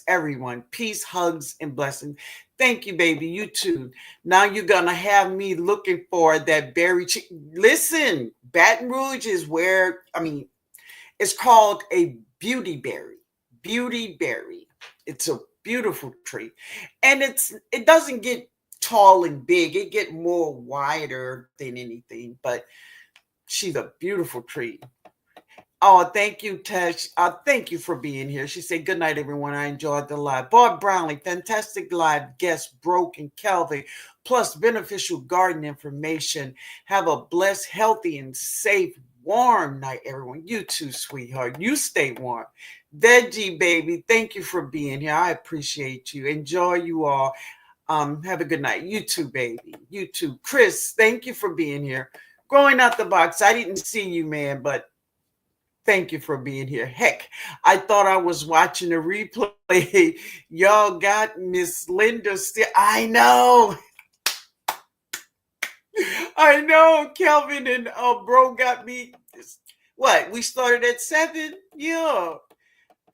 everyone. Peace, hugs, and blessings. Thank you, baby. You too. Now you're gonna have me looking for that berry. Listen, Baton Rouge is where it's called a beauty berry. Beauty berry. It's a beautiful tree, and it doesn't get tall and big. It get more wider than anything, but she's a beautiful tree. Oh, thank you, Tesh. Thank you for being here. She said, good night, everyone. I enjoyed the live. Bob Brownlee, fantastic live guest, Broke and Kelvin, plus beneficial garden information. Have a blessed, healthy, and safe, warm night, everyone. You too, sweetheart. You stay warm. Veggie, baby, thank you for being here. I appreciate you. Enjoy you all. Have a good night. You too, baby. You too. Chris, thank you for being here. Growing out the box. I didn't see you, man, but thank you for being here. Heck, I thought I was watching a replay. Y'all got Miss Linda still. I know. I know Kelvin and bro got me. What, we started at 7? Yeah.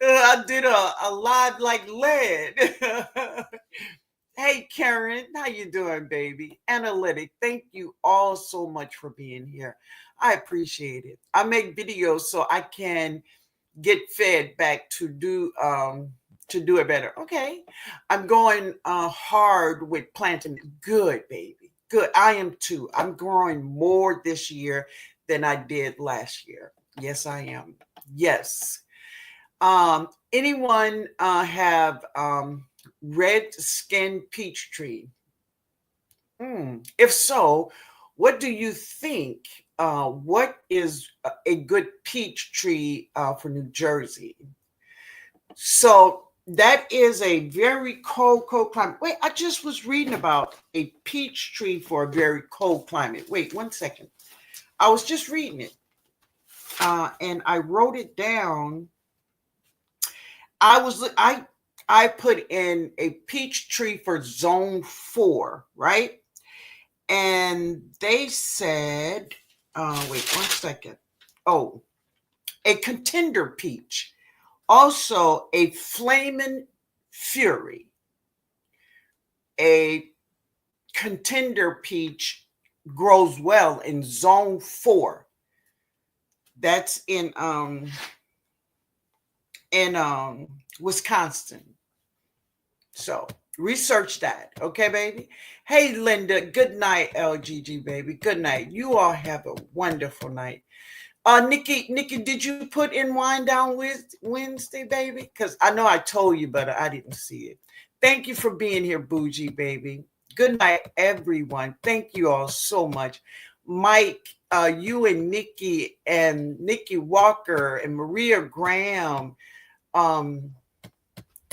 I did a live like lead. Hey Karen, how you doing, baby? Analytic, thank you all so much for being here. I appreciate it. I make videos so I can get fed back to do it better. Okay. I'm going hard with planting. Good, baby. Good. I am too. I'm growing more this year than I did last year. Yes, I am. Yes. Anyone have red skin peach tree? If so, what do you think? What is a good peach tree for New Jersey? So that is a very cold climate. Wait, I just was reading about a peach tree for a very cold climate. Wait, 1 second. I was just reading it, and I wrote it down. I put in a peach tree for zone 4, right? And they said, wait 1 second. Oh, a contender peach, also a flaming fury, a contender peach grows well in zone 4. That's in Wisconsin. So research that. Okay, baby. Hey, Linda. Good night, LGG, baby. Good night. You all have a wonderful night. Nikki, did you put in Wine Down Wednesday, baby? Because I know I told you, but I didn't see it. Thank you for being here, Bougie, baby. Good night, everyone. Thank you all so much. Mike, you and Nikki Walker and Maria Graham.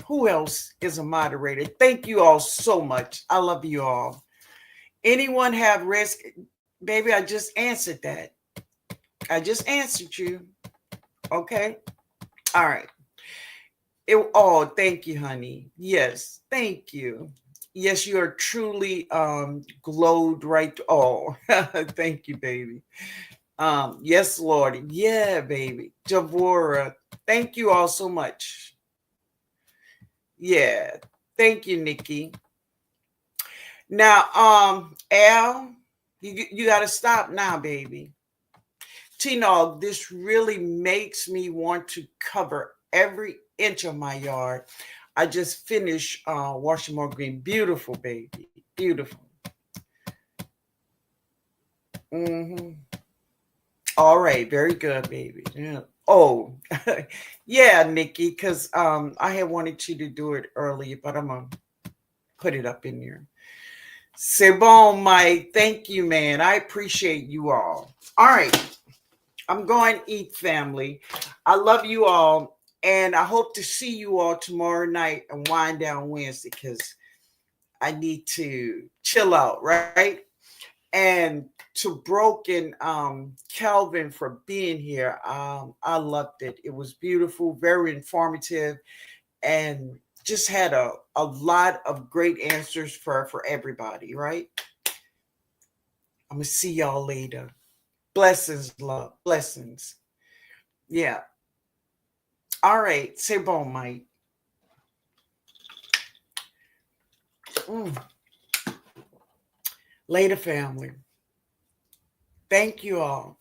Who else is a moderator? Thank you all so much. I love you all. Anyone have risk? Baby, I just answered that. I just answered you. Okay. All right. Thank you, honey. Yes. Thank you. Yes, you are truly glowed right. Thank you, baby. Yes, Lord. Yeah, baby. Javora. Thank you all so much. Yeah. Thank you, Nikki. Now, Al, you got to stop now, baby. TNOG, this really makes me want to cover every inch of my yard. I just finished washing more green. Beautiful, baby. Beautiful. All right. Very good, baby. Yeah. Oh, yeah, Nikki, because I had wanted you to do it earlier, but I'm going to put it up in here. C'est bon, Mike. Thank you, man. I appreciate you all. All right. I'm going to eat, family. I love you all. And I hope to see you all tomorrow night and Wind Down Wednesday because I need to chill out, right? And to Broken Kelvin for being here. I loved it. It was beautiful, very informative, and just had a lot of great answers for everybody, right? I'm going to see y'all later. Blessings, love. Blessings. Yeah. All right. C'est bon, Mike. Later, family. Thank you all.